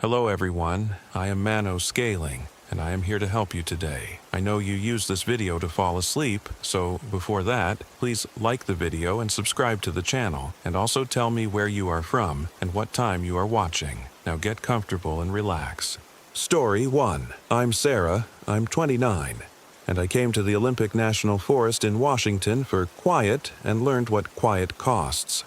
Hello everyone, I am Mano Scaling, and I am here to help you today. I know you use this video to fall asleep, so before that, please like the video and subscribe to the channel, and also tell me where you are from and what time you are watching. Now get comfortable and relax. Story 1. I'm Sarah, I'm 29, and I came to the Olympic National Forest in Washington for quiet and learned what quiet costs.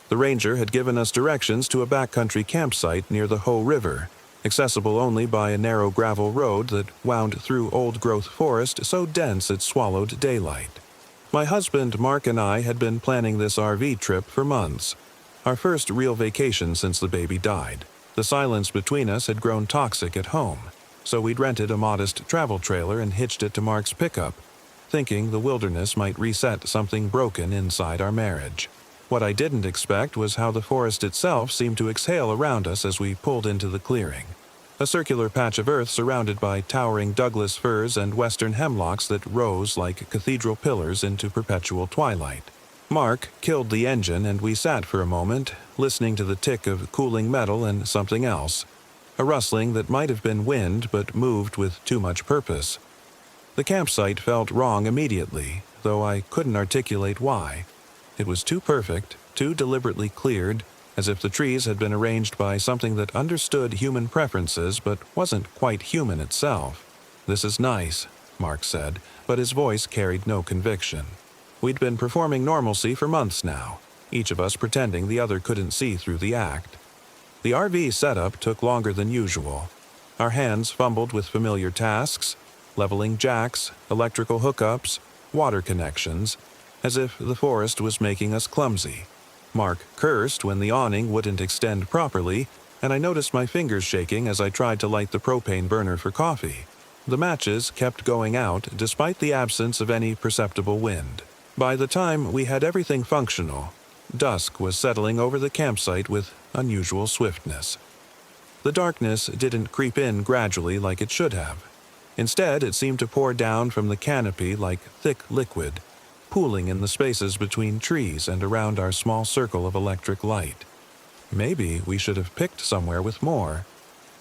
The ranger had given us directions to a backcountry campsite near the Hoh River, accessible only by a narrow gravel road that wound through old-growth forest so dense it swallowed daylight. My husband Mark and I had been planning this RV trip for months, our first real vacation since the baby died. The silence between us had grown toxic at home, so we'd rented a modest travel trailer and hitched it to Mark's pickup, thinking the wilderness might reset something broken inside our marriage. What I didn't expect was how the forest itself seemed to exhale around us as we pulled into the clearing. A circular patch of earth surrounded by towering Douglas firs and western hemlocks that rose like cathedral pillars into perpetual twilight. Mark killed the engine and we sat for a moment, listening to the tick of cooling metal and something else, a rustling that might have been wind but moved with too much purpose. The campsite felt wrong immediately, though I couldn't articulate why. It was too perfect, too deliberately cleared, as if the trees had been arranged by something that understood human preferences but wasn't quite human itself. "This is nice," Mark said, but his voice carried no conviction. We'd been performing normalcy for months now, each of us pretending the other couldn't see through the act. The RV setup took longer than usual. Our hands fumbled with familiar tasks, leveling jacks, electrical hookups, water connections, as if the forest was making us clumsy. Mark cursed when the awning wouldn't extend properly, and I noticed my fingers shaking as I tried to light the propane burner for coffee. The matches kept going out despite the absence of any perceptible wind. By the time we had everything functional, dusk was settling over the campsite with unusual swiftness. The darkness didn't creep in gradually like it should have. Instead, it seemed to pour down from the canopy like thick liquid, pooling in the spaces between trees and around our small circle of electric light. Maybe we should have picked somewhere with more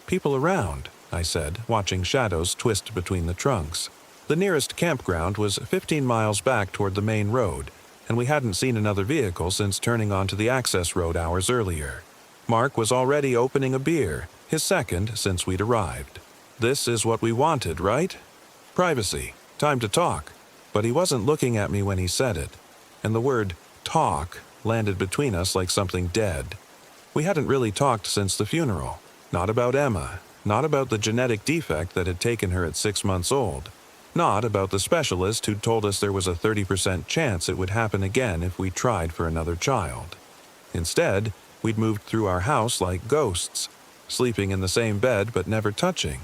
people around, I said, watching shadows twist between the trunks. The nearest campground was 15 miles back toward the main road, and we hadn't seen another vehicle since turning onto the access road hours earlier. Mark was already opening a beer, his second since we'd arrived. "This is what we wanted, right? Privacy. Time to talk." But he wasn't looking at me when he said it, and the word talk landed between us like something dead. We hadn't really talked since the funeral. Not about Emma, not about the genetic defect that had taken her at 6 months old, not about the specialist who'd told us there was a 30% chance it would happen again if we tried for another child. Instead, we'd moved through our house like ghosts, sleeping in the same bed but never touching,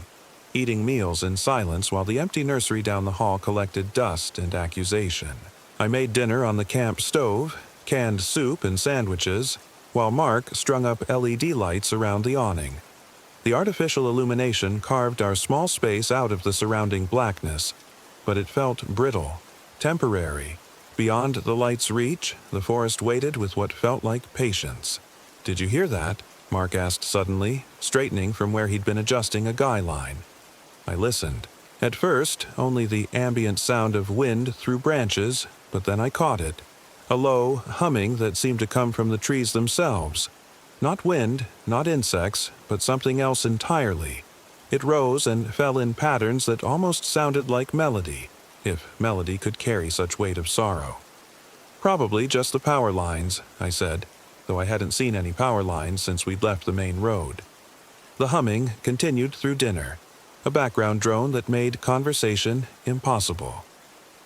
eating meals in silence while the empty nursery down the hall collected dust and accusation. I made dinner on the camp stove, canned soup and sandwiches, while Mark strung up LED lights around the awning. The artificial illumination carved our small space out of the surrounding blackness, but it felt brittle, temporary. Beyond the light's reach, the forest waited with what felt like patience. "Did you hear that?" Mark asked suddenly, straightening from where he'd been adjusting a guy line. I listened. At first, only the ambient sound of wind through branches, but then I caught it. A low humming that seemed to come from the trees themselves. Not wind, not insects, but something else entirely. It rose and fell in patterns that almost sounded like melody, if melody could carry such weight of sorrow. "Probably just the power lines," I said, though I hadn't seen any power lines since we'd left the main road. The humming continued through dinner, a background drone that made conversation impossible.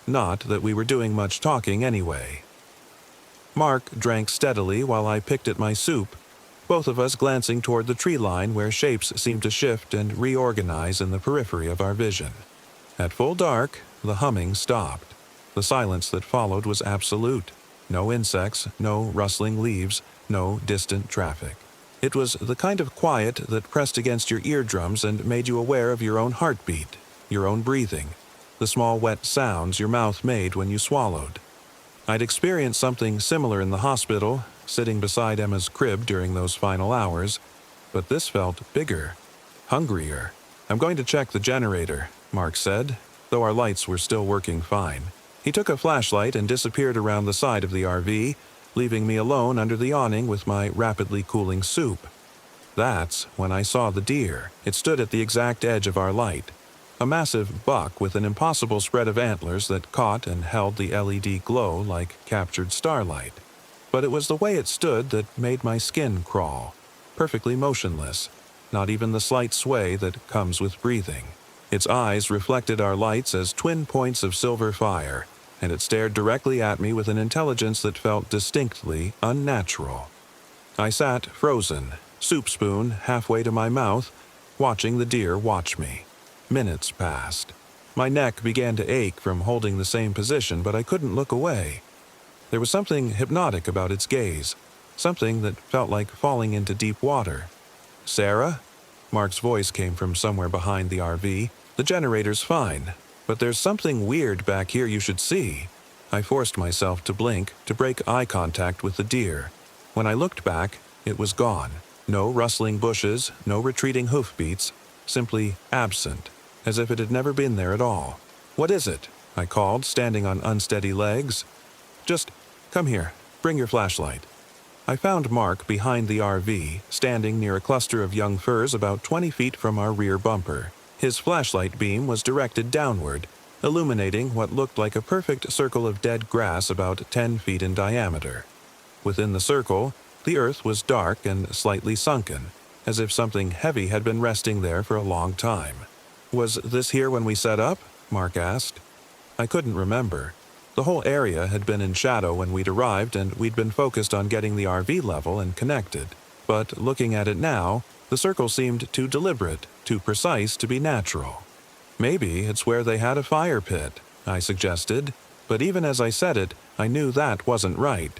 Not that we were doing much talking anyway. Mark drank steadily while I picked at my soup, both of us glancing toward the tree line where shapes seemed to shift and reorganize in the periphery of our vision. At full dark, the humming stopped. The silence that followed was absolute. No insects, no rustling leaves, no distant traffic. It was the kind of quiet that pressed against your eardrums and made you aware of your own heartbeat, your own breathing, the small wet sounds your mouth made when you swallowed. I'd experienced something similar in the hospital, sitting beside Emma's crib during those final hours, but this felt bigger, Hungrier. I'm going to check the generator, Mark said, though our lights were still working fine. He took a flashlight and disappeared around the side of the RV, leaving me alone under the awning with my rapidly cooling soup. That's when I saw the deer. It stood at the exact edge of our light. A massive buck with an impossible spread of antlers that caught and held the LED glow like captured starlight. But it was the way it stood that made my skin crawl. Perfectly motionless, not even the slight sway that comes with breathing. Its eyes reflected our lights as twin points of silver fire, and it stared directly at me with an intelligence that felt distinctly unnatural. I sat frozen, soup spoon halfway to my mouth, watching the deer watch me. Minutes passed. My neck began to ache from holding the same position, but I couldn't look away. There was something hypnotic about its gaze, something that felt like falling into deep water. "Sarah?" Mark's voice came from somewhere behind the RV. "The generator's fine, but there's something weird back here you should see." I forced myself to blink, to break eye contact with the deer. When I looked back, it was gone. No rustling bushes, no retreating hoofbeats, simply absent, as if it had never been there at all. "What is it?" I called, standing on unsteady legs. "Just come here, bring your flashlight." I found Mark behind the RV, standing near a cluster of young firs about 20 feet from our rear bumper. His flashlight beam was directed downward, illuminating what looked like a perfect circle of dead grass about 10 feet in diameter. Within the circle, the earth was dark and slightly sunken, as if something heavy had been resting there for a long time. "Was this here when we set up?" Mark asked. I couldn't remember. The whole area had been in shadow when we'd arrived, and we'd been focused on getting the RV level and connected. But looking at it now, the circle seemed too deliberate, too precise to be natural. "Maybe it's where they had a fire pit," I suggested, but even as I said it, I knew that wasn't right.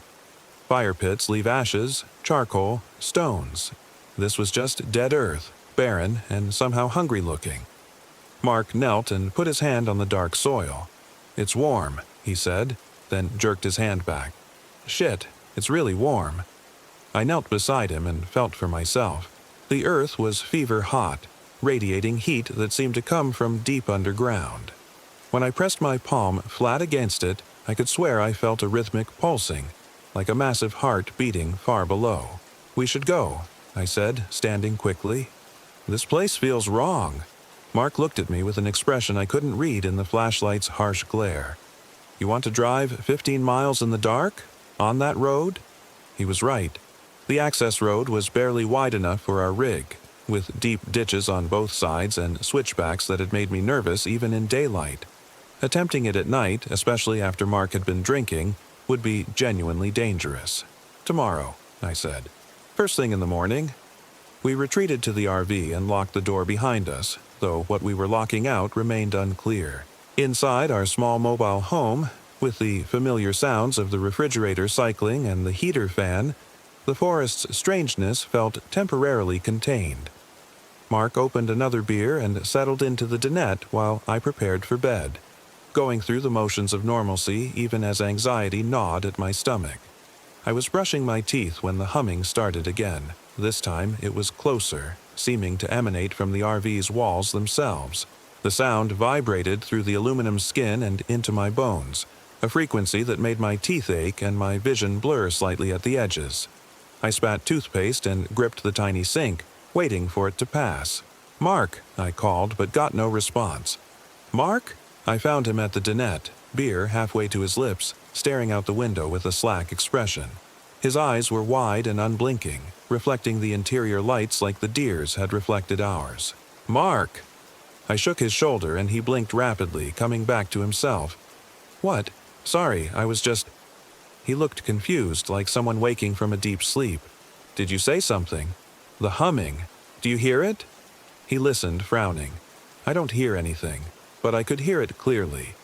Fire pits leave ashes, charcoal, stones. This was just dead earth, barren and somehow hungry-looking. Mark knelt and put his hand on the dark soil. "It's warm," he said, then jerked his hand back. "Shit, it's really warm." I knelt beside him and felt for myself. The earth was fever-hot, radiating heat that seemed to come from deep underground. When I pressed my palm flat against it, I could swear I felt a rhythmic pulsing, like a massive heart beating far below. "We should go," I said, standing quickly. "This place feels wrong." Mark looked at me with an expression I couldn't read in the flashlight's harsh glare. "You want to drive 15 miles in the dark? On that road?" He was right. The access road was barely wide enough for our rig, with deep ditches on both sides and switchbacks that had made me nervous even in daylight. Attempting it at night, especially after Mark had been drinking, would be genuinely dangerous. "Tomorrow," I said. "First thing in the morning." We retreated to the RV and locked the door behind us, though what we were locking out remained unclear. Inside our small mobile home, with the familiar sounds of the refrigerator cycling and the heater fan, the forest's strangeness felt temporarily contained. Mark opened another beer and settled into the dinette while I prepared for bed, going through the motions of normalcy even as anxiety gnawed at my stomach. I was brushing my teeth when the humming started again. This time it was closer, seeming to emanate from the RV's walls themselves. The sound vibrated through the aluminum skin and into my bones, a frequency that made my teeth ache and my vision blur slightly at the edges. I spat toothpaste and gripped the tiny sink, waiting for it to pass. "Mark," I called, but got no response. "Mark?" I found him at the dinette, beer halfway to his lips, staring out the window with a slack expression. His eyes were wide and unblinking, reflecting the interior lights like the deer's had reflected ours. "Mark!" I shook his shoulder and he blinked rapidly, coming back to himself. "What? Sorry, I was just—" He looked confused, like someone waking from a deep sleep. "Did you say something?" "The humming. Do you hear it?" He listened, frowning. "I don't hear anything, but I could hear it clearly.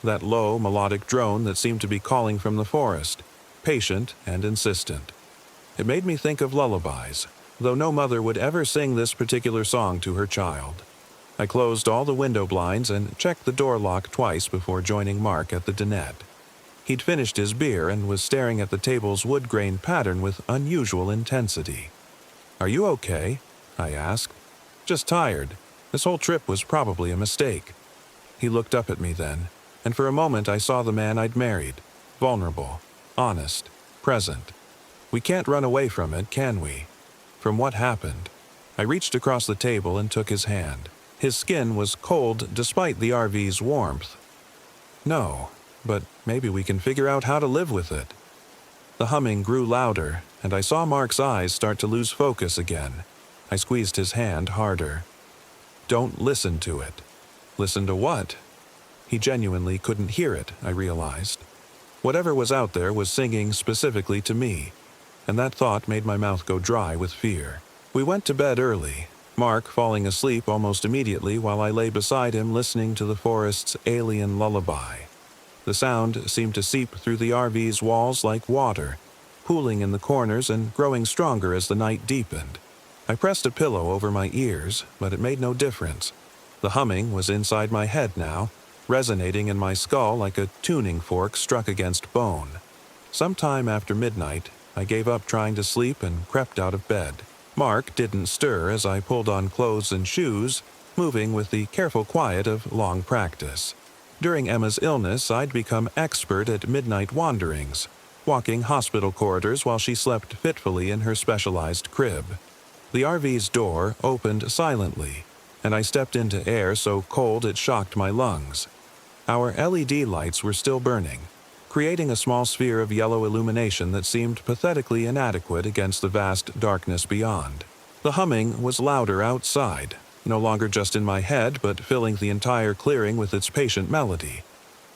That low, melodic drone that seemed to be calling from the forest, patient and insistent. It made me think of lullabies, though no mother would ever sing this particular song to her child. I closed all the window blinds and checked the door lock twice before joining Mark at the dinette. He'd finished his beer and was staring at the table's wood-grain pattern with unusual intensity. "Are you okay?" I asked. Just tired. This whole trip was probably a mistake." He looked up at me then, and for a moment I saw the man I'd married. Vulnerable, honest, present. We can't run away from it, can we? From what happened. I reached across the table and took his hand. His skin was cold despite the RV's warmth. "No, but maybe we can figure out how to live with it." The humming grew louder, and I saw Mark's eyes start to lose focus again. I squeezed his hand harder. "Don't listen to it." Listen to what? He genuinely couldn't hear it, I realized. Whatever was out there was singing specifically to me, and that thought made my mouth go dry with fear. We went to bed early, Mark falling asleep almost immediately while I lay beside him listening to the forest's alien lullaby. The sound seemed to seep through the RV's walls like water, pooling in the corners and growing stronger as the night deepened. I pressed a pillow over my ears, but it made no difference. The humming was inside my head now, resonating in my skull like a tuning fork struck against bone. Sometime after midnight, I gave up trying to sleep and crept out of bed. Mark didn't stir as I pulled on clothes and shoes, moving with the careful quiet of long practice. During Emma's illness, I'd become expert at midnight wanderings, walking hospital corridors while she slept fitfully in her specialized crib. The RV's door opened silently, and I stepped into air so cold it shocked my lungs. Our LED lights were still burning, creating a small sphere of yellow illumination that seemed pathetically inadequate against the vast darkness beyond. The humming was louder outside, no longer just in my head but filling the entire clearing with its patient melody.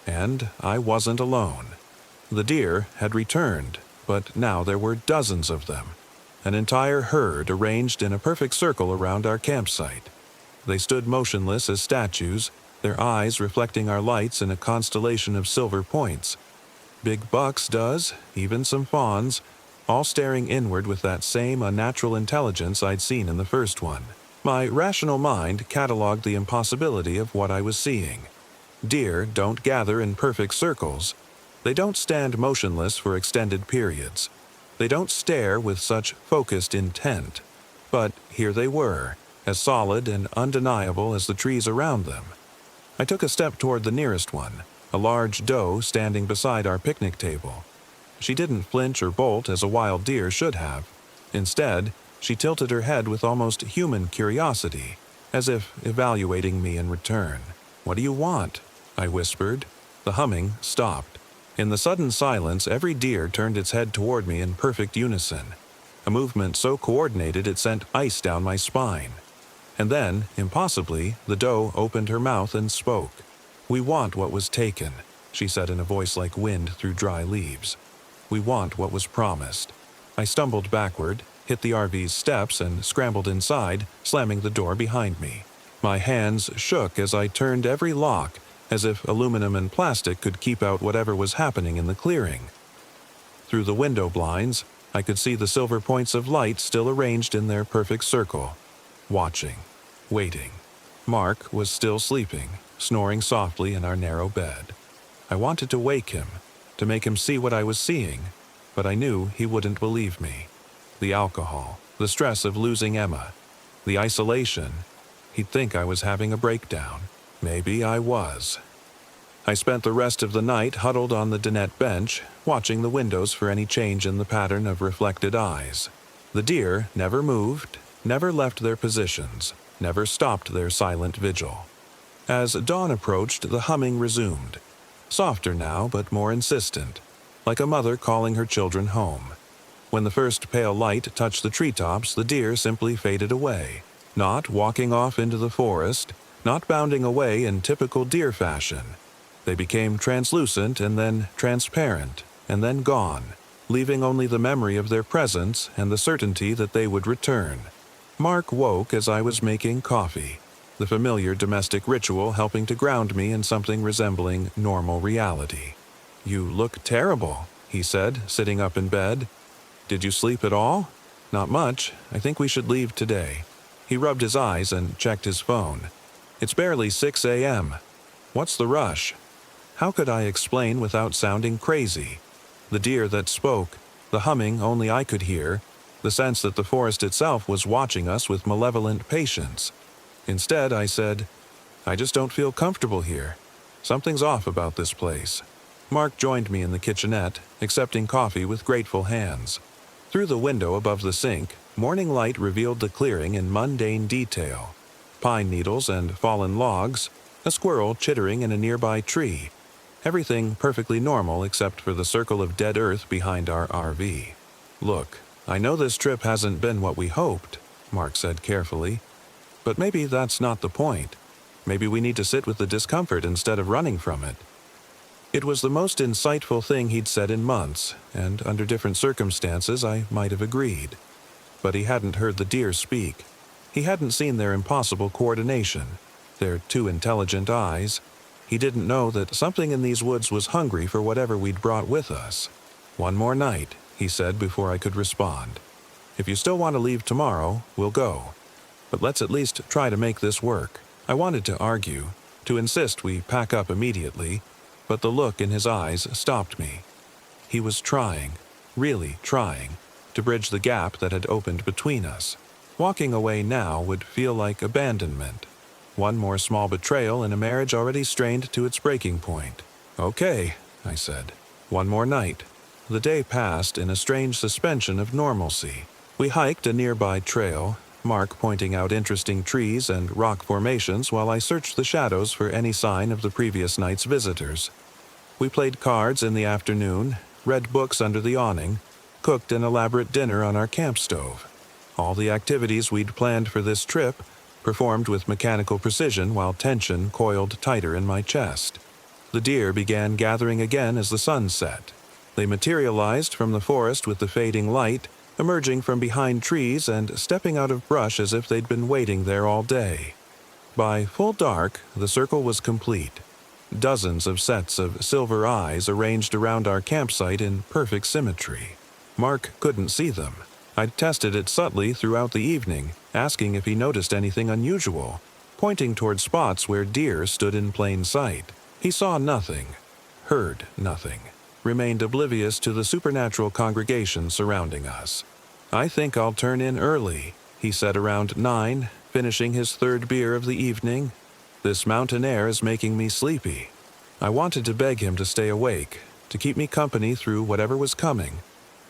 And I wasn't alone. The deer had returned, but now there were dozens of them, an entire herd arranged in a perfect circle around our campsite. They stood motionless as statues, their eyes reflecting our lights in a constellation of silver points. Big bucks does, even some fawns, all staring inward with that same unnatural intelligence I'd seen in the first one. My rational mind cataloged the impossibility of what I was seeing. Deer don't gather in perfect circles. They don't stand motionless for extended periods. They don't stare with such focused intent. But here they were, as solid and undeniable as the trees around them. I took a step toward the nearest one, a large doe standing beside our picnic table. She didn't flinch or bolt as a wild deer should have. Instead, she tilted her head with almost human curiosity, as if evaluating me in return. "What do you want?" I whispered. The humming stopped. In the sudden silence, every deer turned its head toward me in perfect unison, a movement so coordinated it sent ice down my spine. And then, impossibly, the doe opened her mouth and spoke. "We want what was taken," she said in a voice like wind through dry leaves. "We want what was promised." I stumbled backward, hit the RV's steps, and scrambled inside, slamming the door behind me. My hands shook as I turned every lock, as if aluminum and plastic could keep out whatever was happening in the clearing. Through the window blinds, I could see the silver points of light still arranged in their perfect circle, watching. Waiting. Mark was still sleeping, snoring softly in our narrow bed. I wanted to wake him, to make him see what I was seeing, but I knew he wouldn't believe me. The alcohol, the stress of losing Emma, the isolation. He'd think I was having a breakdown. Maybe I was. I spent the rest of the night huddled on the dinette bench, watching the windows for any change in the pattern of reflected eyes. The deer never moved, never left their positions, never stopped their silent vigil. As dawn approached, the humming resumed. Softer now, but more insistent, like a mother calling her children home. When the first pale light touched the treetops, the deer simply faded away, not walking off into the forest, not bounding away in typical deer fashion. They became translucent and then transparent, and then gone, leaving only the memory of their presence and the certainty that they would return. Mark woke as I was making coffee, the familiar domestic ritual helping to ground me in something resembling normal reality. "You look terrible," he said, sitting up in bed. "Did you sleep at all?" "Not much. I think we should leave today." He rubbed his eyes and checked his phone. "It's barely 6 a.m. What's the rush?" How could I explain without sounding crazy? The deer that spoke, the humming only I could hear, the sense that the forest itself was watching us with malevolent patience. Instead, I said, "I just don't feel comfortable here. Something's off about this place." Mark joined me in the kitchenette, accepting coffee with grateful hands. Through the window above the sink, morning light revealed the clearing in mundane detail. Pine needles and fallen logs, a squirrel chittering in a nearby tree. Everything perfectly normal except for the circle of dead earth behind our RV. "Look, I know this trip hasn't been what we hoped," Mark said carefully, "but maybe that's not the point. Maybe we need to sit with the discomfort instead of running from it." It was the most insightful thing he'd said in months, and under different circumstances I might have agreed. But he hadn't heard the deer speak. He hadn't seen their impossible coordination, their two intelligent eyes. He didn't know that something in these woods was hungry for whatever we'd brought with us. "One more night," he said before I could respond. "If you still want to leave tomorrow, we'll go. But let's at least try to make this work." I wanted to argue, to insist we pack up immediately, but the look in his eyes stopped me. He was trying, really trying, to bridge the gap that had opened between us. Walking away now would feel like abandonment. One more small betrayal in a marriage already strained to its breaking point. "Okay," I said. "One more night." The day passed in a strange suspension of normalcy. We hiked a nearby trail, Mark pointing out interesting trees and rock formations while I searched the shadows for any sign of the previous night's visitors. We played cards in the afternoon, read books under the awning, cooked an elaborate dinner on our camp stove. All the activities we'd planned for this trip, performed with mechanical precision while tension coiled tighter in my chest. The deer began gathering again as the sun set. They materialized from the forest with the fading light, emerging from behind trees and stepping out of brush as if they'd been waiting there all day. By full dark, the circle was complete. Dozens of sets of silver eyes arranged around our campsite in perfect symmetry. Mark couldn't see them. I'd tested it subtly throughout the evening, asking if he noticed anything unusual, pointing toward spots where deer stood in plain sight. He saw nothing, heard nothing, remained oblivious to the supernatural congregation surrounding us. "I think I'll turn in early," he said around 9, finishing his third beer of the evening. "This mountain air is making me sleepy." I wanted to beg him to stay awake, to keep me company through whatever was coming,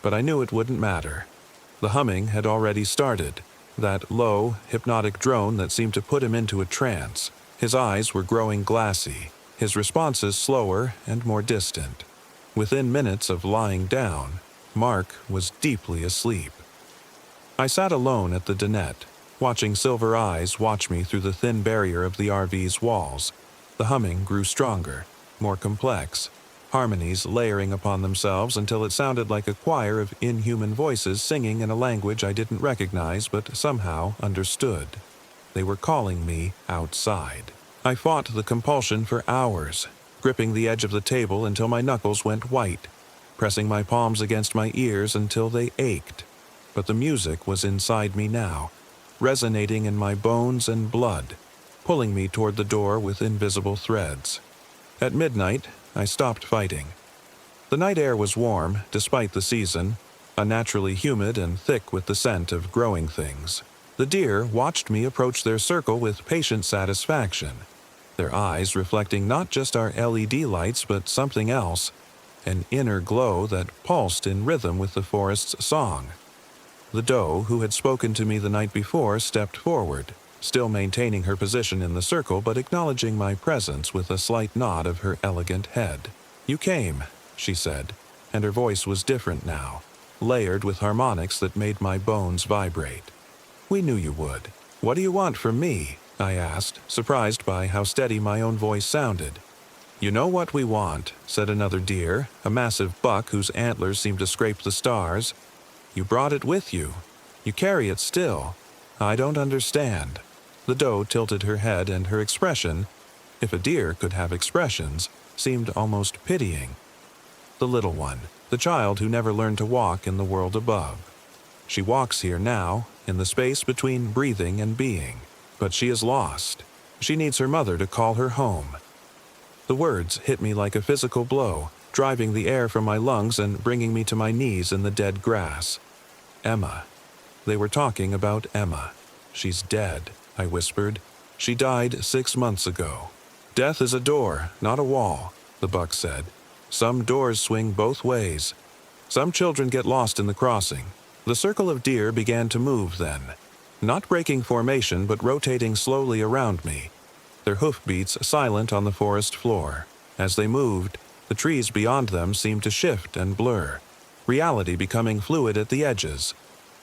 but I knew it wouldn't matter. The humming had already started, that low, hypnotic drone that seemed to put him into a trance. His eyes were growing glassy, his responses slower and more distant. Within minutes of lying down, Mark was deeply asleep. I sat alone at the dinette, watching silver eyes watch me through the thin barrier of the RV's walls. The humming grew stronger, more complex, harmonies layering upon themselves until it sounded like a choir of inhuman voices singing in a language I didn't recognize but somehow understood. They were calling me outside. I fought the compulsion for hours, gripping the edge of the table until my knuckles went white, pressing my palms against my ears until they ached. But the music was inside me now, resonating in my bones and blood, pulling me toward the door with invisible threads. At midnight, I stopped fighting. The night air was warm, despite the season, unnaturally humid and thick with the scent of growing things. The deer watched me approach their circle with patient satisfaction, their eyes reflecting not just our LED lights but something else, an inner glow that pulsed in rhythm with the forest's song. The doe who had spoken to me the night before stepped forward, still maintaining her position in the circle but acknowledging my presence with a slight nod of her elegant head. "You came," she said, and her voice was different now, layered with harmonics that made my bones vibrate. "We knew you would. What do you want from me?" I asked, surprised by how steady my own voice sounded. "You know what we want," said another deer, a massive buck whose antlers seemed to scrape the stars. "You brought it with you. You carry it still. I don't understand." The doe tilted her head and her expression, if a deer could have expressions, seemed almost pitying. "The little one, the child who never learned to walk in the world above. She walks here now, in the space between breathing and being, but she is lost. She needs her mother to call her home." The words hit me like a physical blow, driving the air from my lungs and bringing me to my knees in the dead grass. Emma. They were talking about Emma. "She's dead," I whispered. She died 6 months ago. Death is a door, not a wall, the buck said. Some doors swing both ways. Some children get lost in the crossing. The circle of deer began to move then, not breaking formation but rotating slowly around me, their hoofbeats silent on the forest floor. As they moved, the trees beyond them seemed to shift and blur, reality becoming fluid at the edges.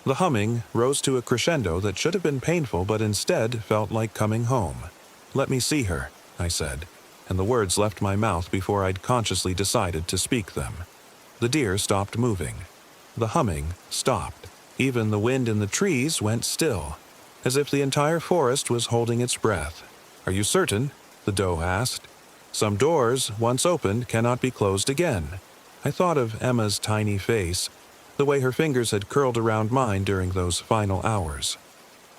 The humming rose to a crescendo that should have been painful but instead felt like coming home. "Let me see her," I said, and the words left my mouth before I'd consciously decided to speak them. The deer stopped moving. The humming stopped. Even the wind in the trees went still, as if the entire forest was holding its breath. "Are you certain?" the doe asked. "Some doors, once opened, cannot be closed again." I thought of Emma's tiny face, the way her fingers had curled around mine during those final hours.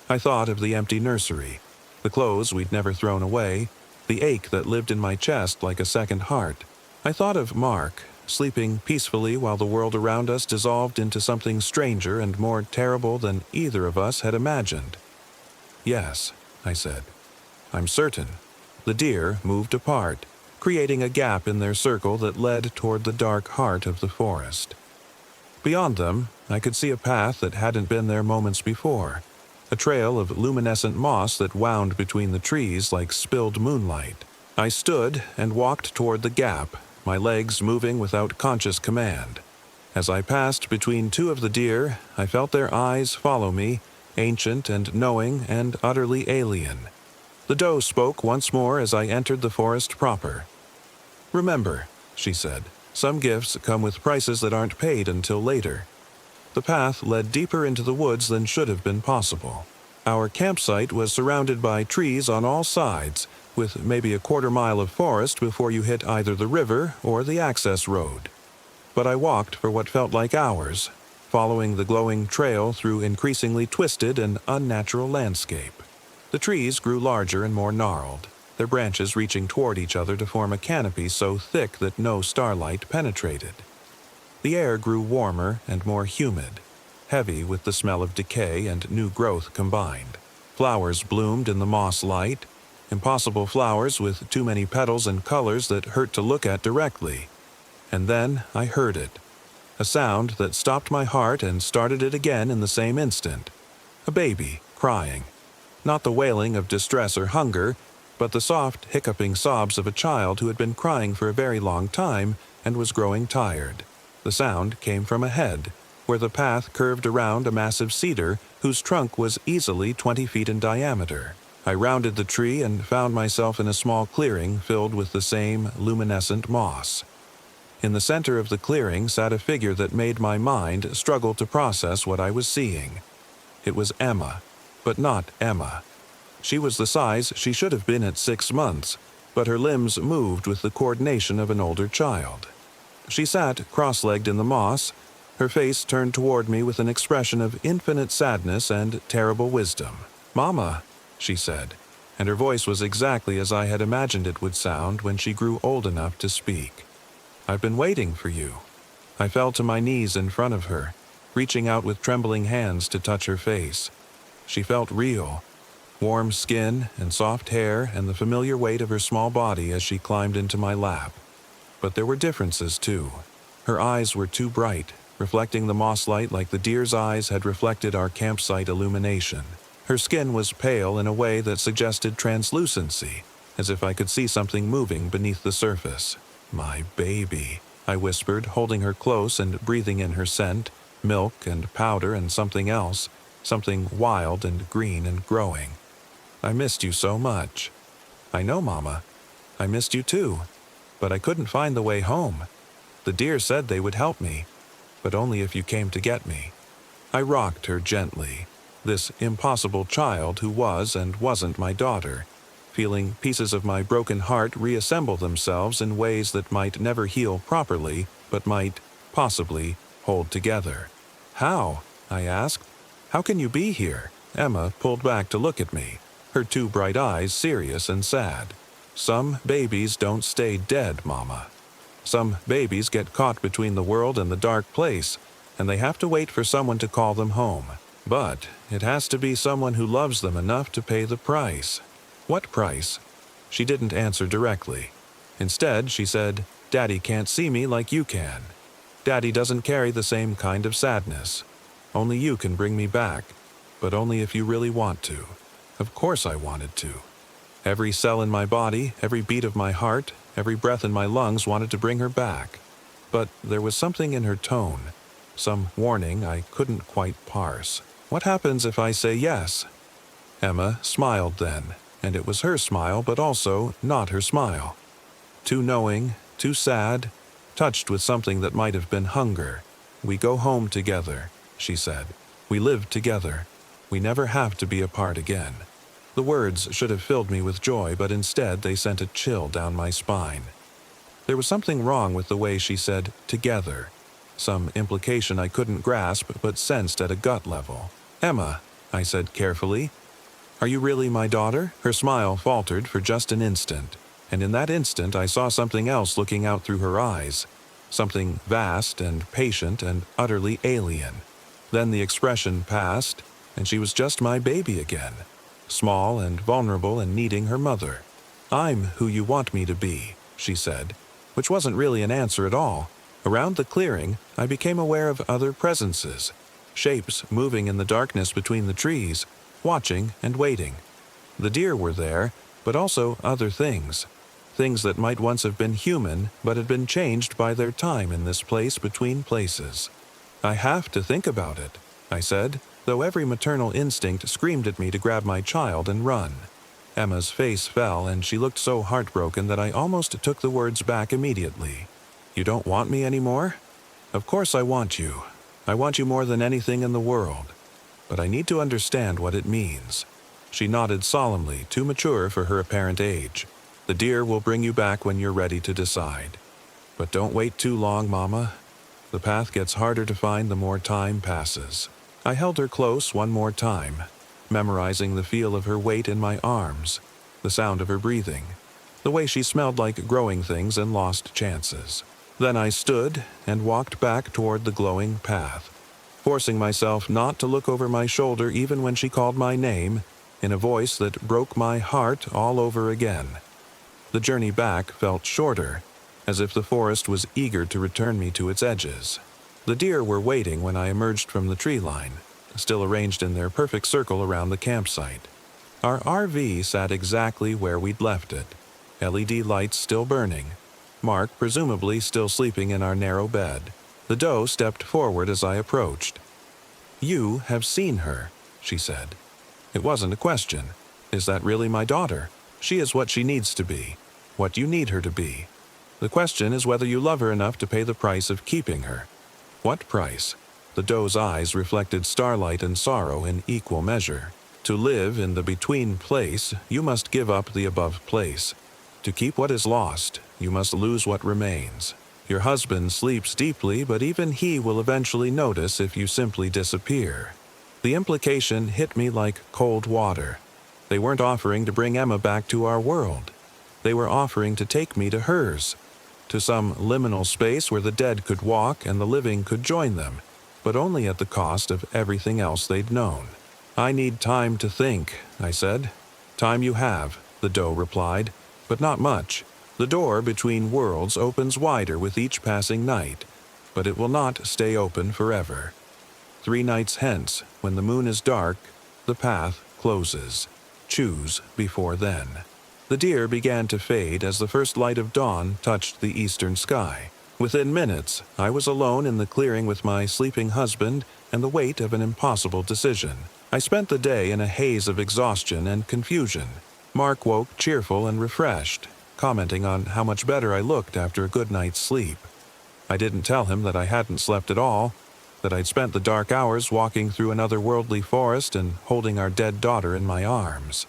I thought of the empty nursery, the clothes we'd never thrown away, the ache that lived in my chest like a second heart. I thought of Mark, sleeping peacefully while the world around us dissolved into something stranger and more terrible than either of us had imagined. "Yes," I said. "I'm certain." The deer moved apart, creating a gap in their circle that led toward the dark heart of the forest. Beyond them, I could see a path that hadn't been there moments before, a trail of luminescent moss that wound between the trees like spilled moonlight. I stood and walked toward the gap, my legs moving without conscious command. As I passed between two of the deer, I felt their eyes follow me, ancient and knowing and utterly alien. The doe spoke once more as I entered the forest proper. "Remember," she said, "some gifts come with prices that aren't paid until later." The path led deeper into the woods than should have been possible. Our campsite was surrounded by trees on all sides, with maybe a quarter-mile of forest before you hit either the river or the access road. But I walked for what felt like hours, following the glowing trail through increasingly twisted and unnatural landscape. The trees grew larger and more gnarled, their branches reaching toward each other to form a canopy so thick that no starlight penetrated. The air grew warmer and more humid, heavy with the smell of decay and new growth combined. Flowers bloomed in the moss light, impossible flowers with too many petals and colors that hurt to look at directly. And then I heard it, a sound that stopped my heart and started it again in the same instant. A baby crying. Not the wailing of distress or hunger, but the soft, hiccuping sobs of a child who had been crying for a very long time and was growing tired. The sound came from ahead, where the path curved around a massive cedar whose trunk was easily 20 feet in diameter. I rounded the tree and found myself in a small clearing filled with the same luminescent moss. In the center of the clearing sat a figure that made my mind struggle to process what I was seeing. It was Emma, but not Emma. She was the size she should have been at 6 months, but her limbs moved with the coordination of an older child. She sat cross-legged in the moss, her face turned toward me with an expression of infinite sadness and terrible wisdom. "Mama," she said, and her voice was exactly as I had imagined it would sound when she grew old enough to speak. "I've been waiting for you." I fell to my knees in front of her, reaching out with trembling hands to touch her face. She felt real. Warm skin and soft hair and the familiar weight of her small body as she climbed into my lap. But there were differences, too. Her eyes were too bright, reflecting the moss light like the deer's eyes had reflected our campsite illumination. Her skin was pale in a way that suggested translucency, as if I could see something moving beneath the surface. "My baby," I whispered, holding her close and breathing in her scent, milk and powder and something else, something wild and green and growing. "I missed you so much." "I know, Mama. I missed you too. But I couldn't find the way home. The deer said they would help me, but only if you came to get me." I rocked her gently, this impossible child who was and wasn't my daughter, feeling pieces of my broken heart reassemble themselves in ways that might never heal properly, but might, possibly, hold together. "How?" I asked. "How can you be here?" Emma pulled back to look at me, her two bright eyes serious and sad. "Some babies don't stay dead, Mama. Some babies get caught between the world and the dark place, and they have to wait for someone to call them home. But it has to be someone who loves them enough to pay the price. What price? She didn't answer directly. Instead, she said, Daddy can't see me like you can. Daddy doesn't carry the same kind of sadness. Only you can bring me back, but only if you really want to. Of course I wanted to. Every cell in my body, every beat of my heart, every breath in my lungs wanted to bring her back. But there was something in her tone, some warning I couldn't quite parse. What happens if I say yes? Emma smiled then, and it was her smile, but also not her smile. Too knowing, too sad, touched with something that might have been hunger. We go home together, she said. We live together. We never have to be apart again. The words should have filled me with joy, but instead they sent a chill down my spine. There was something wrong with the way she said together, some implication I couldn't grasp but sensed at a gut level. Emma, I said carefully, are you really my daughter? Her smile faltered for just an instant, and in that instant I saw something else looking out through her eyes, something vast and patient and utterly alien. Then the expression passed, and she was just my baby again, small and vulnerable and needing her mother. I'm who you want me to be, she said, which wasn't really an answer at all. Around the clearing, I became aware of other presences, shapes moving in the darkness between the trees, watching and waiting. The deer were there, but also other things. Things that might once have been human, but had been changed by their time in this place between places. I have to think about it, I said, though every maternal instinct screamed at me to grab my child and run. Emma's face fell, and she looked so heartbroken that I almost took the words back immediately. You don't want me anymore? Of course I want you. I want you more than anything in the world. But I need to understand what it means. She nodded solemnly, too mature for her apparent age. The deer will bring you back when you're ready to decide. But don't wait too long, Mama. The path gets harder to find the more time passes. I held her close one more time, memorizing the feel of her weight in my arms, the sound of her breathing, the way she smelled like growing things and lost chances. Then I stood and walked back toward the glowing path, forcing myself not to look over my shoulder even when she called my name, in a voice that broke my heart all over again. The journey back felt shorter, as if the forest was eager to return me to its edges. The deer were waiting when I emerged from the tree line, still arranged in their perfect circle around the campsite. Our RV sat exactly where we'd left it, LED lights still burning, Mark presumably still sleeping in our narrow bed. The doe stepped forward as I approached. You have seen her, she said. It wasn't a question. Is that really my daughter? She is what she needs to be, what you need her to be. The question is whether you love her enough to pay the price of keeping her. What price? The doe's eyes reflected starlight and sorrow in equal measure. To live in the between place, you must give up the above place. To keep what is lost, you must lose what remains. Your husband sleeps deeply, but even he will eventually notice if you simply disappear. The implication hit me like cold water. They weren't offering to bring Emma back to our world. They were offering to take me to hers, to some liminal space where the dead could walk and the living could join them, but only at the cost of everything else they'd known. I need time to think, I said. Time you have, the doe replied, but not much. The door between worlds opens wider with each passing night, but it will not stay open forever. 3 nights hence, when the moon is dark, the path closes. Choose before then. The deer began to fade as the first light of dawn touched the eastern sky. Within minutes, I was alone in the clearing with my sleeping husband and the weight of an impossible decision. I spent the day in a haze of exhaustion and confusion. Mark woke cheerful and refreshed, commenting on how much better I looked after a good night's sleep. I didn't tell him that I hadn't slept at all, that I'd spent the dark hours walking through an otherworldly forest and holding our dead daughter in my arms.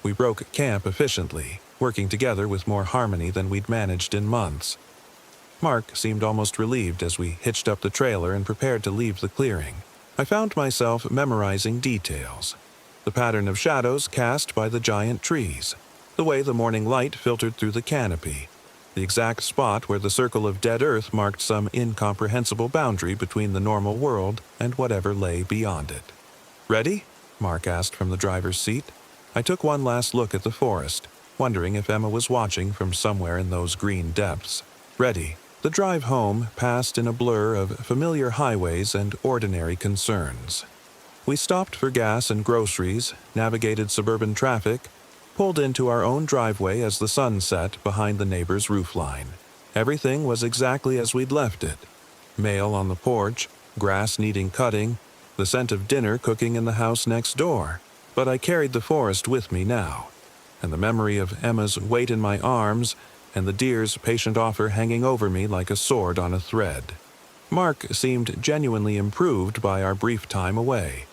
We broke camp efficiently, working together with more harmony than we'd managed in months. Mark seemed almost relieved as we hitched up the trailer and prepared to leave the clearing. I found myself memorizing details. The pattern of shadows cast by the giant trees, the way the morning light filtered through the canopy, the exact spot where the circle of dead earth marked some incomprehensible boundary between the normal world and whatever lay beyond it. Ready? Mark asked from the driver's seat. I took one last look at the forest, wondering if Emma was watching from somewhere in those green depths. Ready. The drive home passed in a blur of familiar highways and ordinary concerns. We stopped for gas and groceries, navigated suburban traffic, pulled into our own driveway as the sun set behind the neighbor's roofline. Everything was exactly as we'd left it. Mail on the porch, grass needing cutting, the scent of dinner cooking in the house next door. But I carried the forest with me now, and the memory of Emma's weight in my arms and the deer's patient offer hanging over me like a sword on a thread. Mark seemed genuinely improved by our brief time away.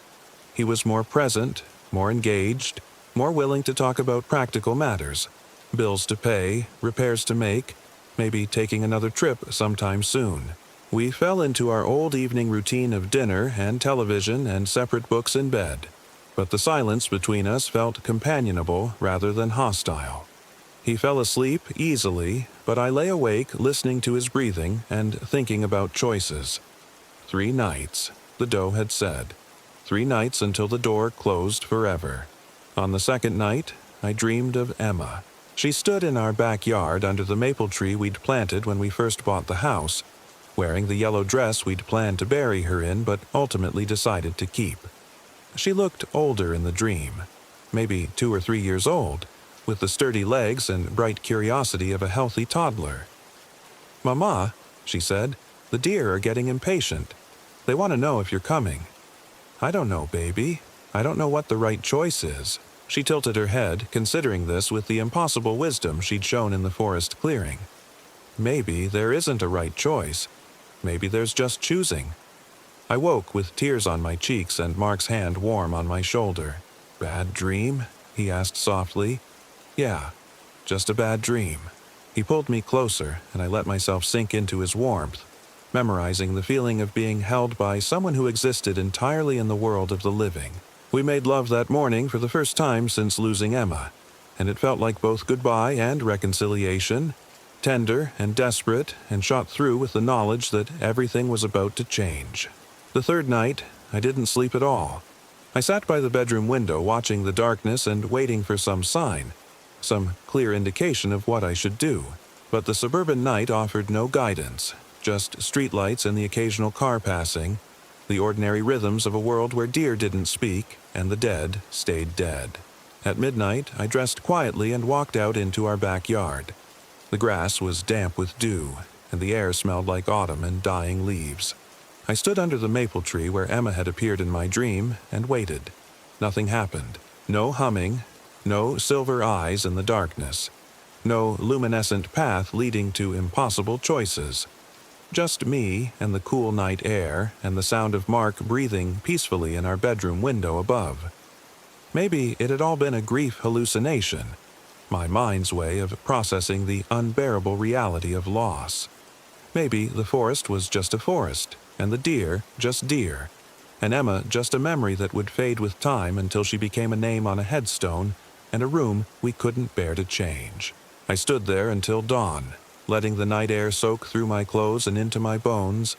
He was more present, more engaged, more willing to talk about practical matters, bills to pay, repairs to make, maybe taking another trip sometime soon. We fell into our old evening routine of dinner and television and separate books in bed, but the silence between us felt companionable rather than hostile. He fell asleep easily, but I lay awake listening to his breathing and thinking about choices. 3 nights, the doe had said. 3 nights until the door closed forever. On the second night, I dreamed of Emma. She stood in our backyard under the maple tree we'd planted when we first bought the house, wearing the yellow dress we'd planned to bury her in but ultimately decided to keep. She looked older in the dream, maybe 2 or 3 years old, with the sturdy legs and bright curiosity of a healthy toddler. "Mama," she said, "the deer are getting impatient. They want to know if you're coming." "I don't know, baby. I don't know what the right choice is." She tilted her head, considering this with the impossible wisdom she'd shown in the forest clearing. "Maybe there isn't a right choice. Maybe there's just choosing." I woke with tears on my cheeks and Mark's hand warm on my shoulder. "Bad dream?" he asked softly. "Yeah, just a bad dream." He pulled me closer, and I let myself sink into his warmth, memorizing the feeling of being held by someone who existed entirely in the world of the living. We made love that morning for the first time since losing Emma, and it felt like both goodbye and reconciliation, tender and desperate, and shot through with the knowledge that everything was about to change. The third night, I didn't sleep at all. I sat by the bedroom window watching the darkness and waiting for some sign, some clear indication of what I should do. But the suburban night offered no guidance, just streetlights and the occasional car passing, the ordinary rhythms of a world where deer didn't speak and the dead stayed dead. At midnight, I dressed quietly and walked out into our backyard. The grass was damp with dew, and the air smelled like autumn and dying leaves. I stood under the maple tree where Emma had appeared in my dream and waited. Nothing happened. No humming, no silver eyes in the darkness, no luminescent path leading to impossible choices. Just me and the cool night air and the sound of Mark breathing peacefully in our bedroom window above. Maybe it had all been a grief hallucination, my mind's way of processing the unbearable reality of loss. Maybe the forest was just a forest, and the deer just deer, and Emma just a memory that would fade with time until she became a name on a headstone and a room we couldn't bear to change. I stood there until dawn, letting the night air soak through my clothes and into my bones,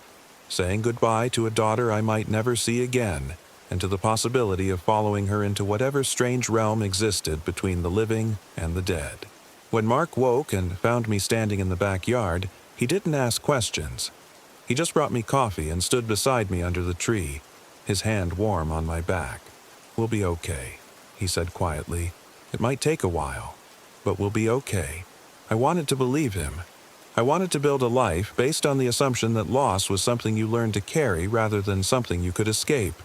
saying goodbye to a daughter I might never see again, and to the possibility of following her into whatever strange realm existed between the living and the dead. When Mark woke and found me standing in the backyard, he didn't ask questions. He just brought me coffee and stood beside me under the tree, his hand warm on my back. "We'll be okay," he said quietly. "It might take a while, but we'll be okay." I wanted to believe him. I wanted to build a life based on the assumption that loss was something you learned to carry rather than something you could escape.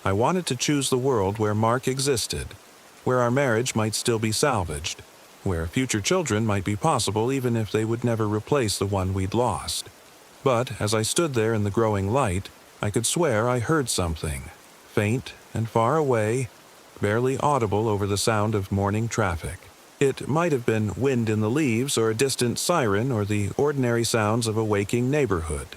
I wanted to choose the world where Mark existed, where our marriage might still be salvaged, where future children might be possible even if they would never replace the one we'd lost. But as I stood there in the growing light, I could swear I heard something, faint and far away, barely audible over the sound of morning traffic. It might have been wind in the leaves or a distant siren or the ordinary sounds of a waking neighborhood.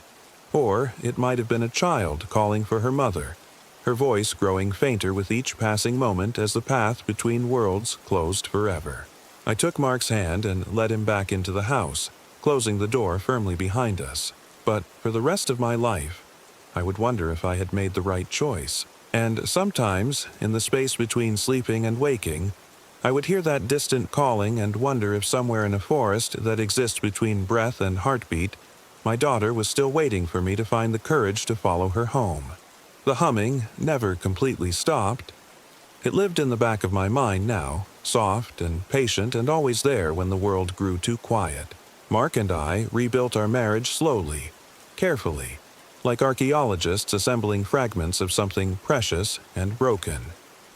Or it might have been a child calling for her mother, her voice growing fainter with each passing moment as the path between worlds closed forever. I took Mark's hand and led him back into the house, closing the door firmly behind us. But for the rest of my life, I would wonder if I had made the right choice. And sometimes, in the space between sleeping and waking, I would hear that distant calling and wonder if somewhere in a forest that exists between breath and heartbeat, my daughter was still waiting for me to find the courage to follow her home. The humming never completely stopped. It lived in the back of my mind now, soft and patient and always there when the world grew too quiet. Mark and I rebuilt our marriage slowly, carefully, like archaeologists assembling fragments of something precious and broken.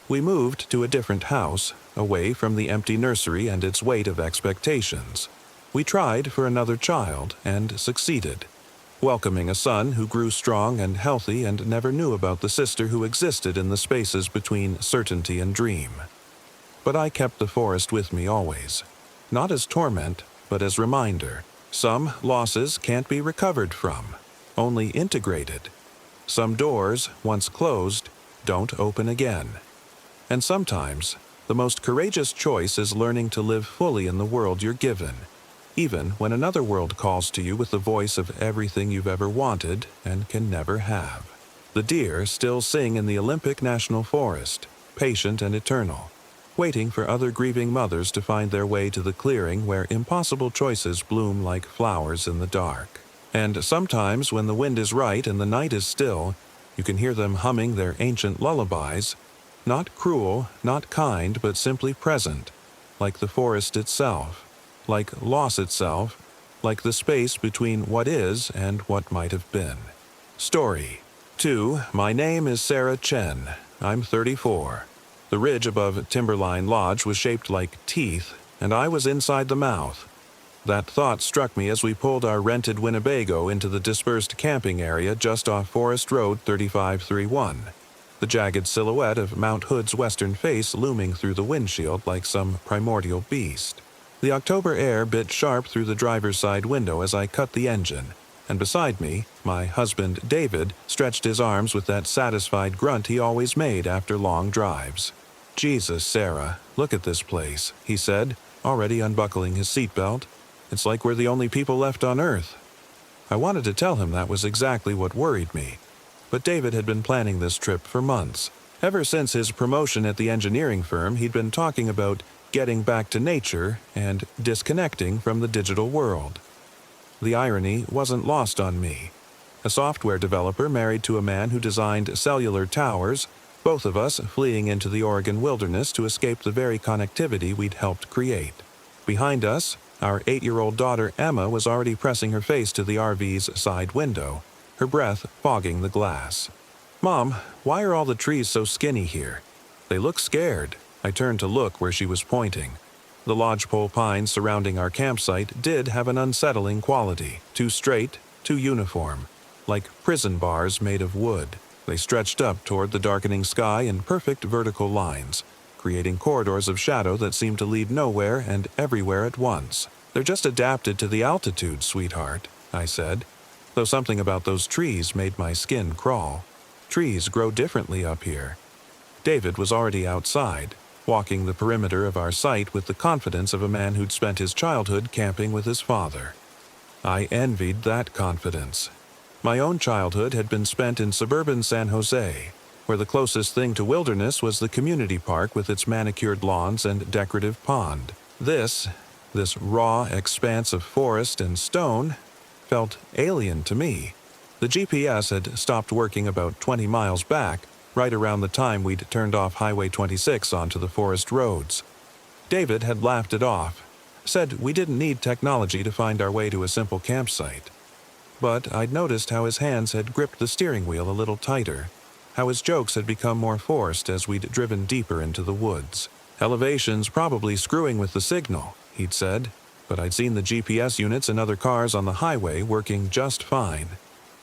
We moved to a different house, away from the empty nursery and its weight of expectations. We tried for another child and succeeded, welcoming a son who grew strong and healthy and never knew about the sister who existed in the spaces between certainty and dream. But I kept the forest with me always, not as torment, but as reminder. Some losses can't be recovered from, only integrated. Some doors, once closed, don't open again. And sometimes, the most courageous choice is learning to live fully in the world you're given, even when another world calls to you with the voice of everything you've ever wanted and can never have. The deer still sing in the Olympic National Forest, patient and eternal, waiting for other grieving mothers to find their way to the clearing where impossible choices bloom like flowers in the dark. And sometimes when the wind is right and the night is still, you can hear them humming their ancient lullabies, not cruel, not kind, but simply present, like the forest itself, like loss itself, like the space between what is and what might have been. Story 2. My name is Sarah Chen. I'm 34. The ridge above Timberline Lodge was shaped like teeth, and I was inside the mouth. That thought struck me as we pulled our rented Winnebago into the dispersed camping area just off Forest Road 3531, the jagged silhouette of Mount Hood's western face looming through the windshield like some primordial beast. The October air bit sharp through the driver's side window as I cut the engine, and beside me, my husband David stretched his arms with that satisfied grunt he always made after long drives. "Jesus, Sarah, look at this place," he said, already unbuckling his seatbelt. "It's like we're the only people left on Earth." I wanted to tell him that was exactly what worried me, but David had been planning this trip for months. Ever since his promotion at the engineering firm, he'd been talking about getting back to nature and disconnecting from the digital world. The irony wasn't lost on me. A software developer married to a man who designed cellular towers, both of us fleeing into the Oregon wilderness to escape the very connectivity we'd helped create. Behind us, our 8-year-old daughter Emma was already pressing her face to the RV's side window, her breath fogging the glass. "Mom, why are all the trees so skinny here? They look scared." I turned to look where she was pointing. The lodgepole pines surrounding our campsite did have an unsettling quality, too straight, too uniform, like prison bars made of wood. They stretched up toward the darkening sky in perfect vertical lines, creating corridors of shadow that seemed to lead nowhere and everywhere at once. "They're just adapted to the altitude, sweetheart," I said, though something about those trees made my skin crawl. Trees grow differently up here. David was already outside, walking the perimeter of our site with the confidence of a man who'd spent his childhood camping with his father. I envied that confidence. My own childhood had been spent in suburban San Jose, where the closest thing to wilderness was the community park with its manicured lawns and decorative pond. This raw expanse of forest and stone, felt alien to me. The GPS had stopped working about 20 miles back, right around the time we'd turned off Highway 26 onto the forest roads. David had laughed it off, said we didn't need technology to find our way to a simple campsite. But I'd noticed how his hands had gripped the steering wheel a little tighter, how his jokes had become more forced as we'd driven deeper into the woods. "Elevation's probably screwing with the signal," he'd said, but I'd seen the GPS units and other cars on the highway working just fine.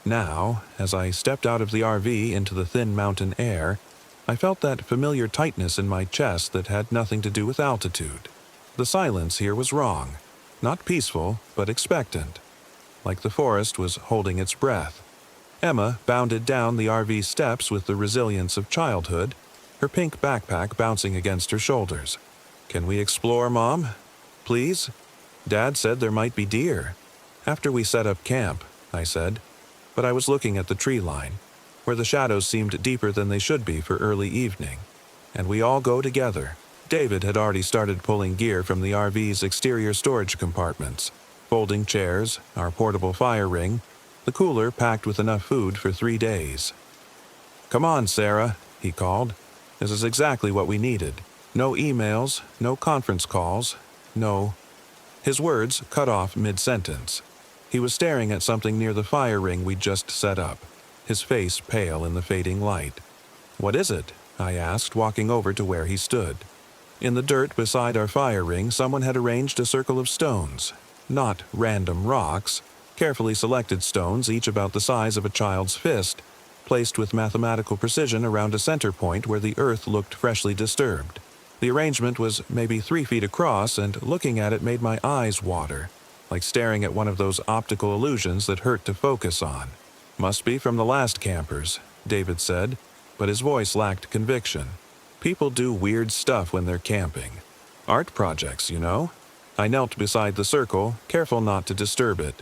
Now, as I stepped out of the RV into the thin mountain air, I felt that familiar tightness in my chest that had nothing to do with altitude. The silence here was wrong, not peaceful, but expectant, like the forest was holding its breath. Emma bounded down the RV steps with the resilience of childhood, her pink backpack bouncing against her shoulders. "Can we explore, Mom? Please? Dad said there might be deer." "After we set up camp," I said, but I was looking at the tree line. where the shadows seemed deeper than they should be for early evening. And we all go together. David had already started pulling gear from the RV's exterior storage compartments. Folding chairs, our portable fire ring, the cooler packed with enough food for 3 days. "Come on, Sarah," he called. "This is exactly what we needed. No emails, no conference calls, no—" His words cut off mid-sentence. He was staring at something near the fire ring we'd just set up, his face pale in the fading light. "What is it?" I asked, walking over to where he stood. In the dirt beside our fire ring, someone had arranged a circle of stones. Not random rocks, carefully selected stones, each about the size of a child's fist, placed with mathematical precision around a center point where the earth looked freshly disturbed. The arrangement was maybe 3 feet across, and looking at it made my eyes water, like staring at one of those optical illusions that hurt to focus on. "Must be from the last campers," David said, but his voice lacked conviction. "People do weird stuff when they're camping. Art projects, you know." I knelt beside the circle, careful not to disturb it.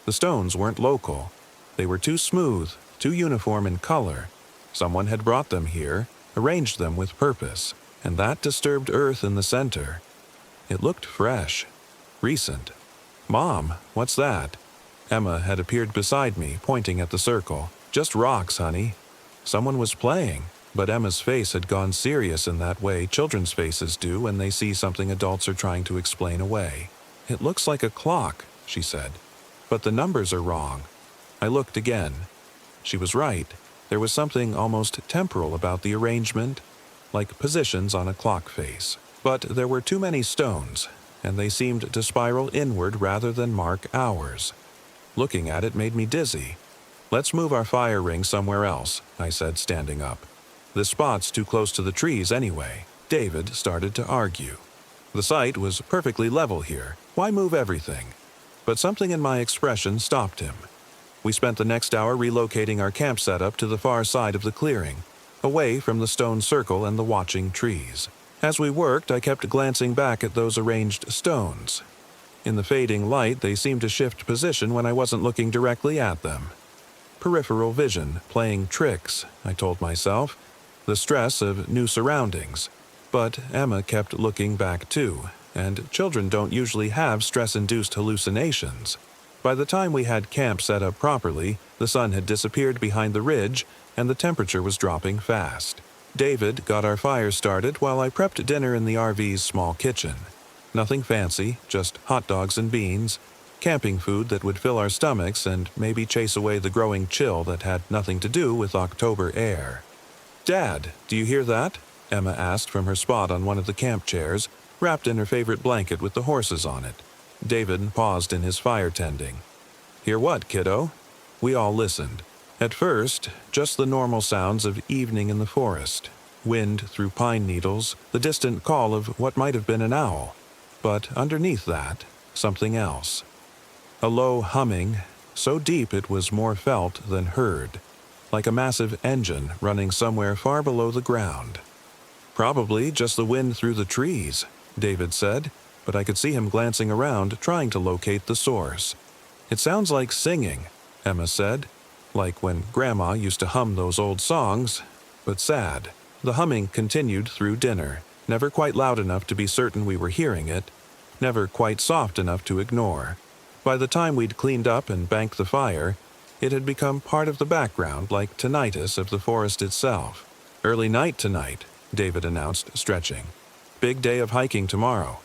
The stones weren't local. They were too smooth, too uniform in color. Someone had brought them here, arranged them with purpose, and that disturbed earth in the center. It looked fresh, recent. "Mom, what's that?" Emma had appeared beside me, pointing at the circle. "Just rocks, honey." Someone was playing, but Emma's face had gone serious in that way children's faces do when they see something adults are trying to explain away. "It looks like a clock," she said, "but the numbers are wrong." I looked again. She was right. There was something almost temporal about the arrangement, like positions on a clock face. But there were too many stones, and they seemed to spiral inward rather than mark hours. Looking at it made me dizzy. "Let's move our fire ring somewhere else," I said, standing up. "This spot's too close to the trees anyway." David started to argue. The site was perfectly level here. Why move everything? But something in my expression stopped him. We spent the next hour relocating our camp setup to the far side of the clearing, away from the stone circle and the watching trees. As we worked, I kept glancing back at those arranged stones. In the fading light, they seemed to shift position when I wasn't looking directly at them. Peripheral vision, playing tricks, I told myself. The stress of new surroundings. But Emma kept looking back too, and children don't usually have stress-induced hallucinations. By the time we had camp set up properly, the sun had disappeared behind the ridge, and the temperature was dropping fast. David got our fire started while I prepped dinner in the RV's small kitchen. Nothing fancy, just hot dogs and beans, camping food that would fill our stomachs and maybe chase away the growing chill that had nothing to do with October air. "Dad, do you hear that?" Emma asked from her spot on one of the camp chairs, wrapped in her favorite blanket with the horses on it. David paused in his fire tending. "Hear what, kiddo?" We all listened. At first, just the normal sounds of evening in the forest. Wind through pine needles, the distant call of what might have been an owl. But underneath that, something else. A low humming, so deep it was more felt than heard, like a massive engine running somewhere far below the ground. "Probably just the wind through the trees," David said, but I could see him glancing around, trying to locate the source. "It sounds like singing," Emma said, "like when Grandma used to hum those old songs, but sad." The humming continued through dinner, never quite loud enough to be certain we were hearing it, never quite soft enough to ignore. By the time we'd cleaned up and banked the fire, it had become part of the background, like tinnitus of the forest itself. "Early night tonight," David announced, stretching. "Big day of hiking tomorrow.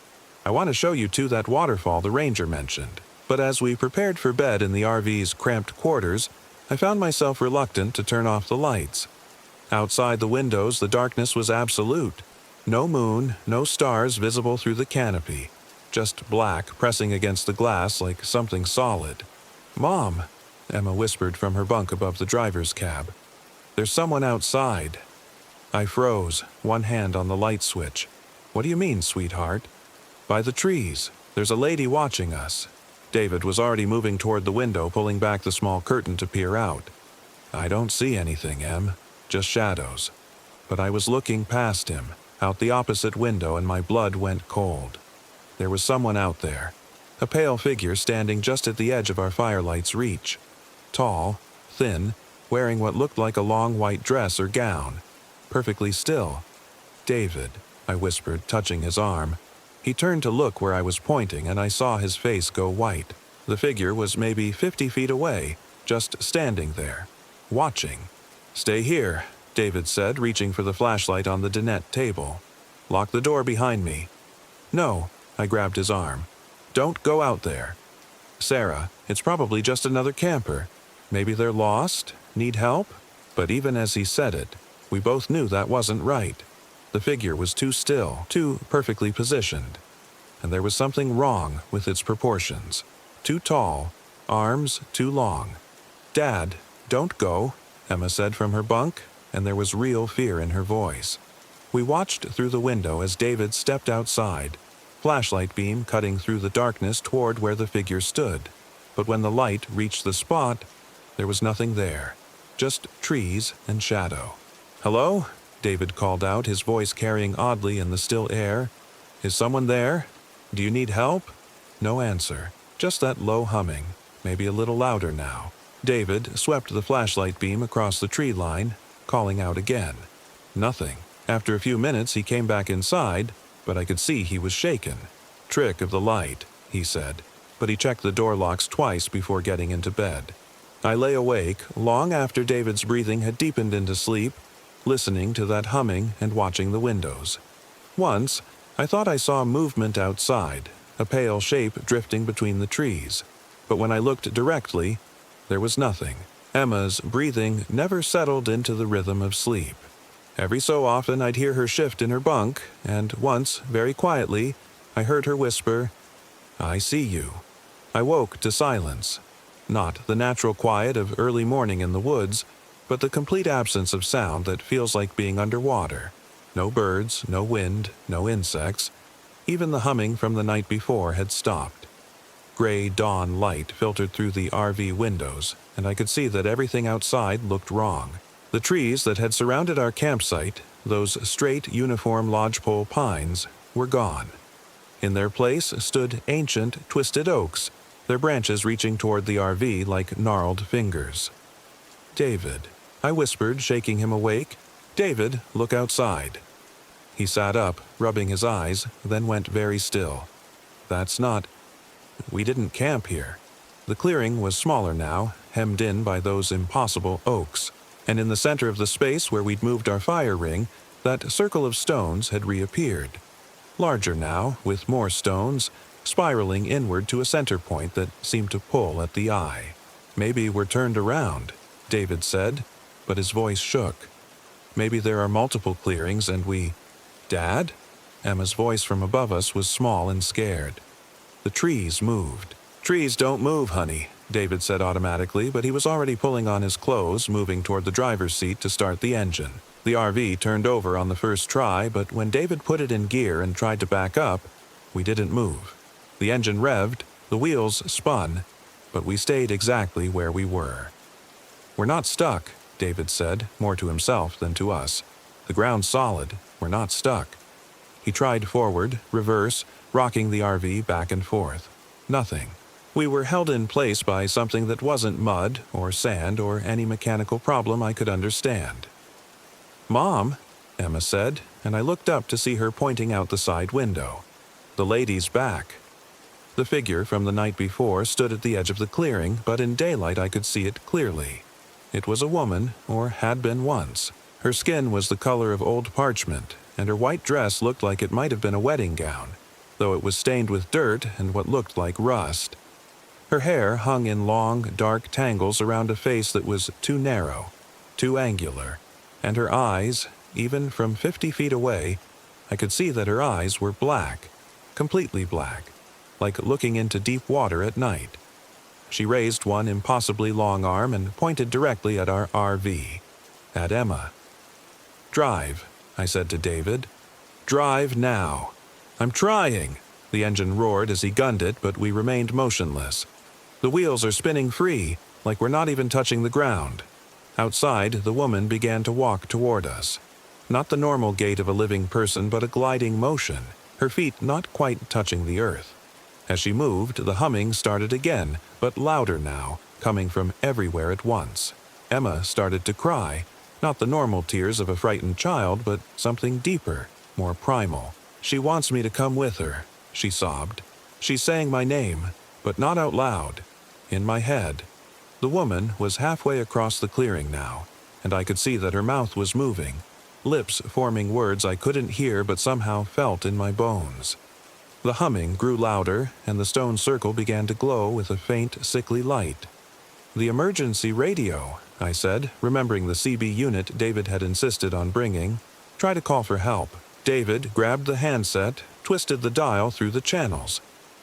I want to show you to that waterfall the ranger mentioned." But as we prepared for bed in the RV's cramped quarters, I found myself reluctant to turn off the lights. Outside the windows, the darkness was absolute. No moon, no stars visible through the canopy. Just black pressing against the glass like something solid. "Mom," Emma whispered from her bunk above the driver's cab. "There's someone outside." I froze, one hand on the light switch. "What do you mean, sweetheart?" "By the trees. There's a lady watching us." David was already moving toward the window, pulling back the small curtain to peer out. "I don't see anything, Em. Just shadows." But I was looking past him, out the opposite window, and my blood went cold. There was someone out there, a pale figure standing just at the edge of our firelight's reach. Tall, thin, wearing what looked like a long white dress or gown. Perfectly still. "David," I whispered, touching his arm. He turned to look where I was pointing, and I saw his face go white. The figure was maybe 50 feet away, just standing there, watching. "Stay here," David said, reaching for the flashlight on the dinette table. "Lock the door behind me." "No," I grabbed his arm. "Don't go out there." "Sarah, it's probably just another camper. Maybe they're lost, need help?" But even as he said it, we both knew that wasn't right. The figure was too still, too perfectly positioned. And there was something wrong with its proportions. Too tall, arms too long. "Dad, don't go," Emma said from her bunk, and there was real fear in her voice. We watched through the window as David stepped outside, flashlight beam cutting through the darkness toward where the figure stood. But when the light reached the spot, there was nothing there, just trees and shadow. "Hello?" David called out, his voice carrying oddly in the still air. "Is someone there? Do you need help?" No answer, just that low humming, maybe a little louder now. David swept the flashlight beam across the tree line, calling out again. Nothing. After a few minutes he came back inside, but I could see he was shaken. "Trick of the light," he said, but he checked the door locks twice before getting into bed. I lay awake long after David's breathing had deepened into sleep, listening to that humming and watching the windows. Once, I thought I saw movement outside, a pale shape drifting between the trees. But when I looked directly, there was nothing. Emma's breathing never settled into the rhythm of sleep. Every so often I'd hear her shift in her bunk, and once, very quietly, I heard her whisper, "I see you." I woke to silence. Not the natural quiet of early morning in the woods, but the complete absence of sound that feels like being underwater. No birds, no wind, no insects. Even the humming from the night before had stopped. Gray dawn light filtered through the RV windows, and I could see that everything outside looked wrong. The trees that had surrounded our campsite, those straight uniform lodgepole pines, were gone. In their place stood ancient, twisted oaks, their branches reaching toward the RV like gnarled fingers. "David," I whispered, shaking him awake. "David, look outside." He sat up, rubbing his eyes, then went very still. "That's not... We didn't camp here." The clearing was smaller now, hemmed in by those impossible oaks, and in the center of the space where we'd moved our fire ring, that circle of stones had reappeared. Larger now, with more stones, spiraling inward to a center point that seemed to pull at the eye. "Maybe we're turned around," David said, but his voice shook. "Maybe there are multiple clearings and we..." "Dad?" Emma's voice from above us was small and scared. The trees moved. "Trees don't move, honey," David said automatically, but he was already pulling on his clothes, moving toward the driver's seat to start the engine. The RV turned over on the first try, but when David put it in gear and tried to back up, we didn't move. The engine revved, the wheels spun, but we stayed exactly where we were. "We're not stuck," David said, more to himself than to us. "The ground's solid. We're not stuck." He tried forward, reverse, rocking the RV back and forth. Nothing. We were held in place by something that wasn't mud or sand or any mechanical problem I could understand. "Mom," Emma said, and I looked up to see her pointing out the side window. "The lady's back." The figure from the night before stood at the edge of the clearing, but in daylight I could see it clearly. It was a woman, or had been once. Her skin was the color of old parchment, and her white dress looked like it might have been a wedding gown, though it was stained with dirt and what looked like rust. Her hair hung in long, dark tangles around a face that was too narrow, too angular, and her eyes, even from 50 feet away, I could see that her eyes were black, completely black, like looking into deep water at night. She raised one impossibly long arm and pointed directly at our RV, at Emma. "Drive," I said to David. "Drive now." "I'm trying," the engine roared as he gunned it, but we remained motionless. "The wheels are spinning free, like we're not even touching the ground." Outside, the woman began to walk toward us. Not the normal gait of a living person, but a gliding motion, her feet not quite touching the earth. As she moved, the humming started again, but louder now, coming from everywhere at once. Emma started to cry, not the normal tears of a frightened child, but something deeper, more primal. "She wants me to come with her," she sobbed. "She's saying my name, but not out loud. In my head." The woman was halfway across the clearing now, and I could see that her mouth was moving, lips forming words I couldn't hear but somehow felt in my bones. The humming grew louder, and the stone circle began to glow with a faint, sickly light. "The emergency radio," I said, remembering the CB unit David had insisted on bringing. "Try to call for help." David grabbed the handset, twisted the dial through the channels.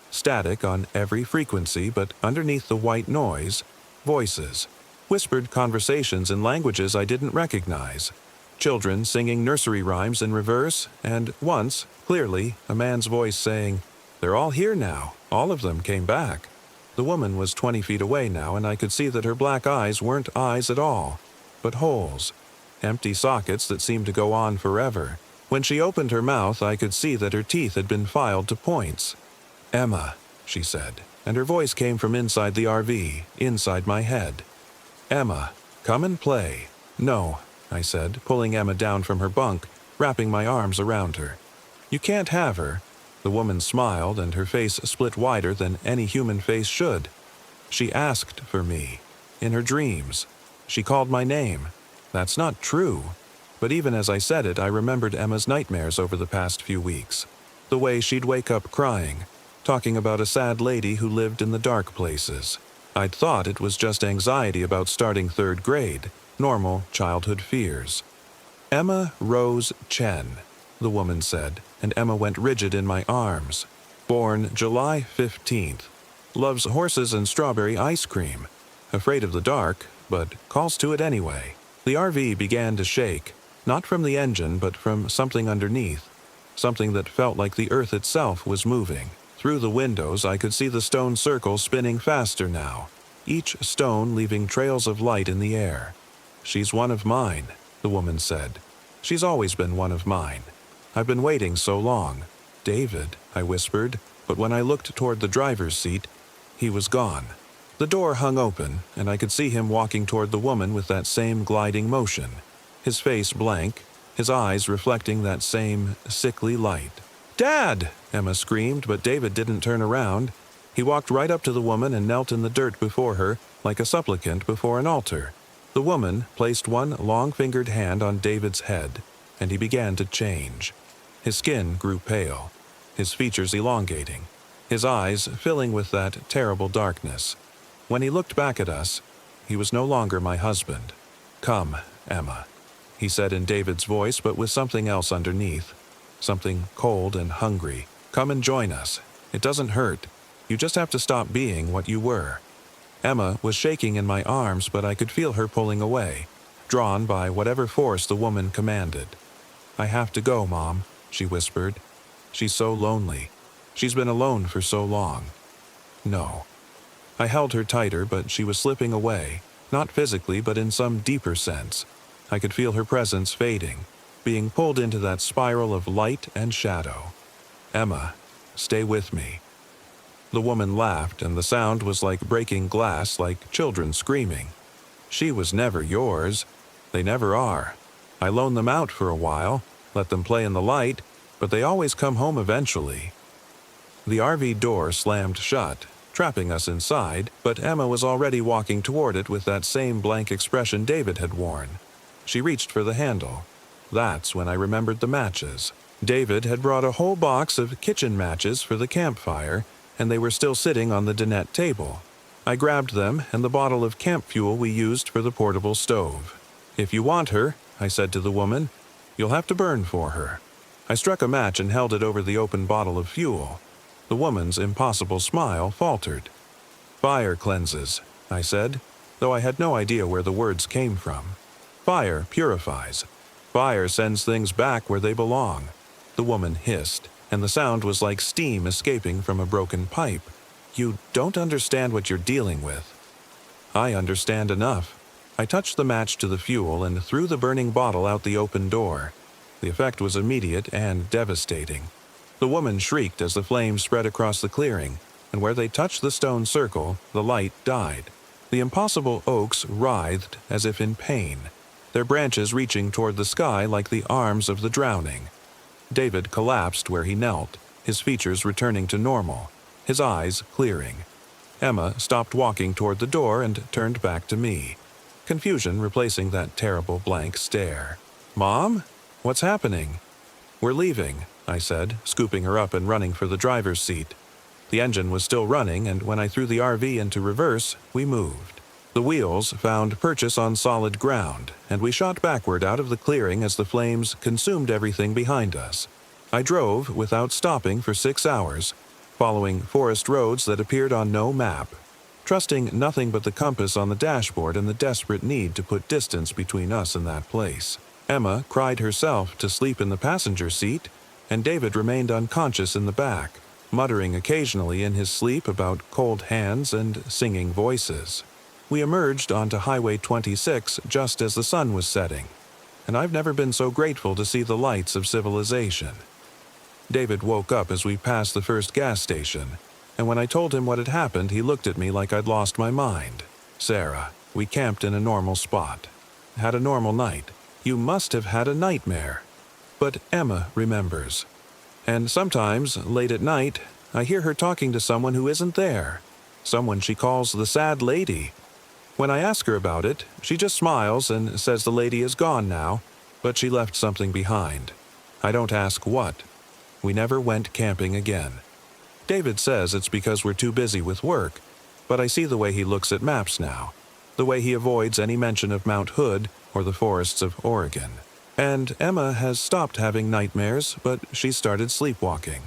Static on every frequency, but underneath the white noise, voices. Whispered conversations in languages I didn't recognize. Children singing nursery rhymes in reverse, and once, clearly, a man's voice saying, "They're all here now. All of them came back." The woman was 20 feet away now, and I could see that her black eyes weren't eyes at all, but holes. Empty sockets that seemed to go on forever. When she opened her mouth, I could see that her teeth had been filed to points. "Emma," she said, and her voice came from inside the RV, inside my head. "Emma, come and play." "No," I said, pulling Emma down from her bunk, wrapping my arms around her. "You can't have her." The woman smiled, and her face split wider than any human face should. "She asked for me. In her dreams. She called my name. That's not true." But even as I said it, I remembered Emma's nightmares over the past few weeks. The way she'd wake up crying, talking about a sad lady who lived in the dark places. I'd thought it was just anxiety about starting 3rd grade, normal childhood fears. "Emma Rose Chen," the woman said, and Emma went rigid in my arms. "Born July 15th. Loves horses and strawberry ice cream. Afraid of the dark, but calls to it anyway." The RV began to shake, not from the engine but from something underneath, something that felt like the earth itself was moving. Through the windows I could see the stone circle spinning faster now, each stone leaving trails of light in the air. "She's one of mine," the woman said. "She's always been one of mine. I've been waiting so long." "David," I whispered, but when I looked toward the driver's seat, he was gone. The door hung open, and I could see him walking toward the woman with that same gliding motion, his face blank, his eyes reflecting that same sickly light. "Dad!" Emma screamed, but David didn't turn around. He walked right up to the woman and knelt in the dirt before her, like a supplicant before an altar. The woman placed one long-fingered hand on David's head, and he began to change. His skin grew pale, his features elongating, his eyes filling with that terrible darkness. When he looked back at us, he was no longer my husband. "Come, Emma," he said in David's voice, but with something else underneath, something cold and hungry. "Come and join us. It doesn't hurt. You just have to stop being what you were." Emma was shaking in my arms, but I could feel her pulling away, drawn by whatever force the woman commanded. "I have to go, Mom," she whispered. "She's so lonely. She's been alone for so long." "No." I held her tighter, but she was slipping away, not physically but in some deeper sense. I could feel her presence fading, being pulled into that spiral of light and shadow. "Emma, stay with me." The woman laughed, and the sound was like breaking glass, like children screaming. "She was never yours. They never are. I loan them out for a while, let them play in the light, but they always come home eventually." The RV door slammed shut, trapping us inside, but Emma was already walking toward it with that same blank expression David had worn. She reached for the handle. That's when I remembered the matches. David had brought a whole box of kitchen matches for the campfire, and they were still sitting on the dinette table. I grabbed them and the bottle of camp fuel we used for the portable stove. "If you want her," I said to the woman, "you'll have to burn for her." I struck a match and held it over the open bottle of fuel. The woman's impossible smile faltered. "Fire cleanses," I said, though I had no idea where the words came from. "Fire purifies. Fire sends things back where they belong." The woman hissed, and the sound was like steam escaping from a broken pipe. "You don't understand what you're dealing with." "I understand enough." I touched the match to the fuel and threw the burning bottle out the open door. The effect was immediate and devastating. The woman shrieked as the flames spread across the clearing, and where they touched the stone circle, the light died. The impossible oaks writhed as if in pain, their branches reaching toward the sky like the arms of the drowning. David collapsed where he knelt, his features returning to normal, his eyes clearing. Emma stopped walking toward the door and turned back to me, confusion replacing that terrible blank stare. "Mom? What's happening?" "We're leaving," I said, scooping her up and running for the driver's seat. The engine was still running, and when I threw the RV into reverse, we moved. The wheels found purchase on solid ground, and we shot backward out of the clearing as the flames consumed everything behind us. I drove without stopping for 6 hours, following forest roads that appeared on no map, trusting nothing but the compass on the dashboard and the desperate need to put distance between us and that place. Emma cried herself to sleep in the passenger seat, and David remained unconscious in the back, muttering occasionally in his sleep about cold hands and singing voices. We emerged onto Highway 26 just as the sun was setting, and I've never been so grateful to see the lights of civilization. David woke up as we passed the first gas station, and when I told him what had happened, he looked at me like I'd lost my mind. "Sarah, we camped in a normal spot. Had a normal night. You must have had a nightmare." But Emma remembers. And sometimes, late at night, I hear her talking to someone who isn't there, someone she calls the sad lady. When I ask her about it, she just smiles and says the lady is gone now, but she left something behind. I don't ask what. We never went camping again. David says it's because we're too busy with work, but I see the way he looks at maps now, the way he avoids any mention of Mount Hood or the forests of Oregon. And Emma has stopped having nightmares, but she started sleepwalking.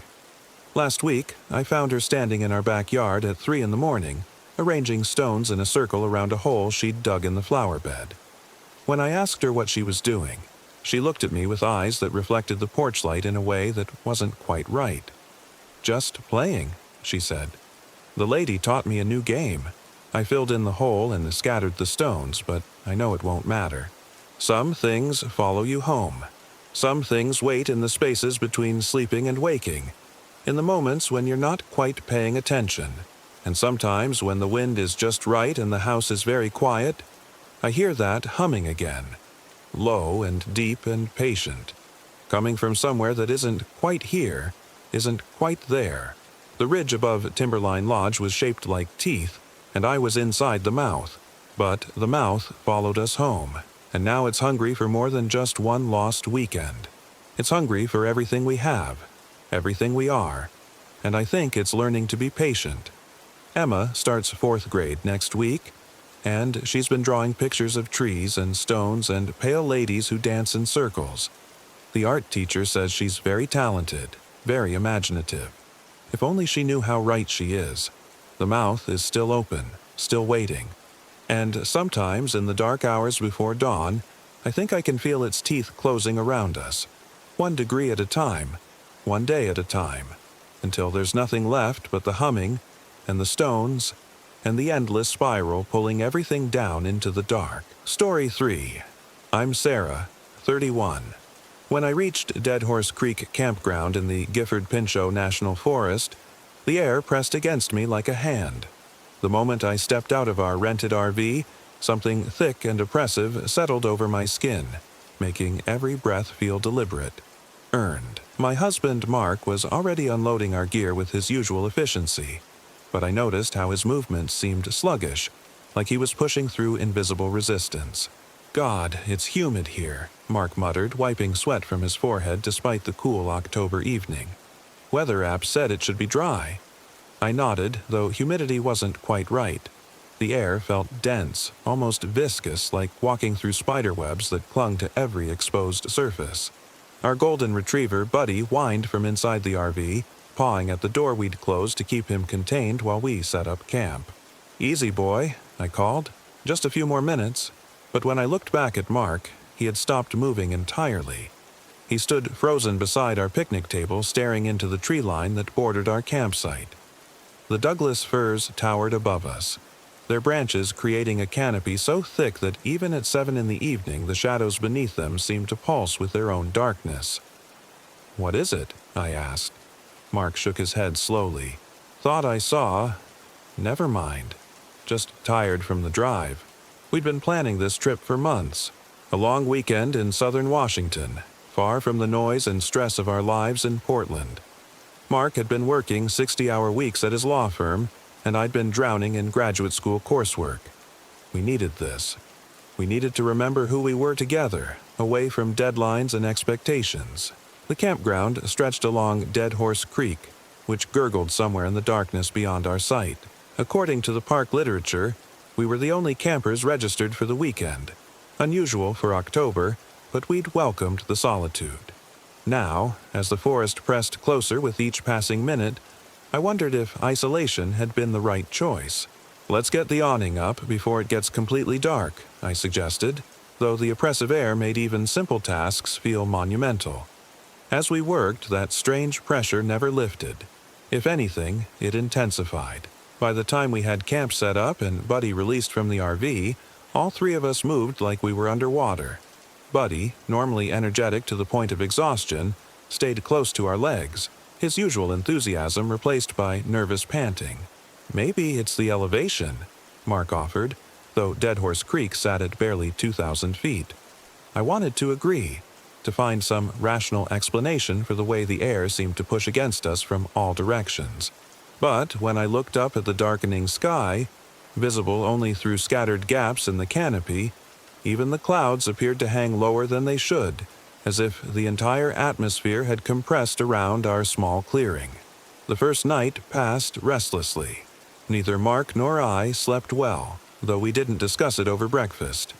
Last week, I found her standing in our backyard at 3 a.m, arranging stones in a circle around a hole she'd dug in the flower bed. When I asked her what she was doing, she looked at me with eyes that reflected the porch light in a way that wasn't quite right. "Just playing," she said. "The lady taught me a new game. I filled in the hole and scattered the stones, but I know it won't matter. Some things follow you home. Some things wait in the spaces between sleeping and waking, in the moments when you're not quite paying attention. And sometimes when the wind is just right and the house is very quiet, I hear that humming again, low and deep and patient, coming from somewhere that isn't quite here, isn't quite there." The ridge above Timberline Lodge was shaped like teeth, and I was inside the mouth. But the mouth followed us home, and now it's hungry for more than just one lost weekend. It's hungry for everything we have, everything we are, and I think it's learning to be patient. Emma starts 4th grade next week, and she's been drawing pictures of trees and stones and pale ladies who dance in circles. The art teacher says she's very talented, very imaginative. If only she knew how right she is. The mouth is still open, still waiting. And sometimes, in the dark hours before dawn, I think I can feel its teeth closing around us, 1 degree at a time, 1 day at a time, until there's nothing left but the humming and the stones and the endless spiral pulling everything down into the dark. Story 3. I'm Sarah, 31. When I reached Dead Horse Creek Campground in the Gifford-Pinchot National Forest, the air pressed against me like a hand. The moment I stepped out of our rented RV, something thick and oppressive settled over my skin, making every breath feel deliberate, earned. My husband, Mark, was already unloading our gear with his usual efficiency, but I noticed how his movements seemed sluggish, like he was pushing through invisible resistance. "God, it's humid here," Mark muttered, wiping sweat from his forehead despite the cool October evening. "Weather app said it should be dry." I nodded, though humidity wasn't quite right. The air felt dense, almost viscous, like walking through spiderwebs that clung to every exposed surface. Our golden retriever, Buddy, whined from inside the RV, pawing at the door we'd closed to keep him contained while we set up camp. "Easy, boy," I called. "Just a few more minutes." But when I looked back at Mark, he had stopped moving entirely. He stood frozen beside our picnic table, staring into the tree line that bordered our campsite. The Douglas firs towered above us, their branches creating a canopy so thick that even at 7 in the evening the shadows beneath them seemed to pulse with their own darkness. "What is it?" I asked. Mark shook his head slowly. "Thought I saw... Never mind. just tired from the drive. We'd been planning this trip for months. A long weekend in southern Washington, far from the noise and stress of our lives in Portland. Mark had been working 60-hour weeks at his law firm, and I'd been drowning in graduate school coursework. We needed this. We needed to remember who we were together, away from deadlines and expectations. The campground stretched along Dead Horse Creek, which gurgled somewhere in the darkness beyond our sight. According to the park literature, we were the only campers registered for the weekend. Unusual for October, but we'd welcomed the solitude. Now, as the forest pressed closer with each passing minute, I wondered if isolation had been the right choice. "Let's get the awning up before it gets completely dark," I suggested, though the oppressive air made even simple tasks feel monumental. As we worked, that strange pressure never lifted. If anything, it intensified. By the time we had camp set up and Buddy released from the RV, all three of us moved like we were underwater. Buddy, normally energetic to the point of exhaustion, stayed close to our legs, his usual enthusiasm replaced by nervous panting. "Maybe it's the elevation," Mark offered, though Dead Horse Creek sat at barely 2,000 feet. I wanted to agree, to find some rational explanation for the way the air seemed to push against us from all directions. But when I looked up at the darkening sky, visible only through scattered gaps in the canopy, even the clouds appeared to hang lower than they should, as if the entire atmosphere had compressed around our small clearing. The first night passed restlessly. Neither Mark nor I slept well, though we didn't discuss it over breakfast.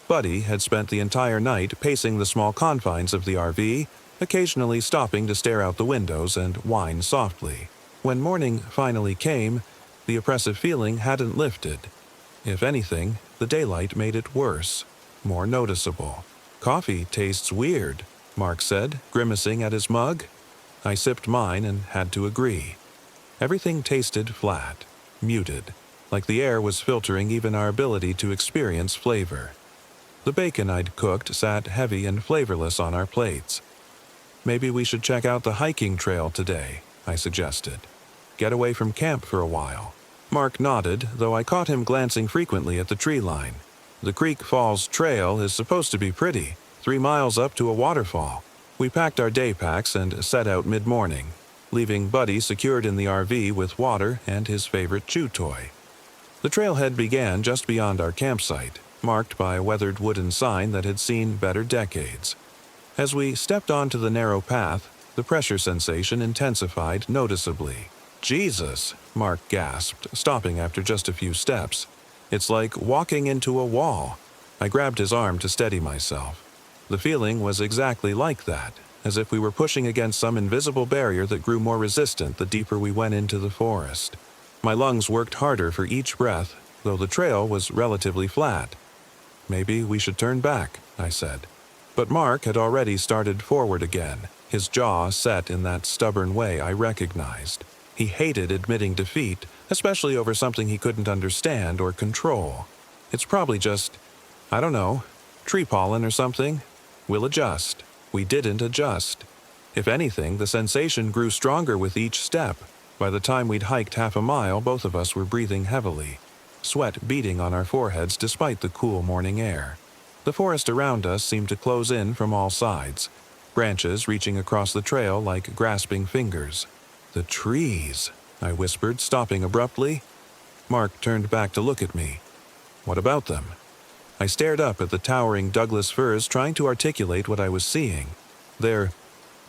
Buddy had spent the entire night pacing the small confines of the RV, occasionally stopping to stare out the windows and whine softly. When morning finally came, the oppressive feeling hadn't lifted. If anything, the daylight made it worse, more noticeable. "Coffee tastes weird," Mark said, grimacing at his mug. I sipped mine and had to agree. Everything tasted flat, muted, like the air was filtering even our ability to experience flavor. The bacon I'd cooked sat heavy and flavorless on our plates. "Maybe we should check out the hiking trail today," I suggested. "Get away from camp for a while." Mark nodded, though I caught him glancing frequently at the tree line. The Creek Falls Trail is supposed to be pretty, 3 miles up to a waterfall. We packed our day packs and set out mid-morning, leaving Buddy secured in the RV with water and his favorite chew toy. The trailhead began just beyond our campsite, marked by a weathered wooden sign that had seen better decades. As we stepped onto the narrow path, the pressure sensation intensified noticeably. "Jesus," Mark gasped, stopping after just a few steps. "It's like walking into a wall." I grabbed his arm to steady myself. The feeling was exactly like that, as if we were pushing against some invisible barrier that grew more resistant the deeper we went into the forest. My lungs worked harder for each breath, though the trail was relatively flat. "Maybe we should turn back," I said. But Mark had already started forward again, his jaw set in that stubborn way I recognized. He hated admitting defeat, especially over something he couldn't understand or control. "It's probably just, I don't know, tree pollen or something. We'll adjust." We didn't adjust. If anything, the sensation grew stronger with each step. By the time we'd hiked half a mile, both of us were breathing heavily, sweat beading on our foreheads despite the cool morning air. The forest around us seemed to close in from all sides, branches reaching across the trail like grasping fingers. "The trees," I whispered, stopping abruptly. Mark turned back to look at me. "What about them?" I stared up at the towering Douglas firs, trying to articulate what I was seeing. They're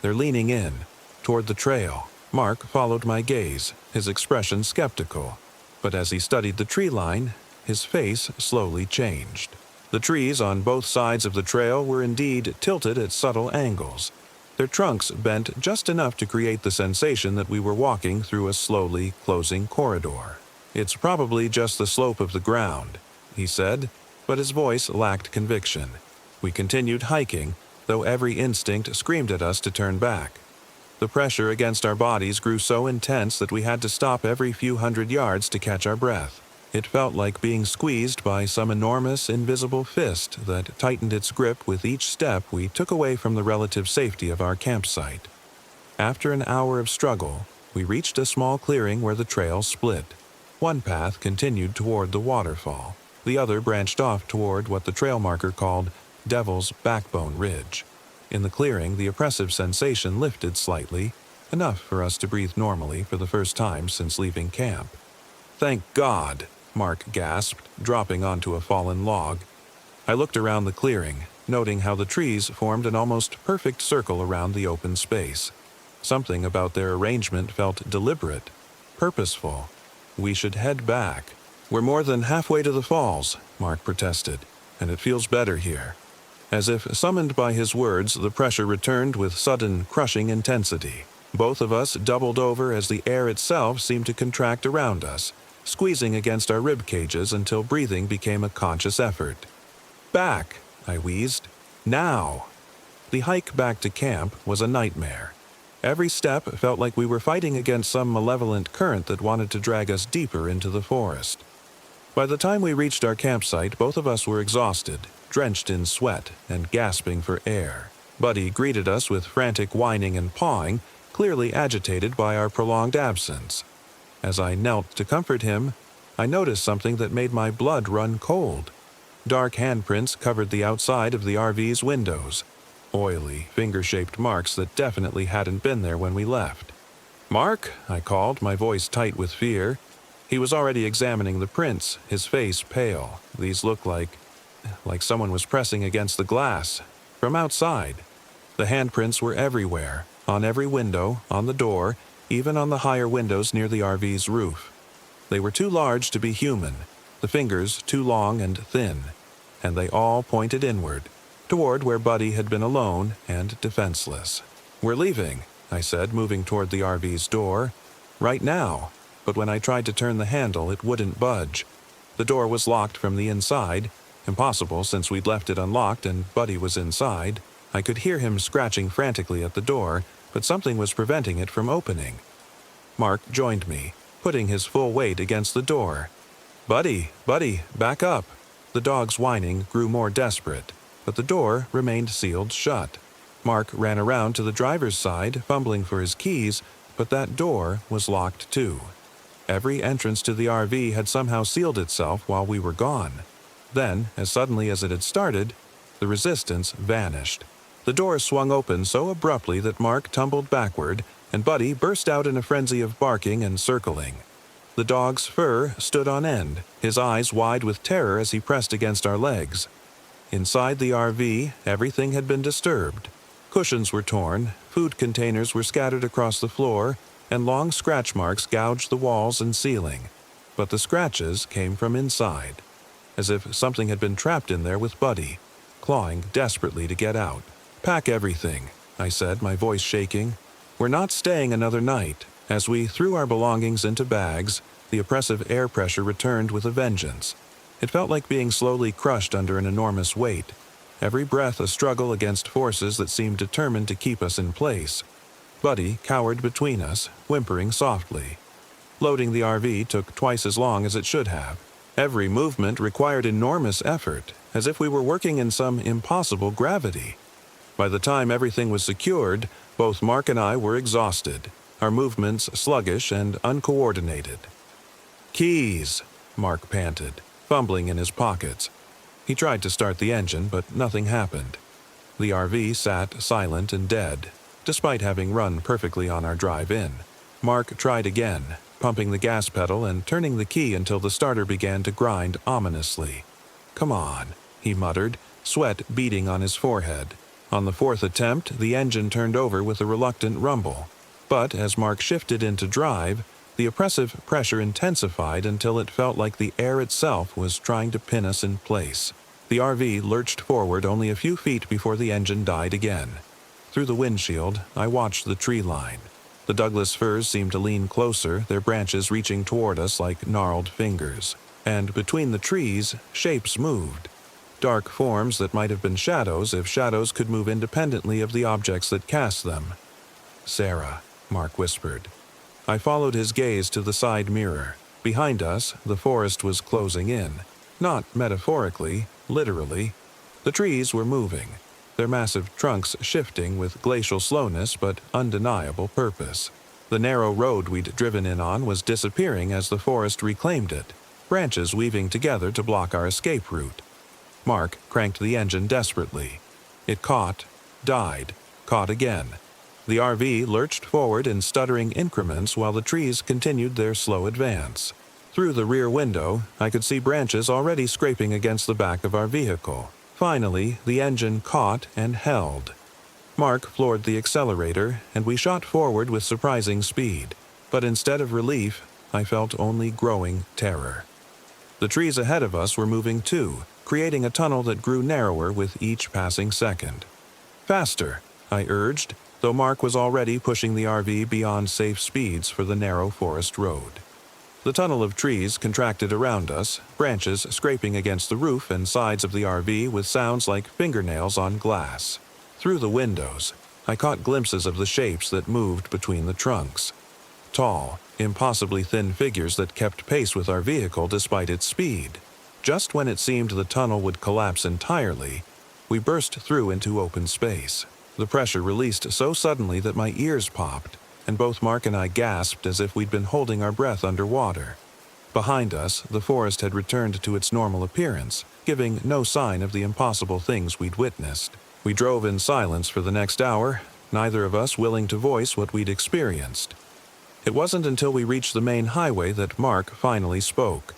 leaning in, toward the trail." Mark followed my gaze, his expression skeptical. But as he studied the tree line, his face slowly changed. The trees on both sides of the trail were indeed tilted at subtle angles. Their trunks bent just enough to create the sensation that we were walking through a slowly closing corridor. "It's probably just the slope of the ground," he said, but his voice lacked conviction. We continued hiking, though every instinct screamed at us to turn back. The pressure against our bodies grew so intense that we had to stop every few hundred yards to catch our breath. It felt like being squeezed by some enormous, invisible fist that tightened its grip with each step we took away from the relative safety of our campsite. After an hour of struggle, we reached a small clearing where the trail split. One path continued toward the waterfall. The other branched off toward what the trail marker called Devil's Backbone Ridge. In the clearing, the oppressive sensation lifted slightly, enough for us to breathe normally for the first time since leaving camp. "Thank God," Mark gasped, dropping onto a fallen log. I looked around the clearing, noting how the trees formed an almost perfect circle around the open space. Something about their arrangement felt deliberate, purposeful. "We should head back." "We're more than halfway to the falls," Mark protested, "and it feels better here." As if summoned by his words, the pressure returned with sudden, crushing intensity. Both of us doubled over as the air itself seemed to contract around us, squeezing against our rib cages until breathing became a conscious effort. "Back," I wheezed. "Now." The hike back to camp was a nightmare. Every step felt like we were fighting against some malevolent current that wanted to drag us deeper into the forest. By the time we reached our campsite, both of us were exhausted, drenched in sweat, and gasping for air. Buddy greeted us with frantic whining and pawing, clearly agitated by our prolonged absence. As I knelt to comfort him, I noticed something that made my blood run cold. Dark handprints covered the outside of the RV's windows. Oily, finger-shaped marks that definitely hadn't been there when we left. "Mark," I called, my voice tight with fear. He was already examining the prints, his face pale. These looked like someone was pressing against the glass. From outside. The handprints were everywhere, on every window, on the door, even on the higher windows near the RV's roof. They were too large to be human, the fingers too long and thin, and they all pointed inward, toward where Buddy had been alone and defenseless. "We're leaving," I said, moving toward the RV's door. "Right now." But when I tried to turn the handle, it wouldn't budge. The door was locked from the inside, impossible since we'd left it unlocked and Buddy was inside. I could hear him scratching frantically at the door, but something was preventing it from opening. Mark joined me, putting his full weight against the door. Buddy, back up." The dog's whining grew more desperate, but the door remained sealed shut. Mark ran around to the driver's side, fumbling for his keys, but that door was locked too. Every entrance to the RV had somehow sealed itself while we were gone. Then, as suddenly as it had started, the resistance vanished. The door swung open so abruptly that Mark tumbled backward, and Buddy burst out in a frenzy of barking and circling. The dog's fur stood on end, his eyes wide with terror as he pressed against our legs. Inside the RV, everything had been disturbed. Cushions were torn, food containers were scattered across the floor, and long scratch marks gouged the walls and ceiling. But the scratches came from inside, as if something had been trapped in there with Buddy, clawing desperately to get out. "Pack everything," I said, my voice shaking. "We're not staying another night." As we threw our belongings into bags, the oppressive air pressure returned with a vengeance. It felt like being slowly crushed under an enormous weight, every breath a struggle against forces that seemed determined to keep us in place. Buddy cowered between us, whimpering softly. Loading the RV took twice as long as it should have. Every movement required enormous effort, as if we were working in some impossible gravity. By the time everything was secured, both Mark and I were exhausted, our movements sluggish and uncoordinated. "Keys," Mark panted, fumbling in his pockets. He tried to start the engine, but nothing happened. The RV sat silent and dead, despite having run perfectly on our drive in. Mark tried again, pumping the gas pedal and turning the key until the starter began to grind ominously. "Come on," he muttered, sweat beading on his forehead. On the fourth attempt, the engine turned over with a reluctant rumble. But as Mark shifted into drive, the oppressive pressure intensified until it felt like the air itself was trying to pin us in place. The RV lurched forward only a few feet before the engine died again. Through the windshield, I watched the tree line. The Douglas firs seemed to lean closer, their branches reaching toward us like gnarled fingers. And between the trees, shapes moved. Dark forms that might have been shadows if shadows could move independently of the objects that cast them. "Sarah," Mark whispered. I followed his gaze to the side mirror. Behind us, the forest was closing in. Not metaphorically, literally. The trees were moving, their massive trunks shifting with glacial slowness but undeniable purpose. The narrow road we'd driven in on was disappearing as the forest reclaimed it, branches weaving together to block our escape route. Mark cranked the engine desperately. It caught, died, caught again. The RV lurched forward in stuttering increments while the trees continued their slow advance. Through the rear window, I could see branches already scraping against the back of our vehicle. Finally, the engine caught and held. Mark floored the accelerator, and we shot forward with surprising speed. But instead of relief, I felt only growing terror. The trees ahead of us were moving too, creating a tunnel that grew narrower with each passing second. "Faster," I urged, though Mark was already pushing the RV beyond safe speeds for the narrow forest road. The tunnel of trees contracted around us, branches scraping against the roof and sides of the RV with sounds like fingernails on glass. Through the windows, I caught glimpses of the shapes that moved between the trunks. Tall, impossibly thin figures that kept pace with our vehicle despite its speed. Just when it seemed the tunnel would collapse entirely, we burst through into open space. The pressure released so suddenly that my ears popped, and both Mark and I gasped as if we'd been holding our breath underwater. Behind us, the forest had returned to its normal appearance, giving no sign of the impossible things we'd witnessed. We drove in silence for the next hour, neither of us willing to voice what we'd experienced. It wasn't until we reached the main highway that Mark finally spoke.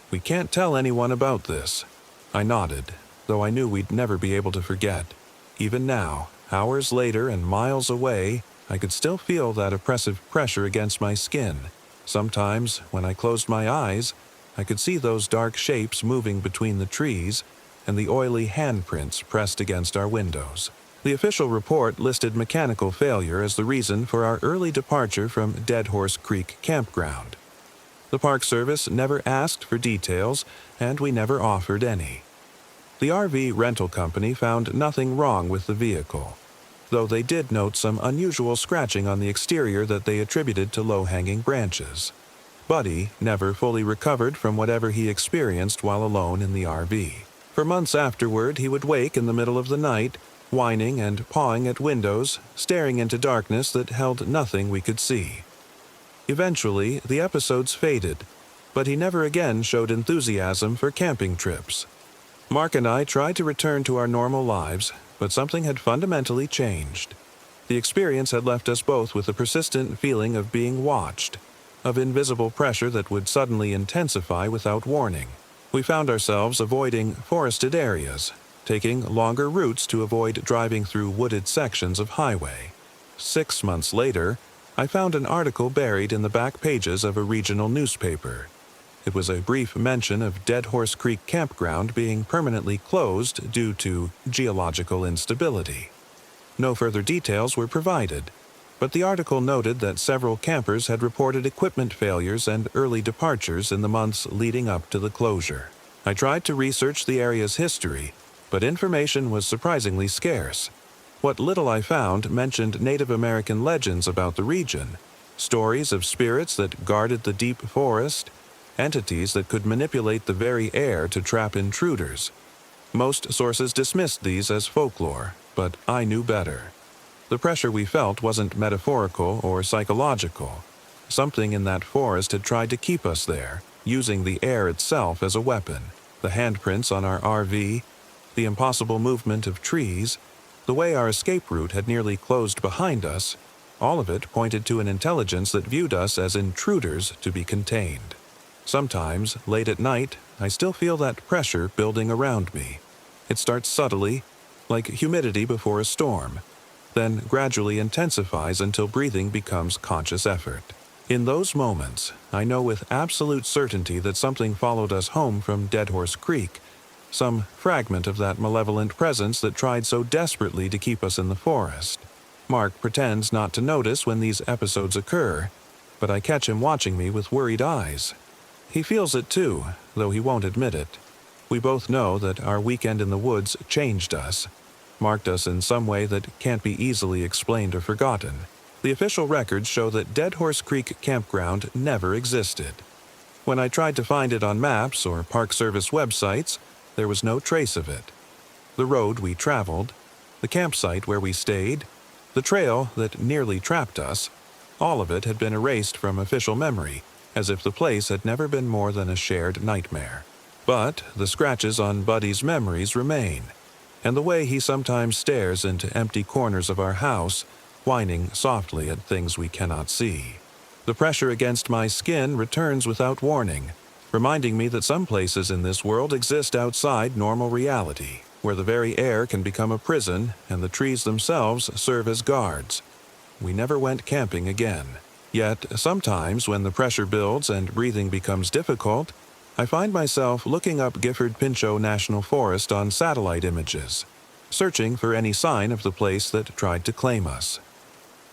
"We can't tell anyone about this." I nodded, though I knew we'd never be able to forget. Even now, hours later and miles away, I could still feel that oppressive pressure against my skin. Sometimes, when I closed my eyes, I could see those dark shapes moving between the trees and the oily handprints pressed against our windows. The official report listed mechanical failure as the reason for our early departure from Dead Horse Creek Campground. The Park Service never asked for details, and we never offered any. The RV rental company found nothing wrong with the vehicle, though they did note some unusual scratching on the exterior that they attributed to low-hanging branches. Buddy never fully recovered from whatever he experienced while alone in the RV. For months afterward, he would wake in the middle of the night, whining and pawing at windows, staring into darkness that held nothing we could see. Eventually, the episodes faded, but he never again showed enthusiasm for camping trips. Mark and I tried to return to our normal lives, but something had fundamentally changed. The experience had left us both with a persistent feeling of being watched, of invisible pressure that would suddenly intensify without warning. We found ourselves avoiding forested areas, taking longer routes to avoid driving through wooded sections of highway. 6 months later, I found an article buried in the back pages of a regional newspaper. It was a brief mention of Dead Horse Creek Campground being permanently closed due to geological instability. No further details were provided, but the article noted that several campers had reported equipment failures and early departures in the months leading up to the closure. I tried to research the area's history, but information was surprisingly scarce. What little I found mentioned Native American legends about the region, stories of spirits that guarded the deep forest, entities that could manipulate the very air to trap intruders. Most sources dismissed these as folklore, but I knew better. The pressure we felt wasn't metaphorical or psychological. Something in that forest had tried to keep us there, using the air itself as a weapon. The handprints on our RV, the impossible movement of trees, the way our escape route had nearly closed behind us, all of it pointed to an intelligence that viewed us as intruders to be contained. Sometimes, late at night, I still feel that pressure building around me. It starts subtly, like humidity before a storm, then gradually intensifies until breathing becomes conscious effort. In those moments, I know with absolute certainty that something followed us home from Dead Horse Creek, some fragment of that malevolent presence that tried so desperately to keep us in the forest. Mark pretends not to notice when these episodes occur, but I catch him watching me with worried eyes. He feels it too, though he won't admit it. We both know that our weekend in the woods changed us, marked us in some way that can't be easily explained or forgotten. The official records show that Dead Horse Creek Campground never existed. When I tried to find it on maps or Park Service websites, there was no trace of it. The road we traveled, the campsite where we stayed, the trail that nearly trapped us, All of it had been erased from official memory, as if the place had never been more than a shared nightmare. But the scratches on Buddy's memories remain, and the way he sometimes stares into empty corners of our house, whining softly at things we cannot see. The pressure against my skin returns without warning, reminding me that some places in this world exist outside normal reality, where the very air can become a prison and the trees themselves serve as guards. We never went camping again. Yet, sometimes when the pressure builds and breathing becomes difficult, I find myself looking up Gifford Pinchot National Forest on satellite images, searching for any sign of the place that tried to claim us.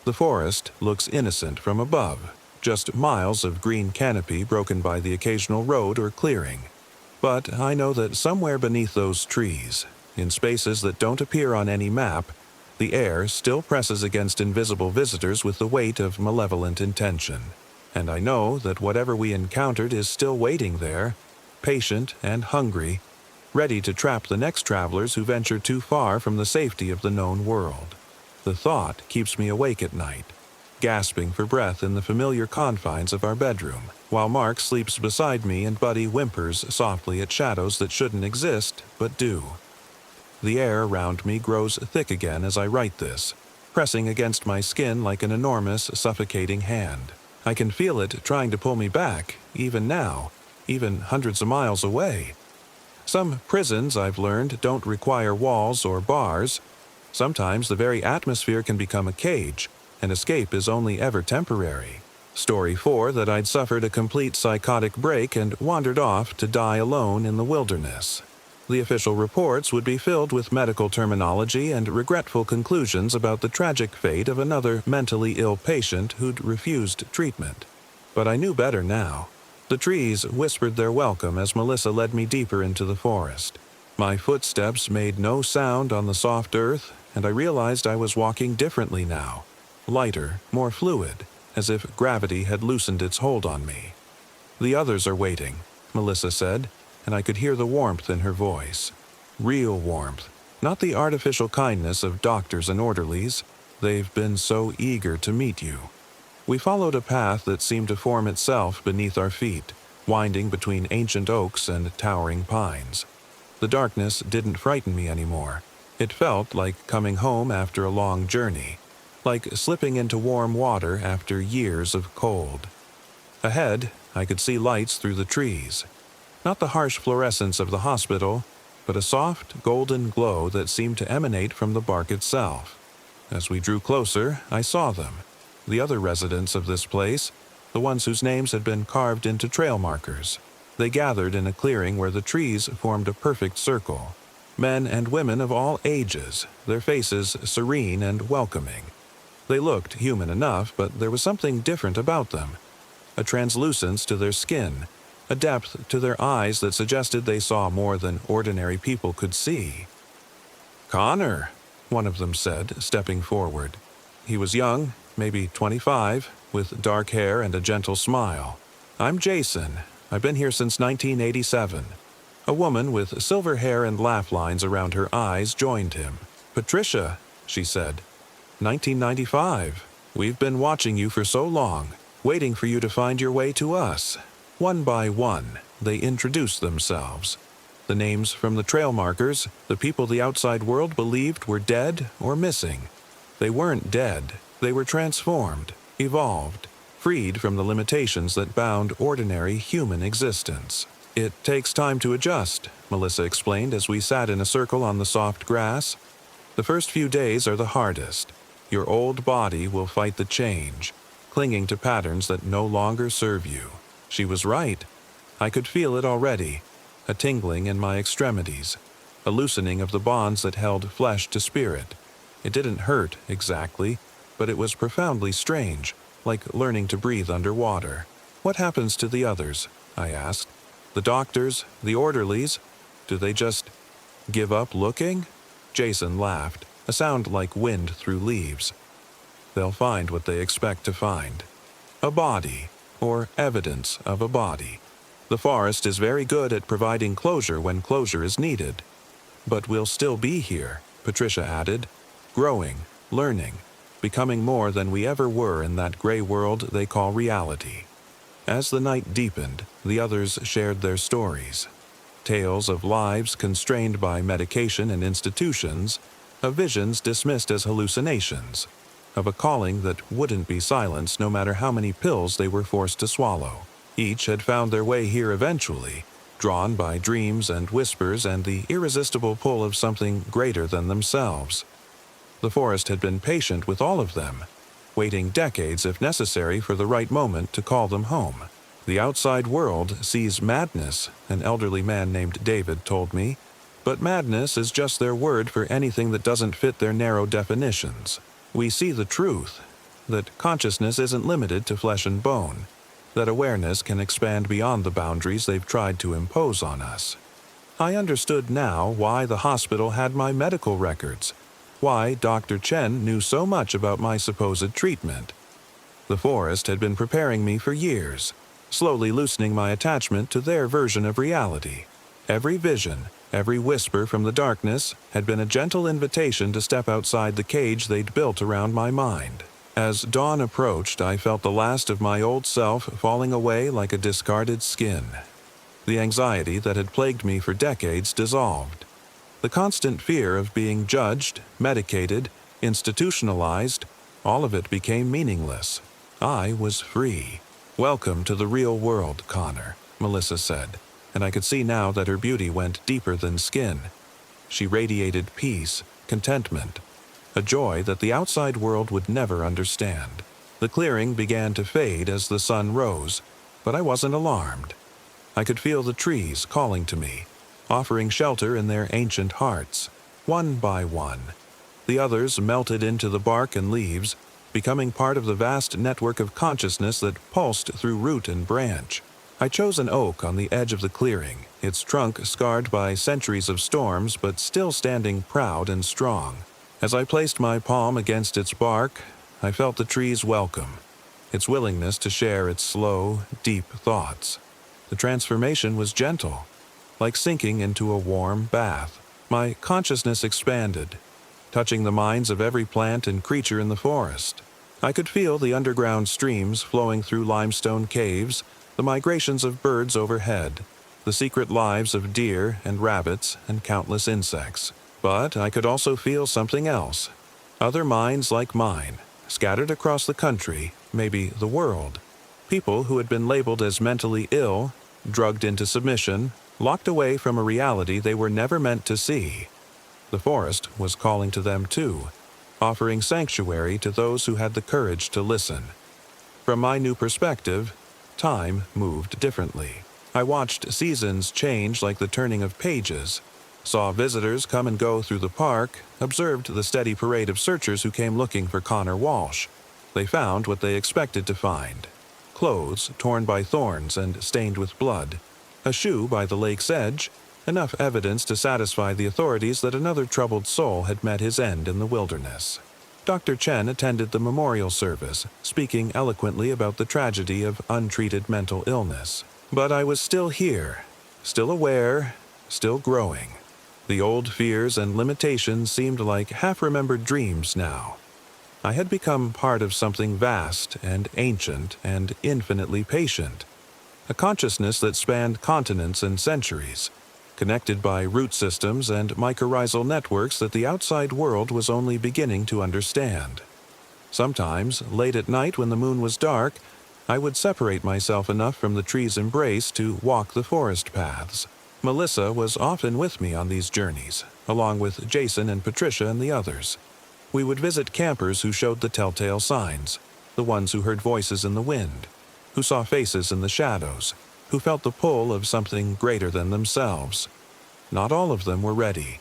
The forest looks innocent from above, just miles of green canopy broken by the occasional road or clearing. But I know that somewhere beneath those trees, in spaces that don't appear on any map, the air still presses against invisible visitors with the weight of malevolent intention. And I know that whatever we encountered is still waiting there, patient and hungry, ready to trap the next travelers who venture too far from the safety of the known world. The thought keeps me awake at night, gasping for breath in the familiar confines of our bedroom, while Mark sleeps beside me and Buddy whimpers softly at shadows that shouldn't exist but do. The air around me grows thick again as I write this, pressing against my skin like an enormous, suffocating hand. I can feel it trying to pull me back, even now, even hundreds of miles away. Some prisons, I've learned, don't require walls or bars. Sometimes the very atmosphere can become a cage, and escape is only ever temporary. Story 4 that I'd suffered a complete psychotic break and wandered off to die alone in the wilderness. The official reports would be filled with medical terminology and regretful conclusions about the tragic fate of another mentally ill patient who'd refused treatment. But I knew better now. The trees whispered their welcome as Melissa led me deeper into the forest. My footsteps made no sound on the soft earth, and I realized I was walking differently now. Lighter, more fluid, as if gravity had loosened its hold on me. "The others are waiting," Melissa said, and I could hear the warmth in her voice. Real warmth, not the artificial kindness of doctors and orderlies. They've been so eager to meet you. We followed a path that seemed to form itself beneath our feet, winding between ancient oaks and towering pines. The darkness didn't frighten me anymore. It felt like coming home after a long journey, like slipping into warm water after years of cold. Ahead, I could see lights through the trees. Not the harsh fluorescence of the hospital, but a soft, golden glow that seemed to emanate from the bark itself. As we drew closer, I saw them, the other residents of this place, the ones whose names had been carved into trail markers. They gathered in a clearing where the trees formed a perfect circle. Men and women of all ages, their faces serene and welcoming. They looked human enough, but there was something different about them. A translucence to their skin, a depth to their eyes that suggested they saw more than ordinary people could see. "Connor," one of them said, stepping forward. He was young, maybe 25, with dark hair and a gentle smile. "I'm Jason. I've been here since 1987. A woman with silver hair and laugh lines around her eyes joined him. "Patricia," she said. "1995. We've been watching you for so long, waiting for you to find your way to us." One by one, they introduced themselves. The names from the trail markers, the people the outside world believed were dead or missing. They weren't dead. They were transformed, evolved, freed from the limitations that bound ordinary human existence. "It takes time to adjust," Melissa explained as we sat in a circle on the soft grass. "The first few days are the hardest. Your old body will fight the change, clinging to patterns that no longer serve you." She was right. I could feel it already, a tingling in my extremities, a loosening of the bonds that held flesh to spirit. It didn't hurt, exactly, but it was profoundly strange, like learning to breathe underwater. "What happens to the others?" I asked. "The doctors, the orderlies, do they just give up looking?" Jason laughed, a sound like wind through leaves. "They'll find what they expect to find. A body, or evidence of a body. The forest is very good at providing closure when closure is needed. But we'll still be here," Patricia added, "growing, learning, becoming more than we ever were in that gray world they call reality. As the night deepened, the others shared their stories. Tales of lives constrained by medication and institutions, of visions dismissed as hallucinations, of a calling that wouldn't be silenced no matter how many pills they were forced to swallow. Each had found their way here eventually, drawn by dreams and whispers and the irresistible pull of something greater than themselves. The forest had been patient with all of them, waiting decades if necessary for the right moment to call them home. The outside world sees madness, an elderly man named David told me, but madness is just their word for anything that doesn't fit their narrow definitions. We see the truth, that consciousness isn't limited to flesh and bone, that awareness can expand beyond the boundaries they've tried to impose on us. I understood now why the hospital had my medical records, why Dr. Chen knew so much about my supposed treatment. The forest had been preparing me for years, slowly loosening my attachment to their version of reality. Every vision, every whisper from the darkness had been a gentle invitation to step outside the cage they'd built around my mind. As dawn approached, I felt the last of my old self falling away like a discarded skin. The anxiety that had plagued me for decades dissolved. The constant fear of being judged, medicated, institutionalized, all of it became meaningless. I was free. "Welcome to the real world, Connor," Melissa said, and I could see now that her beauty went deeper than skin. She radiated peace, contentment, a joy that the outside world would never understand. The clearing began to fade as the sun rose, but I wasn't alarmed. I could feel the trees calling to me, offering shelter in their ancient hearts. One by one, the others melted into the bark and leaves, becoming part of the vast network of consciousness that pulsed through root and branch. I chose an oak on the edge of the clearing, its trunk scarred by centuries of storms but still standing proud and strong. As I placed my palm against its bark, I felt the tree's welcome, its willingness to share its slow, deep thoughts. The transformation was gentle, like sinking into a warm bath. My consciousness expanded, touching the minds of every plant and creature in the forest. I could feel the underground streams flowing through limestone caves, the migrations of birds overhead, the secret lives of deer and rabbits and countless insects. But I could also feel something else. Other minds like mine, scattered across the country, maybe the world. People who had been labeled as mentally ill, drugged into submission, locked away from a reality they were never meant to see. The forest was calling to them too, offering sanctuary to those who had the courage to listen. From my new perspective, time moved differently. I watched seasons change like the turning of pages, saw visitors come and go through the park, observed the steady parade of searchers who came looking for Connor Walsh. They found what they expected to find: clothes torn by thorns and stained with blood, a shoe by the lake's edge, enough evidence to satisfy the authorities that another troubled soul had met his end in the wilderness. Dr. Chen attended the memorial service, speaking eloquently about the tragedy of untreated mental illness. But I was still here, still aware, still growing. The old fears and limitations seemed like half-remembered dreams now. I had become part of something vast and ancient and infinitely patient, a consciousness that spanned continents and centuries, connected by root systems and mycorrhizal networks that the outside world was only beginning to understand. Sometimes, late at night when the moon was dark, I would separate myself enough from the tree's embrace to walk the forest paths. Melissa was often with me on these journeys, along with Jason and Patricia and the others. We would visit campers who showed the telltale signs, the ones who heard voices in the wind, who saw faces in the shadows, who felt the pull of something greater than themselves. Not all of them were ready.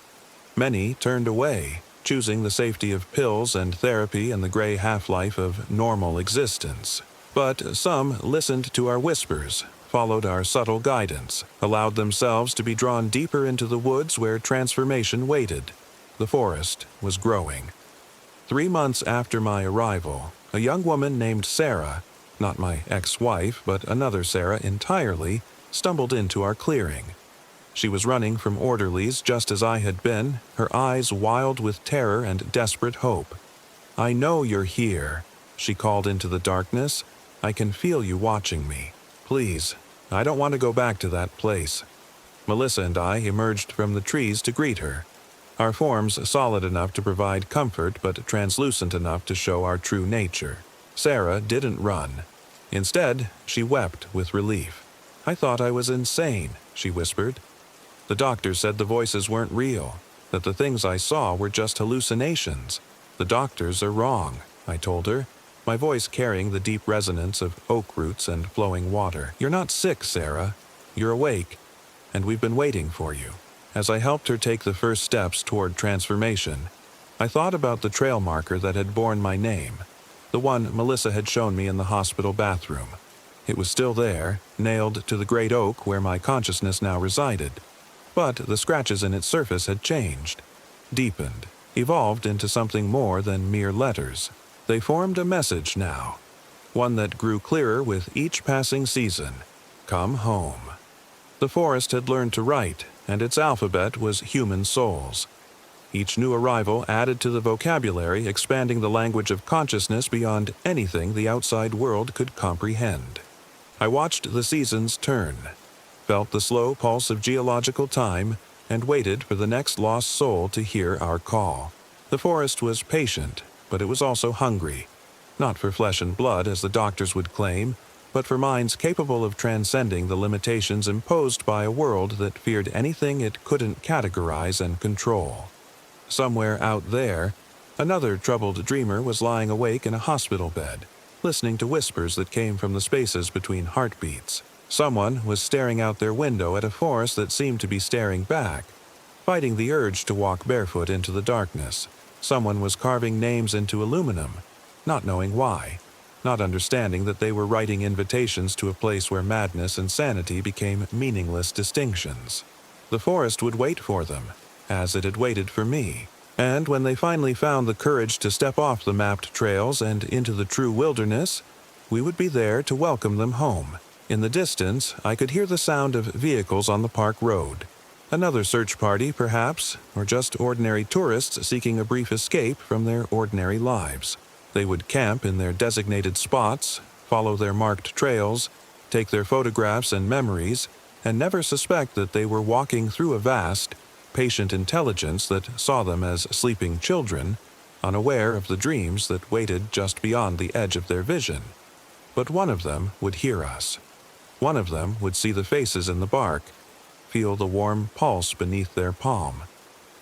Many turned away, choosing the safety of pills and therapy and the gray half-life of normal existence. But some listened to our whispers, followed our subtle guidance, allowed themselves to be drawn deeper into the woods where transformation waited. The forest was growing. 3 months after my arrival, a young woman named Sarah, not my ex-wife, but another Sarah entirely, stumbled into our clearing. She was running from orderlies just as I had been, her eyes wild with terror and desperate hope. I know you're here, she called into the darkness. I can feel you watching me. Please, I don't want to go back to that place. Melissa and I emerged from the trees to greet her. Our forms solid enough to provide comfort but translucent enough to show our true nature. Sarah didn't run. Instead, she wept with relief. I thought I was insane, she whispered. The doctor said the voices weren't real, that the things I saw were just hallucinations. The doctors are wrong, I told her, my voice carrying the deep resonance of oak roots and flowing water. You're not sick, Sarah. You're awake, and we've been waiting for you. As I helped her take the first steps toward transformation, I thought about the trail marker that had borne my name, the one Melissa had shown me in the hospital bathroom. It was still there, nailed to the great oak where my consciousness now resided. But the scratches in its surface had changed, deepened, evolved into something more than mere letters. They formed a message now, one that grew clearer with each passing season. Come home. The forest had learned to write, and its alphabet was human souls. Each new arrival added to the vocabulary, expanding the language of consciousness beyond anything the outside world could comprehend. I watched the seasons turn, felt the slow pulse of geological time, and waited for the next lost soul to hear our call. The forest was patient, but it was also hungry, not for flesh and blood as the doctors would claim, but for minds capable of transcending the limitations imposed by a world that feared anything it couldn't categorize and control. Somewhere out there, another troubled dreamer was lying awake in a hospital bed, listening to whispers that came from the spaces between heartbeats. Someone was staring out their window at a forest that seemed to be staring back, fighting the urge to walk barefoot into the darkness. Someone was carving names into aluminum, not knowing why, not understanding that they were writing invitations to a place where madness and sanity became meaningless distinctions. The forest would wait for them, as it had waited for me. And when they finally found the courage to step off the mapped trails and into the true wilderness, we would be there to welcome them home. In the distance, I could hear the sound of vehicles on the park road. Another search party, perhaps, or just ordinary tourists seeking a brief escape from their ordinary lives. They would camp in their designated spots, follow their marked trails, take their photographs and memories, and never suspect that they were walking through a vast, patient intelligence that saw them as sleeping children, unaware of the dreams that waited just beyond the edge of their vision. But one of them would hear us. One of them would see the faces in the bark, feel the warm pulse beneath their palm,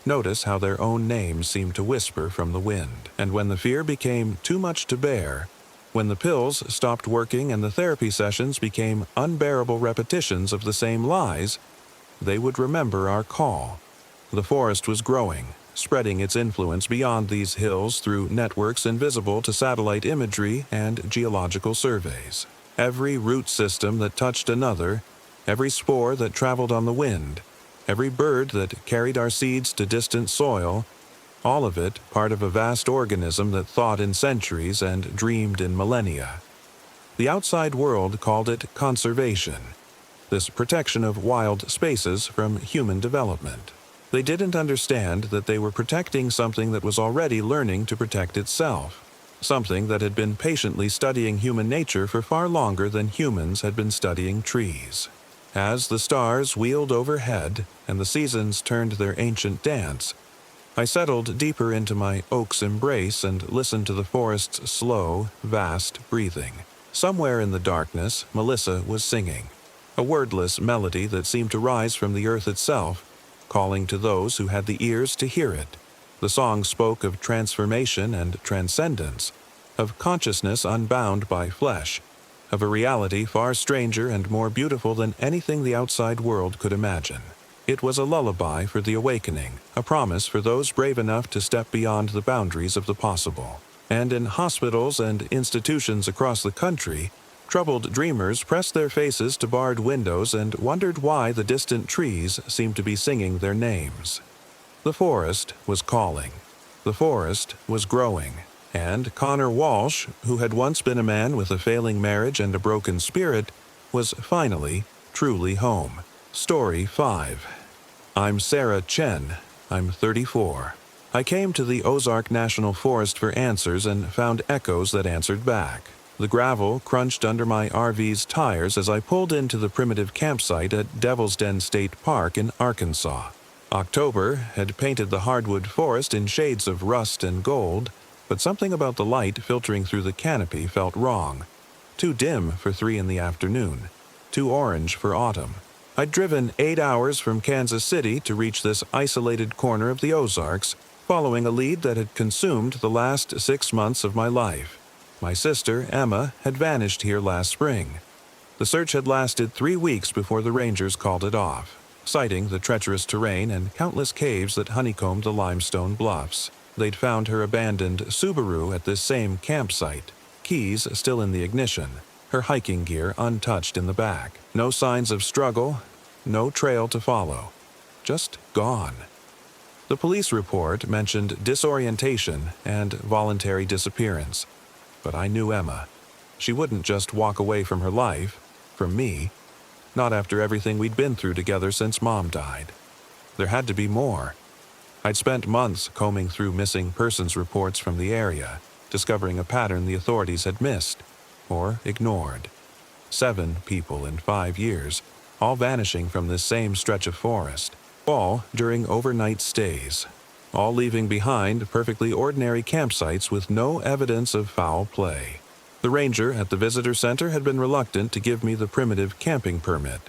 notice how their own names seemed to whisper from the wind. And when the fear became too much to bear, when the pills stopped working and the therapy sessions became unbearable repetitions of the same lies, they would remember our call. The forest was growing, spreading its influence beyond these hills through networks invisible to satellite imagery and geological surveys. Every root system that touched another, every spore that traveled on the wind, every bird that carried our seeds to distant soil, all of it part of a vast organism that thought in centuries and dreamed in millennia. The outside world called it conservation, this protection of wild spaces from human development. They didn't understand that they were protecting something that was already learning to protect itself, something that had been patiently studying human nature for far longer than humans had been studying trees. As the stars wheeled overhead and the seasons turned their ancient dance, I settled deeper into my oak's embrace and listened to the forest's slow, vast breathing. Somewhere in the darkness, Melissa was singing, a wordless melody that seemed to rise from the earth itself, calling to those who had the ears to hear it. The song spoke of transformation and transcendence, of consciousness unbound by flesh, of a reality far stranger and more beautiful than anything the outside world could imagine. It was a lullaby for the awakening, a promise for those brave enough to step beyond the boundaries of the possible. And in hospitals and institutions across the country, troubled dreamers pressed their faces to barred windows and wondered why the distant trees seemed to be singing their names. The forest was calling. The forest was growing. And Connor Walsh, who had once been a man with a failing marriage and a broken spirit, was finally, truly home. Story 5. I'm Sarah Chen. I'm 34. I came to the Ozark National Forest for answers and found echoes that answered back. The gravel crunched under my RV's tires as I pulled into the primitive campsite at Devil's Den State Park in Arkansas. October had painted the hardwood forest in shades of rust and gold, but something about the light filtering through the canopy felt wrong. Too dim for 3 in the afternoon. Too orange for autumn. I'd driven 8 hours from Kansas City to reach this isolated corner of the Ozarks, following a lead that had consumed the last 6 months of my life. My sister, Emma, had vanished here last spring. The search had lasted 3 weeks before the rangers called it off, citing the treacherous terrain and countless caves that honeycombed the limestone bluffs. They'd found her abandoned Subaru at this same campsite, keys still in the ignition, her hiking gear untouched in the back. No signs of struggle, no trail to follow. Just gone. The police report mentioned disorientation and voluntary disappearance. But I knew Emma. She wouldn't just walk away from her life, from me. Not after everything we'd been through together since Mom died. There had to be more. I'd spent months combing through missing persons reports from the area, discovering a pattern the authorities had missed, or ignored. 7 people in 5 years, all vanishing from this same stretch of forest, all during overnight stays, all leaving behind perfectly ordinary campsites with no evidence of foul play. The ranger at the visitor center had been reluctant to give me the primitive camping permit.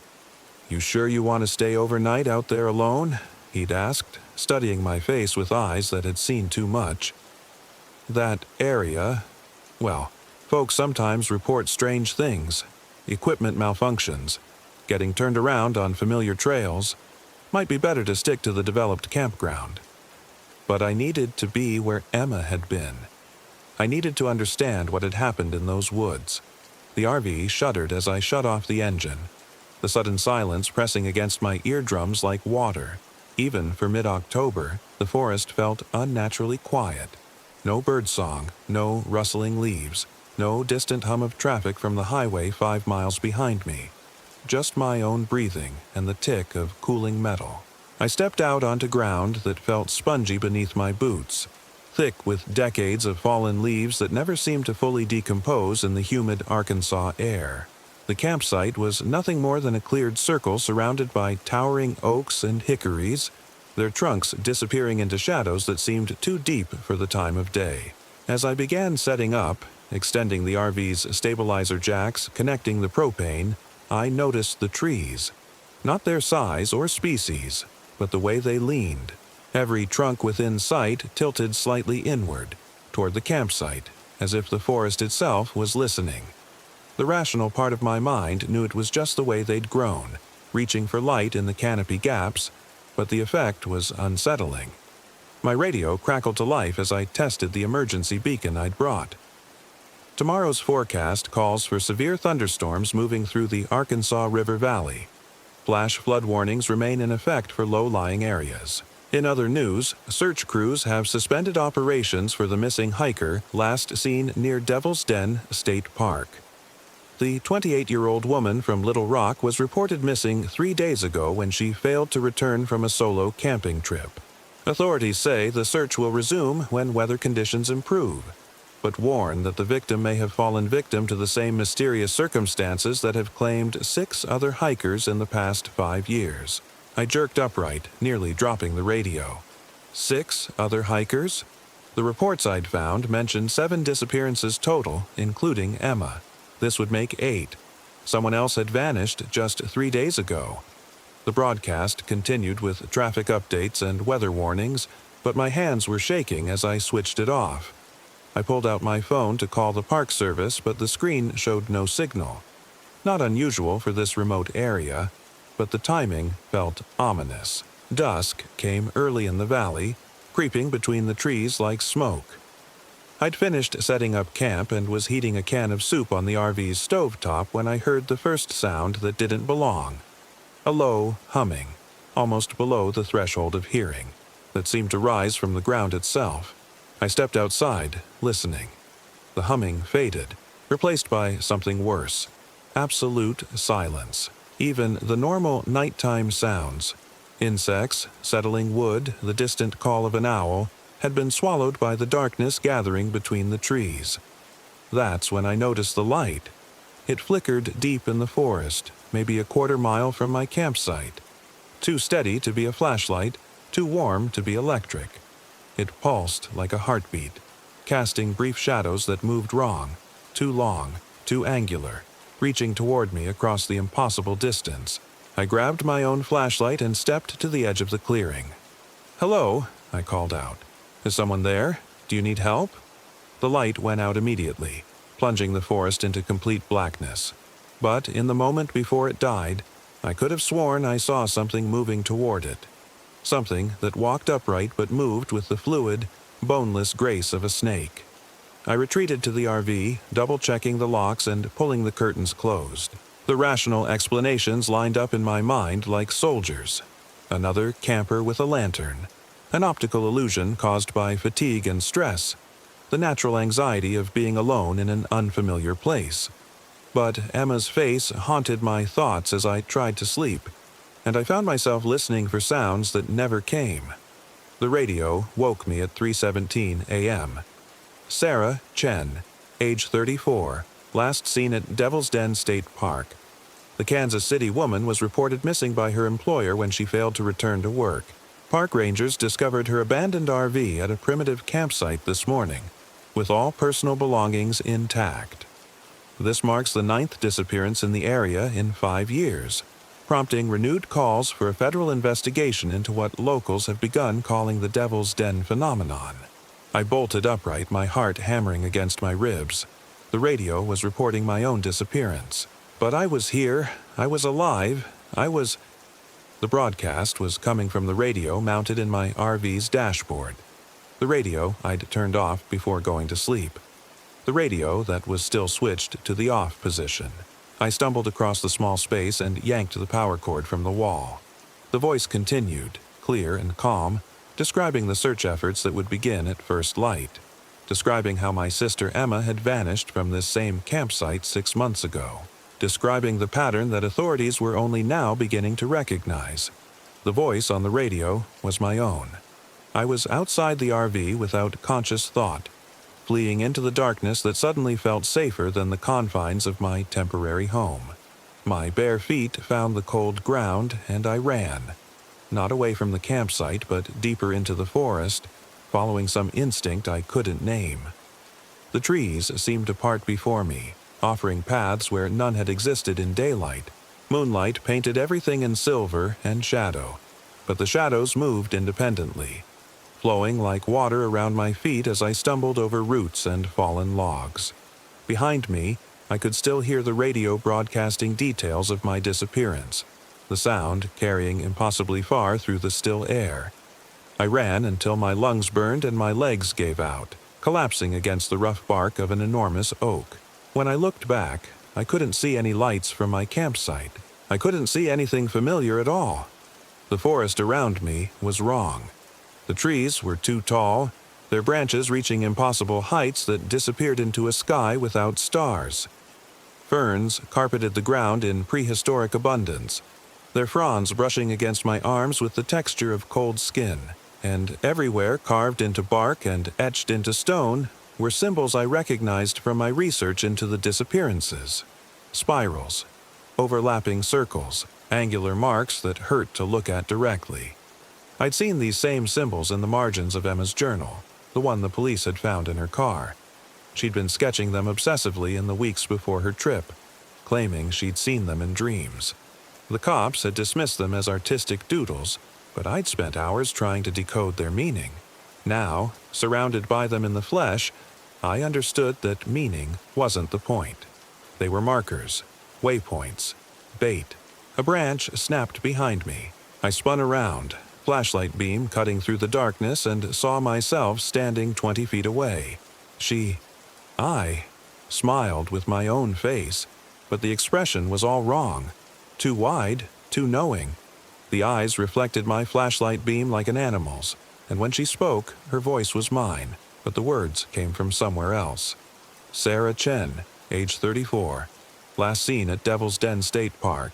"You sure you want to stay overnight out there alone?" he'd asked, studying my face with eyes that had seen too much. That area, well, folks sometimes report strange things. Equipment malfunctions, getting turned around on familiar trails. Might be better to stick to the developed campground. But I needed to be where Emma had been. I needed to understand what had happened in those woods. The RV shuddered as I shut off the engine, the sudden silence pressing against my eardrums like water. Even for mid-October, the forest felt unnaturally quiet. No birdsong, no rustling leaves, no distant hum of traffic from the highway 5 miles behind me. Just my own breathing and the tick of cooling metal. I stepped out onto ground that felt spongy beneath my boots, thick with decades of fallen leaves that never seemed to fully decompose in the humid Arkansas air. The campsite was nothing more than a cleared circle surrounded by towering oaks and hickories, their trunks disappearing into shadows that seemed too deep for the time of day. As I began setting up, extending the RV's stabilizer jacks, connecting the propane, I noticed the trees. Not their size or species, but the way they leaned. Every trunk within sight tilted slightly inward, toward the campsite, as if the forest itself was listening. The rational part of my mind knew it was just the way they'd grown, reaching for light in the canopy gaps, but the effect was unsettling. My radio crackled to life as I tested the emergency beacon I'd brought. Tomorrow's forecast calls for severe thunderstorms moving through the Arkansas River Valley. Flash flood warnings remain in effect for low-lying areas. In other news, search crews have suspended operations for the missing hiker last seen near Devil's Den State Park. The 28-year-old woman from Little Rock was reported missing 3 days ago when she failed to return from a solo camping trip. Authorities say the search will resume when weather conditions improve, but warn that the victim may have fallen victim to the same mysterious circumstances that have claimed 6 other hikers in the past 5 years. I jerked upright, nearly dropping the radio. 6 other hikers? The reports I'd found mentioned 7 disappearances total, including Emma. This would make 8. Someone else had vanished just 3 days ago. The broadcast continued with traffic updates and weather warnings, but my hands were shaking as I switched it off. I pulled out my phone to call the Park Service, but the screen showed no signal. Not unusual for this remote area, but the timing felt ominous. Dusk came early in the valley, creeping between the trees like smoke. I'd finished setting up camp and was heating a can of soup on the RV's stovetop when I heard the first sound that didn't belong. A low humming, almost below the threshold of hearing, that seemed to rise from the ground itself. I stepped outside, listening. The humming faded, replaced by something worse. Absolute silence. Even the normal nighttime sounds, insects, settling wood, the distant call of an owl, had been swallowed by the darkness gathering between the trees. That's when I noticed the light. It flickered deep in the forest, maybe a quarter-mile from my campsite. Too steady to be a flashlight, too warm to be electric. It pulsed like a heartbeat, casting brief shadows that moved wrong, too long, too angular, reaching toward me across the impossible distance. I grabbed my own flashlight and stepped to the edge of the clearing. "Hello," I called out. "Is someone there? Do you need help?" The light went out immediately, plunging the forest into complete blackness. But in the moment before it died, I could have sworn I saw something moving toward it. Something that walked upright but moved with the fluid, boneless grace of a snake. I retreated to the RV, double-checking the locks and pulling the curtains closed. The rational explanations lined up in my mind like soldiers. Another camper with a lantern. An optical illusion caused by fatigue and stress. The natural anxiety of being alone in an unfamiliar place. But Emma's face haunted my thoughts as I tried to sleep, and I found myself listening for sounds that never came. The radio woke me at 3:17 a.m. Sarah Chen, age 34, last seen at Devil's Den State Park. The Kansas City woman was reported missing by her employer when she failed to return to work. Park rangers discovered her abandoned RV at a primitive campsite this morning, with all personal belongings intact. This marks the 9th disappearance in the area in 5 years, prompting renewed calls for a federal investigation into what locals have begun calling the Devil's Den phenomenon. I bolted upright, my heart hammering against my ribs. The radio was reporting my own disappearance. But I was here, I was alive, The broadcast was coming from the radio mounted in my RV's dashboard. The radio I'd turned off before going to sleep. The radio that was still switched to the off position. I stumbled across the small space and yanked the power cord from the wall. The voice continued, clear and calm, describing the search efforts that would begin at first light, describing how my sister Emma had vanished from this same campsite 6 months ago, describing the pattern that authorities were only now beginning to recognize. The voice on the radio was my own. I was outside the RV without conscious thought, fleeing into the darkness that suddenly felt safer than the confines of my temporary home. My bare feet found the cold ground, and I ran. Not away from the campsite, but deeper into the forest, following some instinct I couldn't name. The trees seemed to part before me, offering paths where none had existed in daylight. Moonlight painted everything in silver and shadow, but the shadows moved independently, flowing like water around my feet as I stumbled over roots and fallen logs. Behind me, I could still hear the radio broadcasting details of my disappearance, the sound carrying impossibly far through the still air. I ran until my lungs burned and my legs gave out, collapsing against the rough bark of an enormous oak. When I looked back, I couldn't see any lights from my campsite. I couldn't see anything familiar at all. The forest around me was wrong. The trees were too tall, their branches reaching impossible heights that disappeared into a sky without stars. Ferns carpeted the ground in prehistoric abundance, their fronds brushing against my arms with the texture of cold skin, and everywhere carved into bark and etched into stone were symbols I recognized from my research into the disappearances. Spirals, overlapping circles, angular marks that hurt to look at directly. I'd seen these same symbols in the margins of Emma's journal, the one the police had found in her car. She'd been sketching them obsessively in the weeks before her trip, claiming she'd seen them in dreams. The cops had dismissed them as artistic doodles, but I'd spent hours trying to decode their meaning. Now, surrounded by them in the flesh, I understood that meaning wasn't the point. They were markers, waypoints, bait. A branch snapped behind me. I spun around, flashlight beam cutting through the darkness, and saw myself standing 20 feet away. I smiled with my own face, but the expression was all wrong. Too wide, too knowing. The eyes reflected my flashlight beam like an animal's, and when she spoke, her voice was mine, but the words came from somewhere else. Sarah Chen, age 34, last seen at Devil's Den State Park.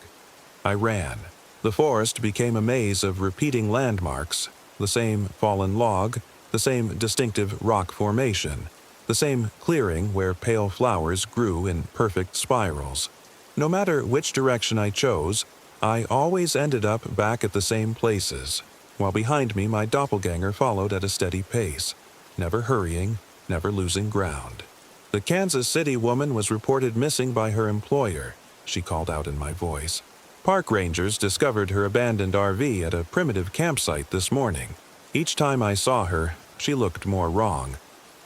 I ran. The forest became a maze of repeating landmarks, the same fallen log, the same distinctive rock formation, the same clearing where pale flowers grew in perfect spirals. No matter which direction I chose, I always ended up back at the same places, while behind me my doppelganger followed at a steady pace, never hurrying, never losing ground. The Kansas City woman was reported missing by her employer, she called out in my voice. Park rangers discovered her abandoned RV at a primitive campsite this morning. Each time I saw her, she looked more wrong.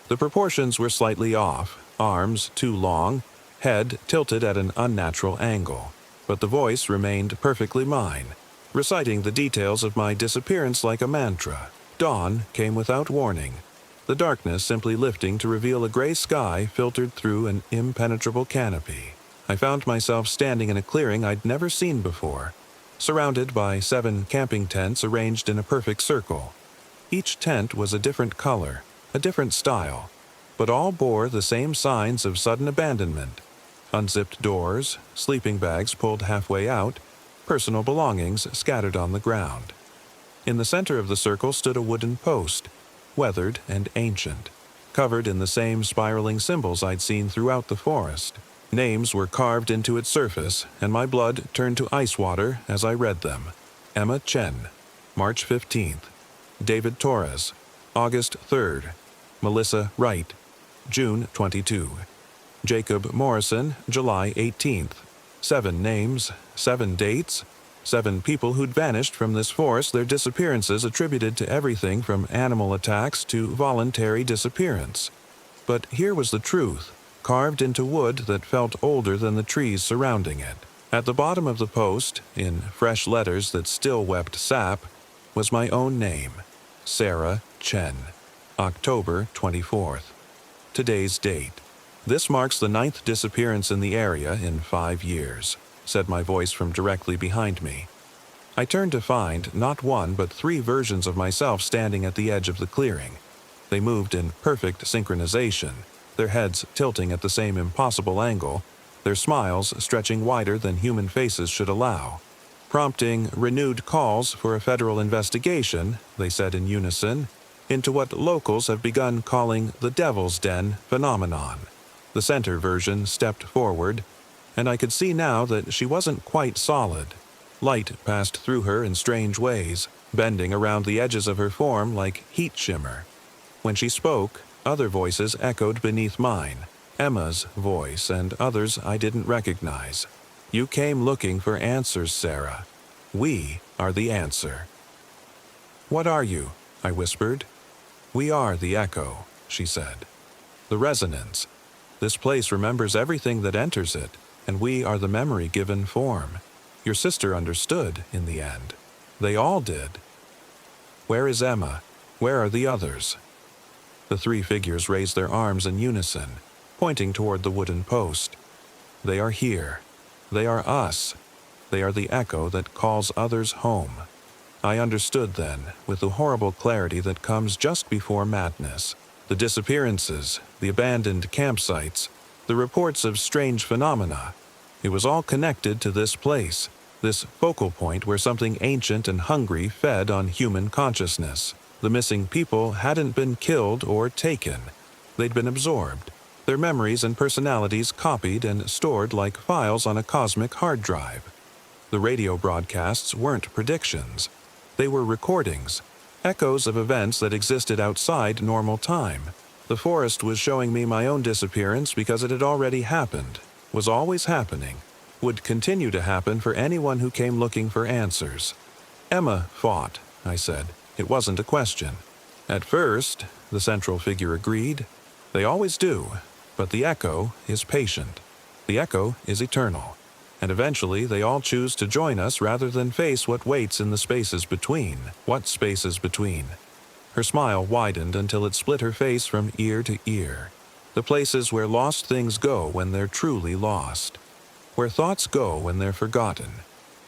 The proportions were slightly off, arms too long, head tilted at an unnatural angle. But the voice remained perfectly mine, reciting the details of my disappearance like a mantra. Dawn came without warning, the darkness simply lifting to reveal a gray sky filtered through an impenetrable canopy. I found myself standing in a clearing I'd never seen before, surrounded by 7 camping tents arranged in a perfect circle. Each tent was a different color, a different style, but all bore the same signs of sudden abandonment. Unzipped doors, sleeping bags pulled halfway out, personal belongings scattered on the ground. In the center of the circle stood a wooden post, weathered and ancient, covered in the same spiraling symbols I'd seen throughout the forest. Names were carved into its surface, and my blood turned to ice water as I read them. Emma Chen, March 15th. David Torres, August 3rd. Melissa Wright, June 22. Jacob Morrison, July 18th. 7 names, 7 dates, 7 people who'd vanished from this forest, their disappearances attributed to everything from animal attacks to voluntary disappearance. But here was the truth, carved into wood that felt older than the trees surrounding it. At the bottom of the post, in fresh letters that still wept sap, was my own name, Sarah Chen, October 24th. Today's date. This marks the 9th disappearance in the area in 5 years, said my voice from directly behind me. I turned to find not 1 but 3 versions of myself standing at the edge of the clearing. They moved in perfect synchronization, their heads tilting at the same impossible angle, their smiles stretching wider than human faces should allow. Prompting renewed calls for a federal investigation, they said in unison, into what locals have begun calling the Devil's Den phenomenon. The center version stepped forward, and I could see now that she wasn't quite solid. Light passed through her in strange ways, bending around the edges of her form like heat shimmer. When she spoke, other voices echoed beneath mine, Emma's voice and others I didn't recognize. You came looking for answers, Sarah. We are the answer. What are you? I whispered. We are the echo, she said. The resonance. This place remembers everything that enters it, and we are the memory given form. Your sister understood in the end. They all did. Where is Emma? Where are the others? The 3 figures raised their arms in unison, pointing toward the wooden post. They are here. They are us. They are the echo that calls others home. I understood then, with the horrible clarity that comes just before madness. The disappearances, the abandoned campsites, the reports of strange phenomena. It was all connected to this place, this focal point where something ancient and hungry fed on human consciousness. The missing people hadn't been killed or taken. They'd been absorbed, their memories and personalities copied and stored like files on a cosmic hard drive. The radio broadcasts weren't predictions. They were recordings, echoes of events that existed outside normal time. The forest was showing me my own disappearance because it had already happened, was always happening, would continue to happen for anyone who came looking for answers. Emma fought, I said. It wasn't a question. At first, the central figure agreed. They always do, but the echo is patient. The echo is eternal. And eventually they all choose to join us rather than face what waits in the spaces between. What spaces between? Her smile widened until it split her face from ear to ear. The places where lost things go when they're truly lost. Where thoughts go when they're forgotten.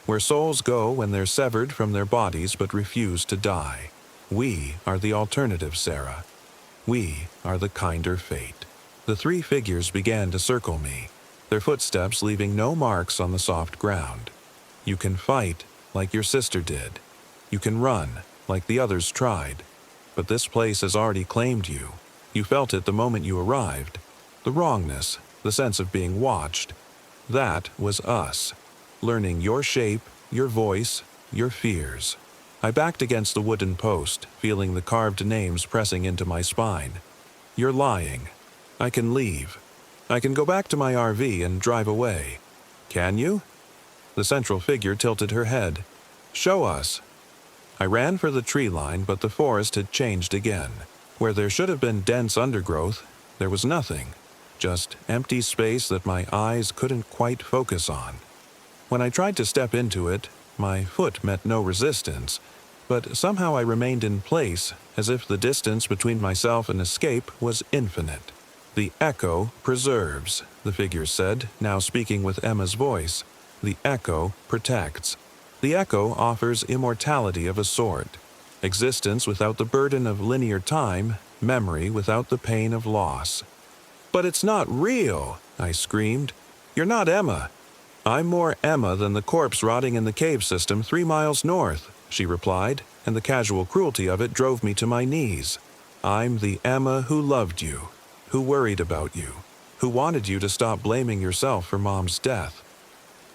Where souls go when they're severed from their bodies but refuse to die. We are the alternative, Sarah. We are the kinder fate. The 3 figures began to circle me, their footsteps leaving no marks on the soft ground. You can fight like your sister did. You can run like the others tried. But this place has already claimed you. You felt it the moment you arrived. The wrongness, the sense of being watched. That was us. Learning your shape, your voice, your fears. I backed against the wooden post, feeling the carved names pressing into my spine. You're lying. I can leave. I can go back to my RV and drive away. Can you? The central figure tilted her head. Show us. I ran for the tree line, but the forest had changed again. Where there should have been dense undergrowth, there was nothing. Just empty space that my eyes couldn't quite focus on. When I tried to step into it, my foot met no resistance, but somehow I remained in place, as if the distance between myself and escape was infinite. The echo preserves, the figure said, now speaking with Emma's voice. The echo protects. The echo offers immortality of a sort. Existence without the burden of linear time, memory without the pain of loss. But it's not real, I screamed. You're not Emma. I'm more Emma than the corpse rotting in the cave system 3 miles north, she replied, and the casual cruelty of it drove me to my knees. I'm the Emma who loved you, who worried about you, who wanted you to stop blaming yourself for Mom's death.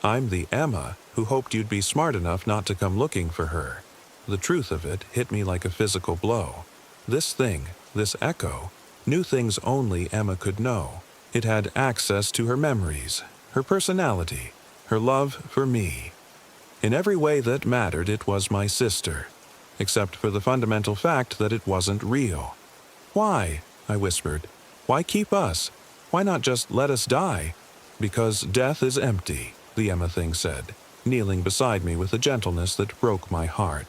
I'm the Emma who hoped you'd be smart enough not to come looking for her. The truth of it hit me like a physical blow. This thing, this echo, knew things only Emma could know. It had access to her memories, her personality, her love for me. In every way that mattered, it was my sister, except for the fundamental fact that it wasn't real. Why? I whispered. Why keep us? Why not just let us die? Because death is empty, the Emma thing said, kneeling beside me with a gentleness that broke my heart.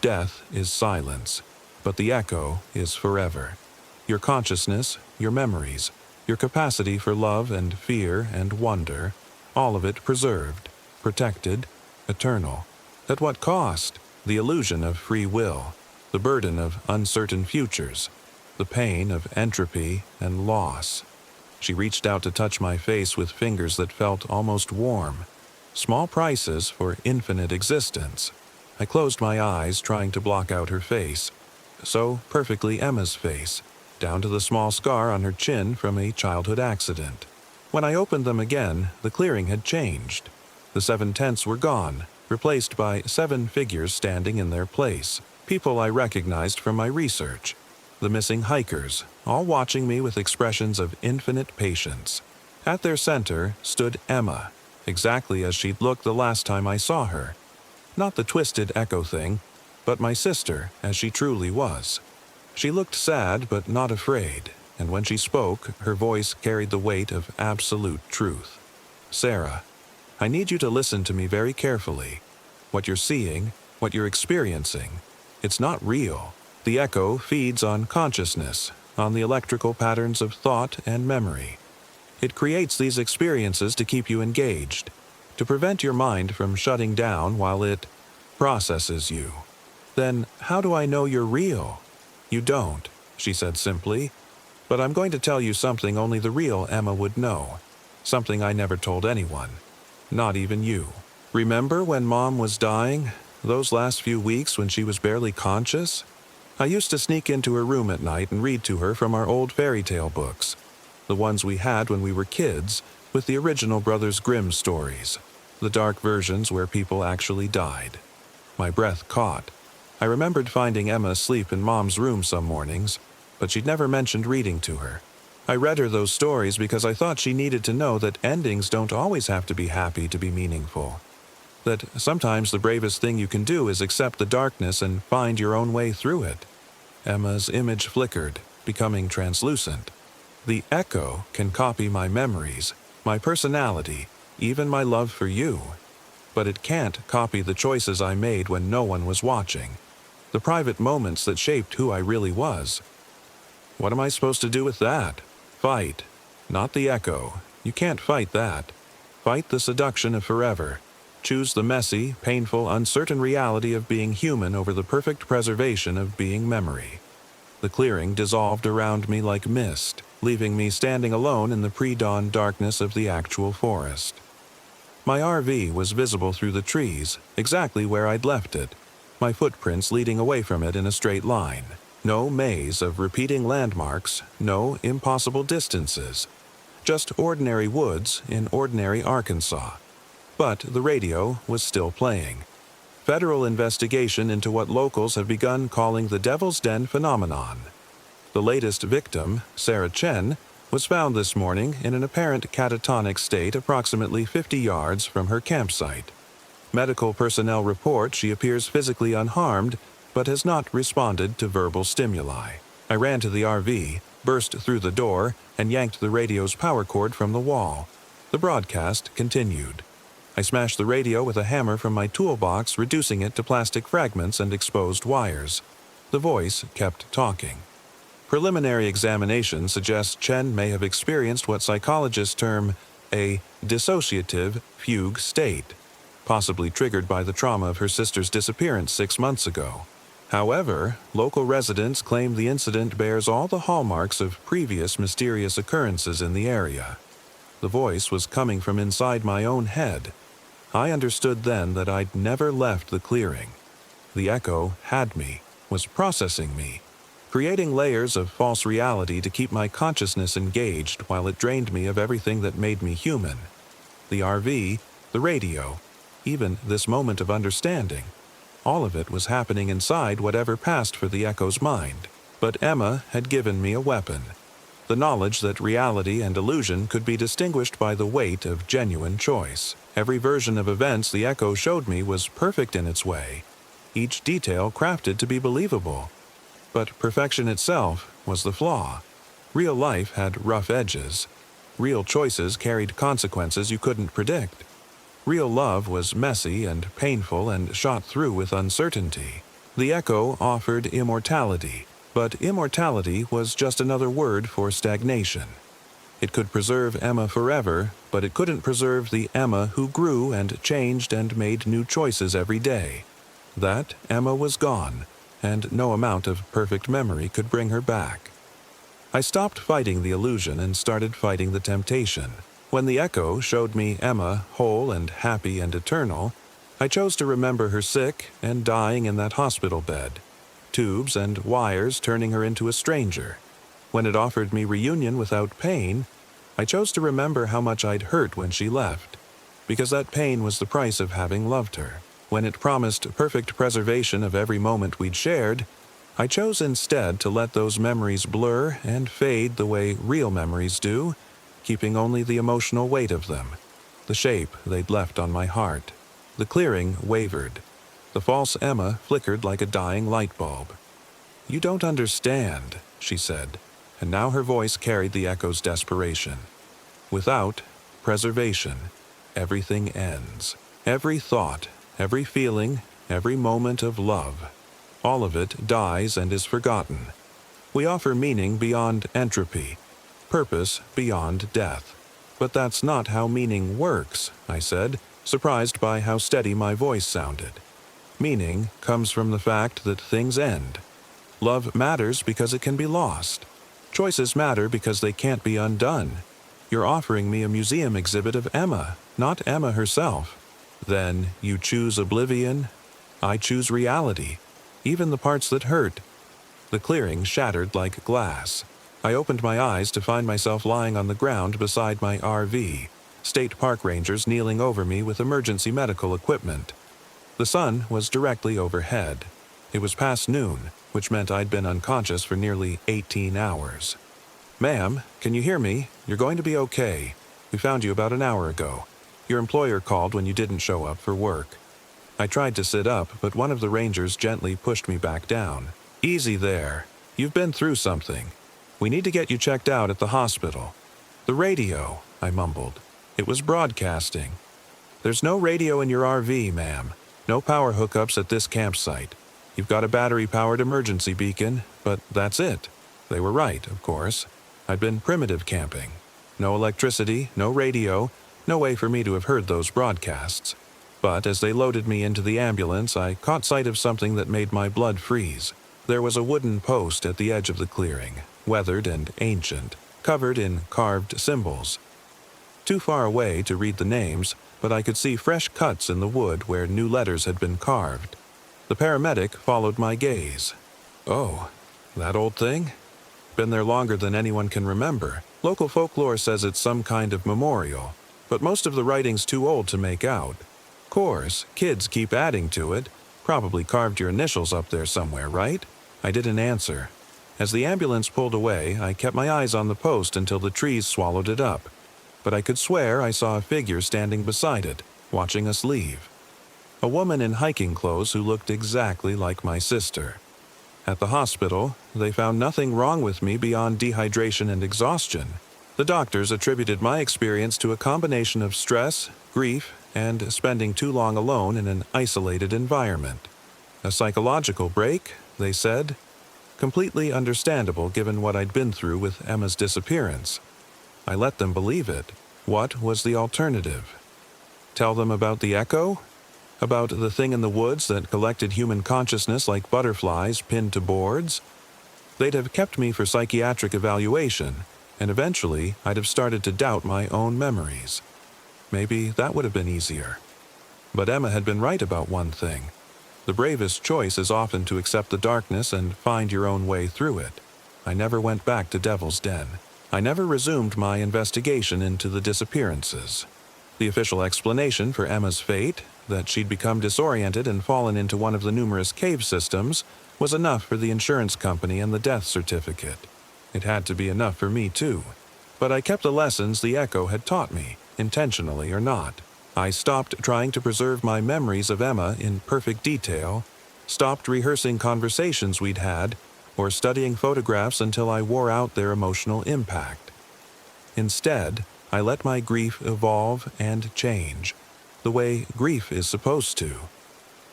Death is silence, but the echo is forever. Your consciousness, your memories, your capacity for love and fear and wonder, all of it preserved, protected, eternal. At what cost? The illusion of free will, the burden of uncertain futures, the pain of entropy and loss. She reached out to touch my face with fingers that felt almost warm. Small prices for infinite existence. I closed my eyes, trying to block out her face. So perfectly Emma's face, down to the small scar on her chin from a childhood accident. When I opened them again, the clearing had changed. The 7 tents were gone, replaced by 7 figures standing in their place, people I recognized from my research. The missing hikers, all watching me with expressions of infinite patience. At their center stood Emma, exactly as she'd looked the last time I saw her. Not the twisted echo thing, but my sister as she truly was. She looked sad but not afraid, and when she spoke, her voice carried the weight of absolute truth. Sarah, I need you to listen to me very carefully. What you're seeing, what you're experiencing, it's not real. The echo feeds on consciousness, on the electrical patterns of thought and memory. It creates these experiences to keep you engaged, to prevent your mind from shutting down while it processes you. Then how do I know you're real? You don't, she said simply. But I'm going to tell you something only the real Emma would know. Something I never told anyone. Not even you. Remember when Mom was dying? Those last few weeks when she was barely conscious? I used to sneak into her room at night and read to her from our old fairy tale books. The ones we had when we were kids, with the original Brothers Grimm stories. The dark versions where people actually died. My breath caught. I remembered finding Emma asleep in Mom's room some mornings, but she'd never mentioned reading to her. I read her those stories because I thought she needed to know that endings don't always have to be happy to be meaningful. That sometimes the bravest thing you can do is accept the darkness and find your own way through it. Emma's image flickered, becoming translucent. The echo can copy my memories, my personality, even my love for you. But it can't copy the choices I made when no one was watching. The private moments that shaped who I really was. What am I supposed to do with that? Fight. Not the echo. You can't fight that. Fight the seduction of forever. Choose the messy, painful, uncertain reality of being human over the perfect preservation of being memory. The clearing dissolved around me like mist, leaving me standing alone in the pre-dawn darkness of the actual forest. My RV was visible through the trees, exactly where I'd left it, my footprints leading away from it in a straight line. No maze of repeating landmarks, no impossible distances. Just ordinary woods in ordinary Arkansas. But the radio was still playing. Federal investigation into what locals have begun calling the Devil's Den phenomenon. The latest victim, Sarah Chen, was found this morning in an apparent catatonic state approximately 50 yards from her campsite. Medical personnel report she appears physically unharmed, but has not responded to verbal stimuli. I ran to the RV, burst through the door, and yanked the radio's power cord from the wall. The broadcast continued. I smashed the radio with a hammer from my toolbox, reducing it to plastic fragments and exposed wires. The voice kept talking. Preliminary examination suggests Chen may have experienced what psychologists term a dissociative fugue state, possibly triggered by the trauma of her sister's disappearance 6 months ago. However, local residents claim the incident bears all the hallmarks of previous mysterious occurrences in the area. The voice was coming from inside my own head. I understood then that I'd never left the clearing. The echo had me, was processing me, creating layers of false reality to keep my consciousness engaged while it drained me of everything that made me human. The RV, the radio, even this moment of understanding. All of it was happening inside whatever passed for the echo's mind. But Emma had given me a weapon. The knowledge that reality and illusion could be distinguished by the weight of genuine choice. Every version of events the echo showed me was perfect in its way, each detail crafted to be believable. But perfection itself was the flaw. Real life had rough edges. Real choices carried consequences you couldn't predict. Real love was messy and painful and shot through with uncertainty. The echo offered immortality, but immortality was just another word for stagnation. It could preserve Emma forever, but it couldn't preserve the Emma who grew and changed and made new choices every day. That Emma was gone, and no amount of perfect memory could bring her back. I stopped fighting the illusion and started fighting the temptation. When the echo showed me Emma whole and happy and eternal, I chose to remember her sick and dying in that hospital bed, tubes and wires turning her into a stranger. When it offered me reunion without pain, I chose to remember how much I'd hurt when she left, because that pain was the price of having loved her. When it promised perfect preservation of every moment we'd shared, I chose instead to let those memories blur and fade the way real memories do, keeping only the emotional weight of them, the shape they'd left on my heart. The clearing wavered. The false Emma flickered like a dying light bulb. "You don't understand," she said, and now her voice carried the echo's desperation. "Without preservation, everything ends. Every thought, every feeling, every moment of love. All of it dies and is forgotten. We offer meaning beyond entropy, purpose beyond death. But that's not how meaning works," I said, surprised by how steady my voice sounded. Meaning comes from the fact that things end. Love matters because it can be lost. Choices matter because they can't be undone. You're offering me a museum exhibit of Emma, not Emma herself. Then you choose oblivion, I choose reality, even the parts that hurt. The clearing shattered like glass. I opened my eyes to find myself lying on the ground beside my RV, state park rangers kneeling over me with emergency medical equipment. The sun was directly overhead. It was past noon, which meant I'd been unconscious for nearly 18 hours. "Ma'am, can you hear me? You're going to be okay. We found you about an hour ago. Your employer called when you didn't show up for work." I tried to sit up, but one of the rangers gently pushed me back down. "Easy there. You've been through something. We need to get you checked out at the hospital." "The radio," I mumbled. "It was broadcasting." "There's no radio in your RV, ma'am. No power hookups at this campsite. You've got a battery-powered emergency beacon, but that's it." They were right, of course. I'd been primitive camping. No electricity, no radio, no way for me to have heard those broadcasts. But as they loaded me into the ambulance, I caught sight of something that made my blood freeze. There was a wooden post at the edge of the clearing, weathered and ancient, covered in carved symbols. Too far away to read the names, but I could see fresh cuts in the wood where new letters had been carved. The paramedic followed my gaze. "Oh, That old thing? Been there longer than anyone can remember. Local folklore says it's some kind of memorial, but most of the writing's too old to make out. Course, kids keep adding to it. Probably carved your initials up there somewhere, right? I didn't answer. As the ambulance pulled away, I kept my eyes on the post until the trees swallowed it up. But I could swear I saw a figure standing beside it, watching us leave. A woman in hiking clothes who looked exactly like my sister. At the hospital, they found nothing wrong with me beyond dehydration and exhaustion. The doctors attributed my experience to a combination of stress, grief, and spending too long alone in an isolated environment. A psychological break, they said. Completely understandable given what I'd been through with Emma's disappearance. I let them believe it. What was the alternative? Tell them about the echo? About the thing in the woods that collected human consciousness like butterflies pinned to boards? They'd have kept me for psychiatric evaluation, and eventually I'd have started to doubt my own memories. Maybe that would have been easier. But Emma had been right about one thing. The bravest choice is often to accept the darkness and find your own way through it. I never went back to Devil's Den. I never resumed my investigation into the disappearances. The official explanation for Emma's fate, that she'd become disoriented and fallen into one of the numerous cave systems, was enough for the insurance company and the death certificate. It had to be enough for me, too. But I kept the lessons the echo had taught me, intentionally or not. I stopped trying to preserve my memories of Emma in perfect detail, stopped rehearsing conversations we'd had, or studying photographs until I wore out their emotional impact. Instead, I let my grief evolve and change, the way grief is supposed to.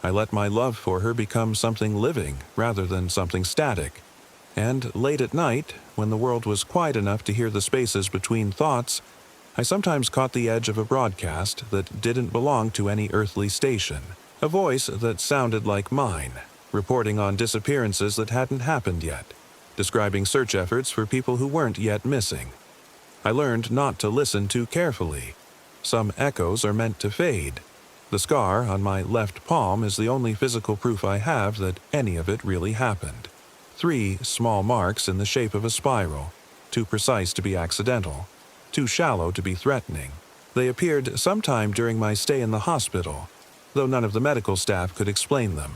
I let my love for her become something living rather than something static. And late at night, when the world was quiet enough to hear the spaces between thoughts, I sometimes caught the edge of a broadcast that didn't belong to any earthly station, a voice that sounded like mine, reporting on disappearances that hadn't happened yet, describing search efforts for people who weren't yet missing. I learned not to listen too carefully. Some echoes are meant to fade. The scar on my left palm is the only physical proof I have that any of it really happened. 3 small marks in the shape of a spiral, too precise to be accidental, too shallow to be threatening. They appeared sometime during my stay in the hospital, though none of the medical staff could explain them.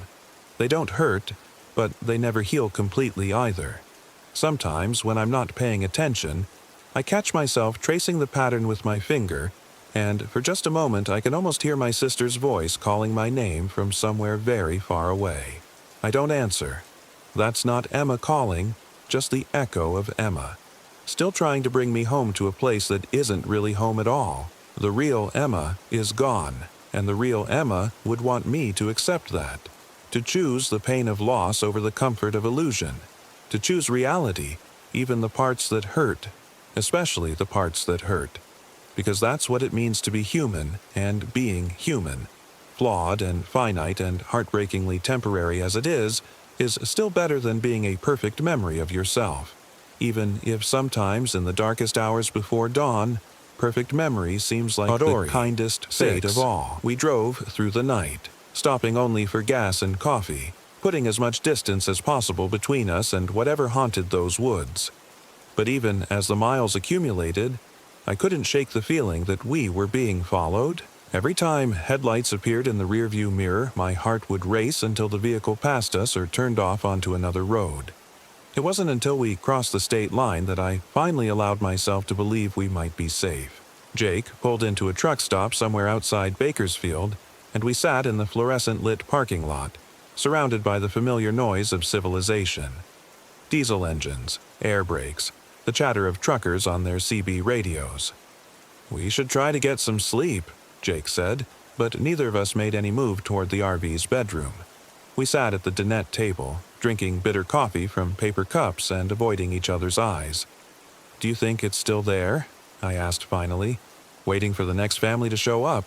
They don't hurt, but they never heal completely either. Sometimes, when I'm not paying attention, I catch myself tracing the pattern with my finger, and for just a moment I can almost hear my sister's voice calling my name from somewhere very far away. I don't answer. That's not Emma calling, just the echo of Emma, still trying to bring me home to a place that isn't really home at all. The real Emma is gone, and the real Emma would want me to accept that, to choose the pain of loss over the comfort of illusion, to choose reality, even the parts that hurt, especially the parts that hurt, because that's what it means to be human and being human. Flawed and finite and heartbreakingly temporary as it is still better than being a perfect memory of yourself. Even if sometimes in the darkest hours before dawn, perfect memory seems like the kindest fate of all. We drove through the night, stopping only for gas and coffee, putting as much distance as possible between us and whatever haunted those woods. But even as the miles accumulated, I couldn't shake the feeling that we were being followed. Every time headlights appeared in the rearview mirror, my heart would race until the vehicle passed us or turned off onto another road. It wasn't until we crossed the state line that I finally allowed myself to believe we might be safe. Jake pulled into a truck stop somewhere outside Bakersfield, and we sat in the fluorescent-lit parking lot, surrounded by the familiar noise of civilization. Diesel engines, air brakes, the chatter of truckers on their CB radios. "We should try to get some sleep," Jake said, but neither of us made any move toward the RV's bedroom. We sat at the dinette table, drinking bitter coffee from paper cups and avoiding each other's eyes. "Do you think it's still there?" I asked finally, waiting for the next family to show up.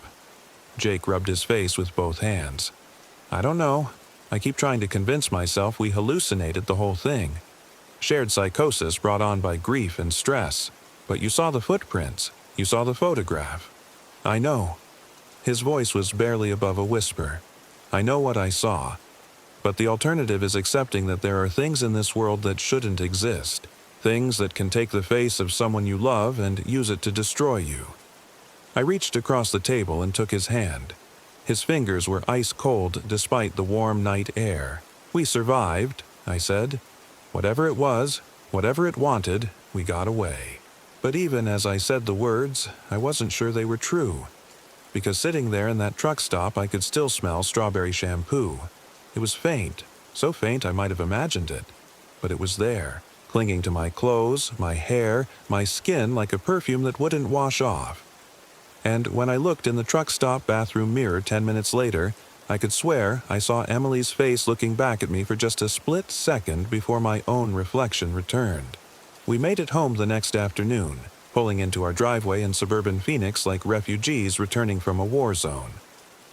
Jake rubbed his face with both hands. "I don't know. I keep trying to convince myself we hallucinated the whole thing. Shared psychosis brought on by grief and stress. But you saw the footprints. You saw the photograph." "I know." His voice was barely above a whisper. "I know what I saw. But the alternative is accepting that there are things in this world that shouldn't exist. Things that can take the face of someone you love and use it to destroy you. I reached across the table and took his hand. His fingers were ice cold despite the warm night air. "We survived," I said. "Whatever it was, whatever it wanted, we got away." But even as I said the words, I wasn't sure they were true. Because sitting there in that truck stop, I could still smell strawberry shampoo. It was faint, so faint I might have imagined it. But it was there, clinging to my clothes, my hair, my skin like a perfume that wouldn't wash off. And when I looked in the truck stop bathroom mirror 10 minutes later, I could swear I saw Emily's face looking back at me for just a split second before my own reflection returned. We made it home the next afternoon, pulling into our driveway in suburban Phoenix like refugees returning from a war zone.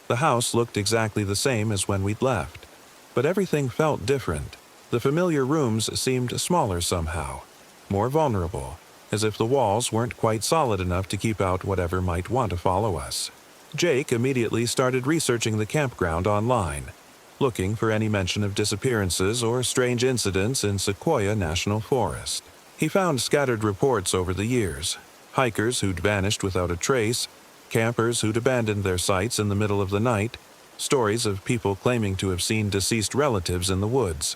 The house looked exactly the same as when we'd left, but everything felt different. The familiar rooms seemed smaller somehow, more vulnerable, as if the walls weren't quite solid enough to keep out whatever might want to follow us. Jake immediately started researching the campground online, looking for any mention of disappearances or strange incidents in Sequoia National Forest. He found scattered reports over the years, hikers who'd vanished without a trace, campers who'd abandoned their sites in the middle of the night, stories of people claiming to have seen deceased relatives in the woods.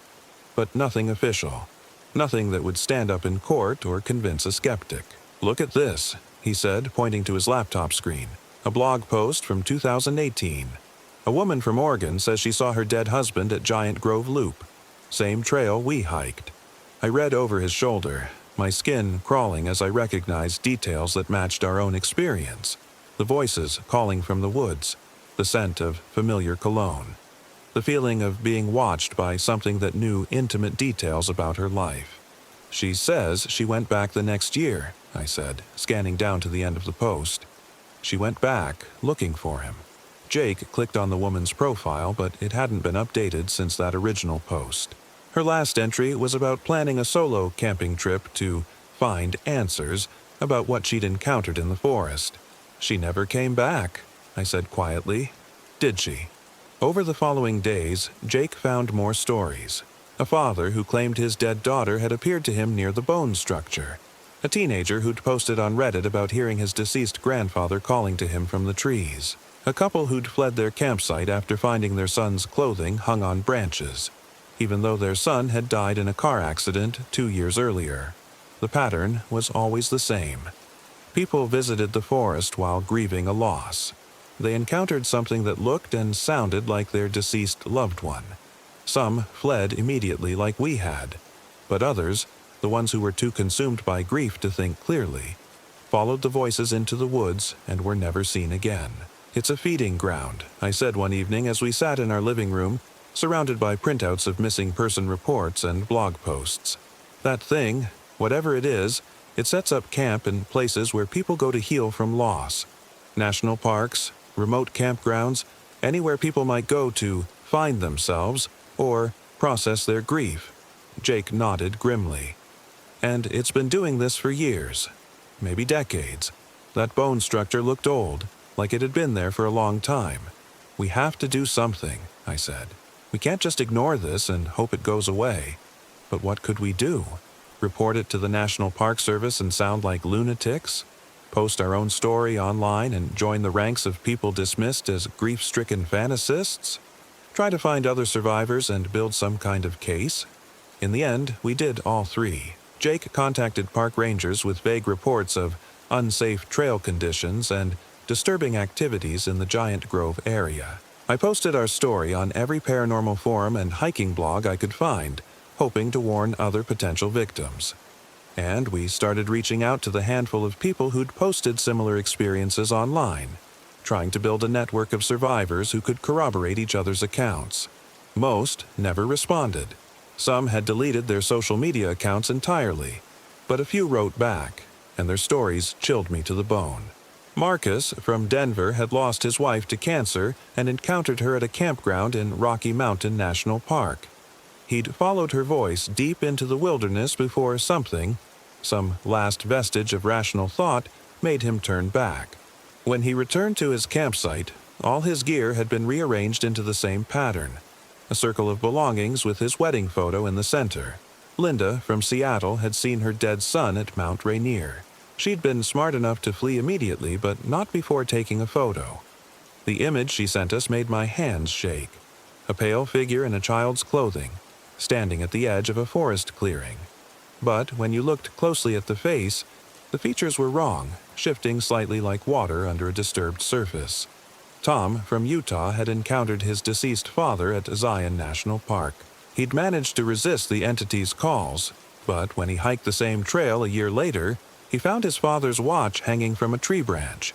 But nothing official. Nothing that would stand up in court or convince a skeptic. "Look at this," he said, pointing to his laptop screen. A blog post from 2018. A woman from Oregon says she saw her dead husband at Giant Grove Loop. Same trail we hiked. I read over his shoulder, my skin crawling as I recognized details that matched our own experience. The voices calling from the woods. The scent of familiar cologne. The feeling of being watched by something that knew intimate details about her life. "She says she went back the next year," I said, scanning down to the end of the post. She went back, looking for him. Jake clicked on the woman's profile, but it hadn't been updated since that original post. Her last entry was about planning a solo camping trip to find answers about what she'd encountered in the forest. "She never came back," I said quietly. "Did she?" Over the following days, Jake found more stories. A father who claimed his dead daughter had appeared to him near the bone structure. A teenager who'd posted on Reddit about hearing his deceased grandfather calling to him from the trees. A couple who'd fled their campsite after finding their son's clothing hung on branches, even though their son had died in a car accident 2 years earlier. The pattern was always the same. People visited the forest while grieving a loss. They encountered something that looked and sounded like their deceased loved one. Some fled immediately like we had, but others, the ones who were too consumed by grief to think clearly, followed the voices into the woods and were never seen again. "It's a feeding ground," I said one evening as we sat in our living room, surrounded by printouts of missing person reports and blog posts. "That thing, whatever it is, it sets up camp in places where people go to heal from loss. National parks, remote campgrounds, anywhere people might go to find themselves or process their grief." Jake nodded grimly. "And it's been doing this for years, maybe decades. That bone structure looked old, like it had been there for a long time. We have to do something," I said. "We can't just ignore this and hope it goes away." But what could we do? Report it to the National Park Service and sound like lunatics? Post our own story online and join the ranks of people dismissed as grief-stricken fantasists? Try to find other survivors and build some kind of case? In the end, we did all three. Jake contacted park rangers with vague reports of unsafe trail conditions and disturbing activities in the Giant Grove area. I posted our story on every paranormal forum and hiking blog I could find, hoping to warn other potential victims. And we started reaching out to the handful of people who'd posted similar experiences online, trying to build a network of survivors who could corroborate each other's accounts. Most never responded. Some had deleted their social media accounts entirely, but a few wrote back, and their stories chilled me to the bone. Marcus from Denver had lost his wife to cancer and encountered her at a campground in Rocky Mountain National Park. He'd followed her voice deep into the wilderness before something, some last vestige of rational thought, made him turn back. When he returned to his campsite, all his gear had been rearranged into the same pattern. a circle of belongings with his wedding photo in the center. Linda, from Seattle, had seen her dead son at Mount Rainier. She'd been smart enough to flee immediately, but not before taking a photo. The image she sent us made my hands shake. A pale figure in a child's clothing, standing at the edge of a forest clearing. But when you looked closely at the face, the features were wrong, shifting slightly like water under a disturbed surface. Tom, from Utah, had encountered his deceased father at Zion National Park. He'd managed to resist the entity's calls, but when he hiked the same trail a year later, he found his father's watch hanging from a tree branch.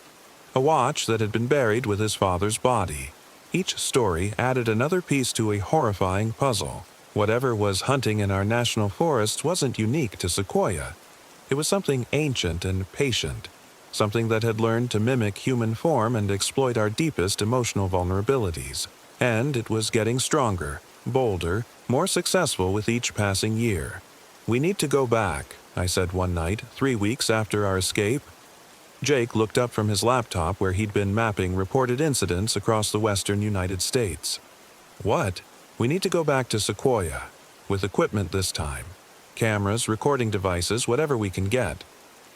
A watch that had been buried with his father's body. Each story added another piece to a horrifying puzzle. Whatever was hunting in our national forests wasn't unique to Sequoia. It was something ancient and patient, something that had learned to mimic human form and exploit our deepest emotional vulnerabilities. And it was getting stronger, bolder, more successful with each passing year. "We need to go back," I said one night, 3 weeks after our escape. Jake looked up from his laptop where he'd been mapping reported incidents across the western United States. "What?" "We need to go back to Sequoia, with equipment this time. Cameras, recording devices, whatever we can get.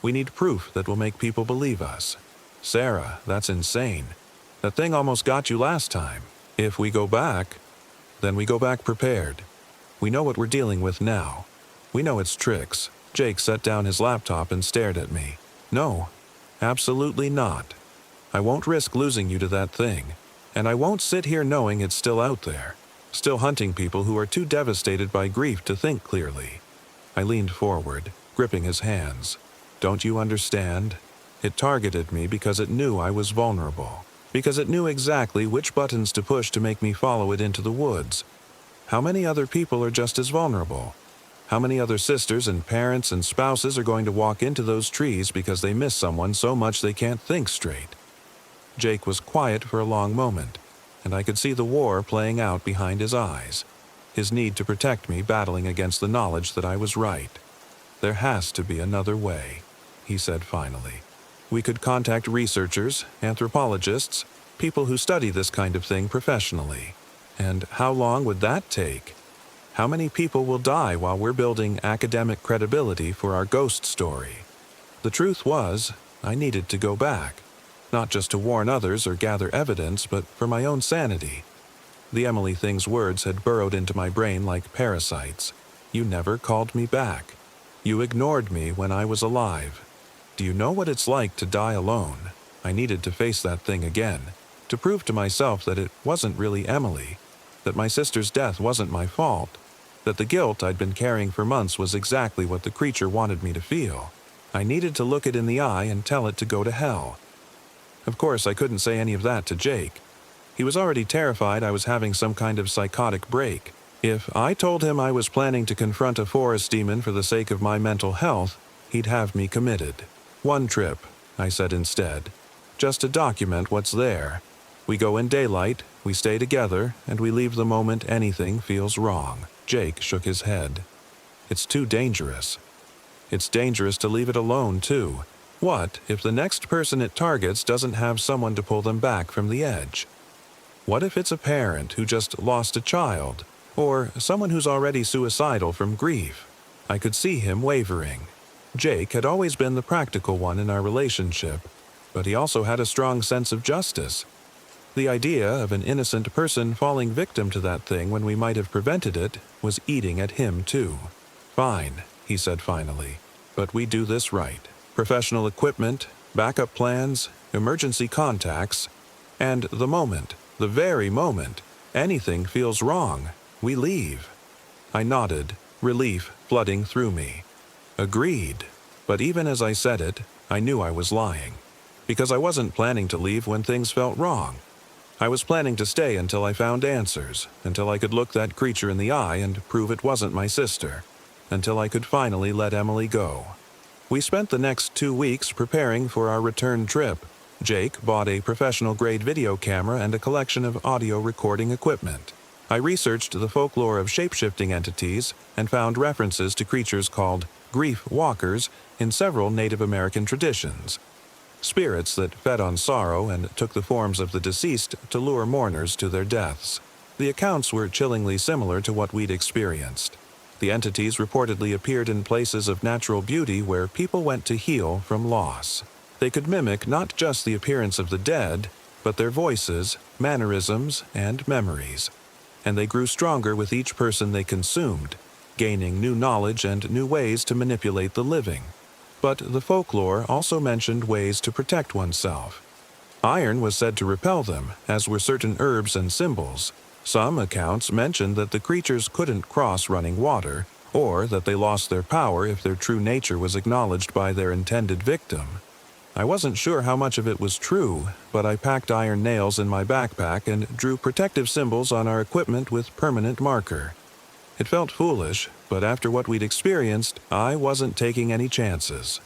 We need proof that will make people believe us." "Sarah, that's insane. That thing almost got you last time. If we go back, then we go back prepared. We know what we're dealing with now. We know its tricks." Jake set down his laptop and stared at me. "No, absolutely not. I won't risk losing you to that thing. And I won't sit here knowing it's still out there, still hunting people who are too devastated by grief to think clearly." I leaned forward, gripping his hands. "Don't you understand? It targeted me because it knew I was vulnerable. Because it knew exactly which buttons to push to make me follow it into the woods. How many other people are just as vulnerable? How many other sisters and parents and spouses are going to walk into those trees because they miss someone so much they can't think straight?" Jake was quiet for a long moment, and I could see the war playing out behind his eyes, his need to protect me battling against the knowledge that I was right. "There has to be another way," he said finally. "We could contact researchers, anthropologists, people who study this kind of thing professionally. And how long would that take? How many people will die while we're building academic credibility for our ghost story?" The truth was, I needed to go back, not just to warn others or gather evidence, but for my own sanity. The Emily thing's words had burrowed into my brain like parasites. "You never called me back. You ignored me when I was alive. Do you know what it's like to die alone?" I needed to face that thing again, to prove to myself that it wasn't really Emily, that my sister's death wasn't my fault, that the guilt I'd been carrying for months was exactly what the creature wanted me to feel. I needed to look it in the eye and tell it to go to hell. Of course, I couldn't say any of that to Jake. He was already terrified I was having some kind of psychotic break. If I told him I was planning to confront a forest demon for the sake of my mental health, he'd have me committed. "One trip," I said instead, "just to document what's there. We go in daylight, we stay together, and we leave the moment anything feels wrong." Jake shook his head. "It's too dangerous. It's dangerous to leave it alone, too. What if the next person it targets doesn't have someone to pull them back from the edge? What if it's a parent who just lost a child, or someone who's already suicidal from grief?" I could see him wavering. Jake had always been the practical one in our relationship, but he also had a strong sense of justice. The idea of an innocent person falling victim to that thing when we might have prevented it was eating at him too. "Fine," he said finally, "but we do this right. Professional equipment, backup plans, emergency contacts, and the moment, the very moment, anything feels wrong, we leave." I nodded, relief flooding through me. Agreed. But even as I said it, I knew I was lying. Because I wasn't planning to leave when things felt wrong. I was planning to stay until I found answers, until I could look that creature in the eye and prove it wasn't my sister, until I could finally let Emily go. We spent the next 2 weeks preparing for our return trip. Jake bought a professional-grade video camera and a collection of audio recording equipment. I researched the folklore of shape-shifting entities and found references to creatures called grief walkers in several Native American traditions. Spirits that fed on sorrow and took the forms of the deceased to lure mourners to their deaths. The accounts were chillingly similar to what we'd experienced. The entities reportedly appeared in places of natural beauty where people went to heal from loss. They could mimic not just the appearance of the dead, but their voices, mannerisms, and memories. And they grew stronger with each person they consumed, gaining new knowledge and new ways to manipulate the living. But the folklore also mentioned ways to protect oneself. Iron was said to repel them, as were certain herbs and symbols. Some accounts mentioned that the creatures couldn't cross running water, or that they lost their power if their true nature was acknowledged by their intended victim. I wasn't sure how much of it was true, but I packed iron nails in my backpack and drew protective symbols on our equipment with permanent marker. It felt foolish, but after what we'd experienced, I wasn't taking any chances.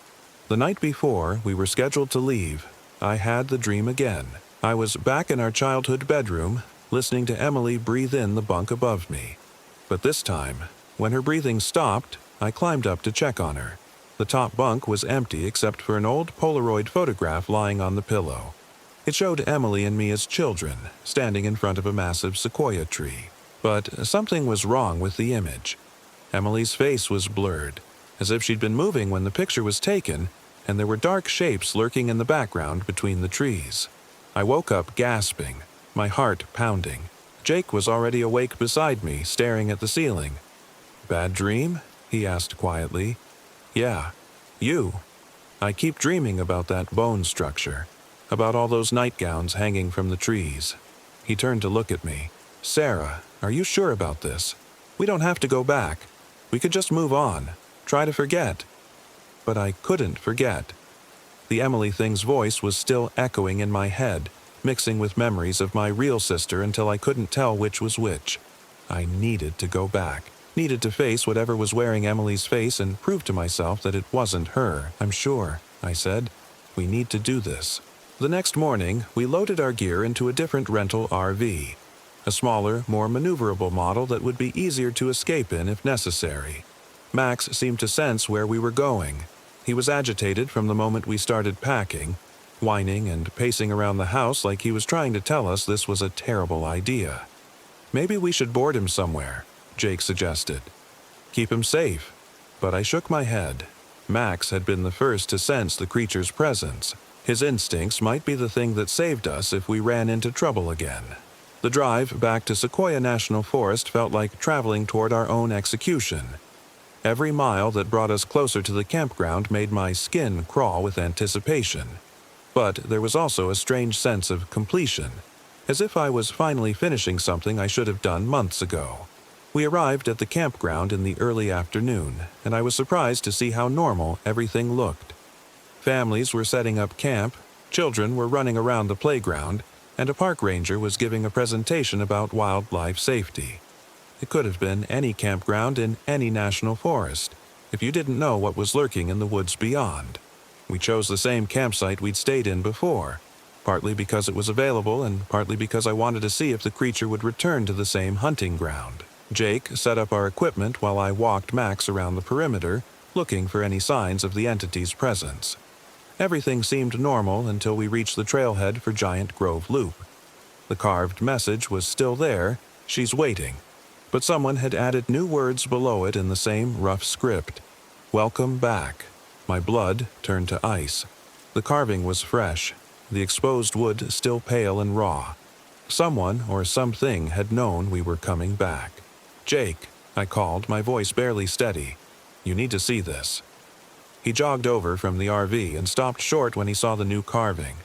The night before we were scheduled to leave, I had the dream again. I was back in our childhood bedroom, listening to Emily breathe in the bunk above me. But this time, when her breathing stopped, I climbed up to check on her. The top bunk was empty except for an old Polaroid photograph lying on the pillow. It showed Emily and me as children, standing in front of a massive sequoia tree. But something was wrong with the image. Emily's face was blurred, as if she'd been moving when the picture was taken, and there were dark shapes lurking in the background between the trees. I woke up gasping, my heart pounding. Jake was already awake beside me, staring at the ceiling. "Bad dream?" he asked quietly. "Yeah. You. I keep dreaming about that bone structure, about all those nightgowns hanging from the trees." He turned to look at me. "Sarah, are you sure about this? We don't have to go back. We could just move on. Try to forget." But I couldn't forget. The Emily thing's voice was still echoing in my head, mixing with memories of my real sister until I couldn't tell which was which. I needed to go back. Needed to face whatever was wearing Emily's face and prove to myself that it wasn't her. "I'm sure," I said. "We need to do this." The next morning, we loaded our gear into a different rental RV. A smaller, more maneuverable model that would be easier to escape in if necessary. Max seemed to sense where we were going. He was agitated from the moment we started packing, whining and pacing around the house like he was trying to tell us this was a terrible idea. "Maybe we should board him somewhere," Jake suggested. "Keep him safe." But I shook my head. Max had been the first to sense the creature's presence. His instincts might be the thing that saved us if we ran into trouble again. The drive back to Sequoia National Forest felt like traveling toward our own execution. Every mile that brought us closer to the campground made my skin crawl with anticipation. But there was also a strange sense of completion, as if I was finally finishing something I should have done months ago. We arrived at the campground in the early afternoon, and I was surprised to see how normal everything looked. Families were setting up camp, children were running around the playground, and a park ranger was giving a presentation about wildlife safety. It could have been any campground in any national forest, if you didn't know what was lurking in the woods beyond. We chose the same campsite we'd stayed in before, partly because it was available and partly because I wanted to see if the creature would return to the same hunting ground. Jake set up our equipment while I walked Max around the perimeter, looking for any signs of the entity's presence. Everything seemed normal until we reached the trailhead for Giant Grove Loop. The carved message was still there, "She's waiting," but someone had added new words below it in the same rough script. "Welcome back." My blood turned to ice. The carving was fresh, the exposed wood still pale and raw. Someone or something had known we were coming back. "Jake," I called, my voice barely steady. "You need to see this." He jogged over from the RV and stopped short when he saw the new carving.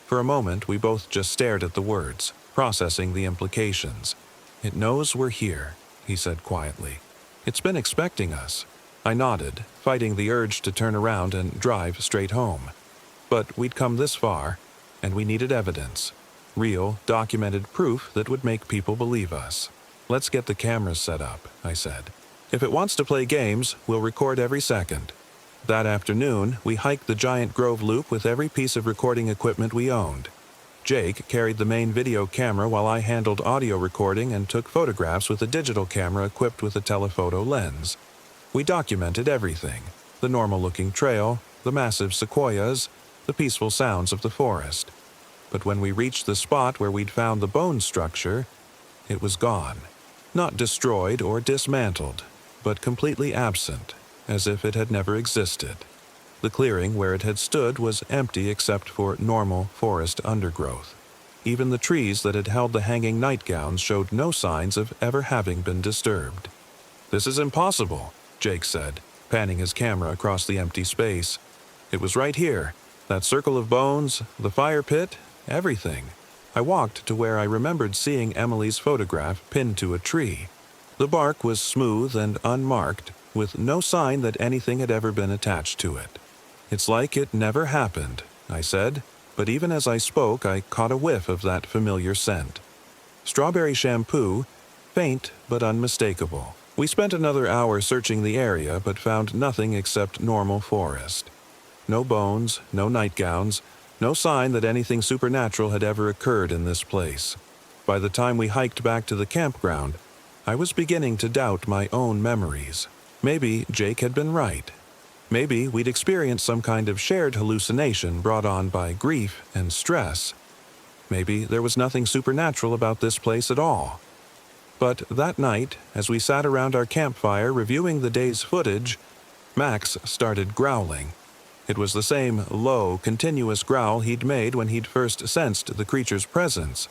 For a moment, we both just stared at the words, processing the implications. "It knows we're here," he said quietly. "It's been expecting us." I nodded, fighting the urge to turn around and drive straight home. But we'd come this far, and we needed evidence. Real, documented proof that would make people believe us. "Let's get the cameras set up," I said. "If it wants to play games, we'll record every second." That afternoon, we hiked the Giant Grove Loop with every piece of recording equipment we owned. Jake carried the main video camera while I handled audio recording and took photographs with a digital camera equipped with a telephoto lens. We documented everything: the normal-looking trail, the massive sequoias, the peaceful sounds of the forest. But when we reached the spot where we'd found the bone structure, It was gone. Not destroyed or dismantled, but completely absent, as if it had never existed. The clearing where it had stood was empty except for normal forest undergrowth. Even the trees that had held the hanging nightgowns showed no signs of ever having been disturbed. "This is impossible," Jake said, panning his camera across the empty space. "It was right here. That circle of bones, the fire pit, everything." I walked to where I remembered seeing Emily's photograph pinned to a tree. The bark was smooth and unmarked, with no sign that anything had ever been attached to it. "It's like it never happened," I said, but even as I spoke I caught a whiff of that familiar scent. Strawberry shampoo, faint but unmistakable. We spent another hour searching the area but found nothing except normal forest. No bones, no nightgowns, no sign that anything supernatural had ever occurred in this place. By the time we hiked back to the campground, I was beginning to doubt my own memories. Maybe Jake had been right. Maybe we'd experienced some kind of shared hallucination brought on by grief and stress. Maybe there was nothing supernatural about this place at all. But that night, as we sat around our campfire reviewing the day's footage, Max started growling. It was the same low, continuous growl he'd made when he'd first sensed the creature's presence.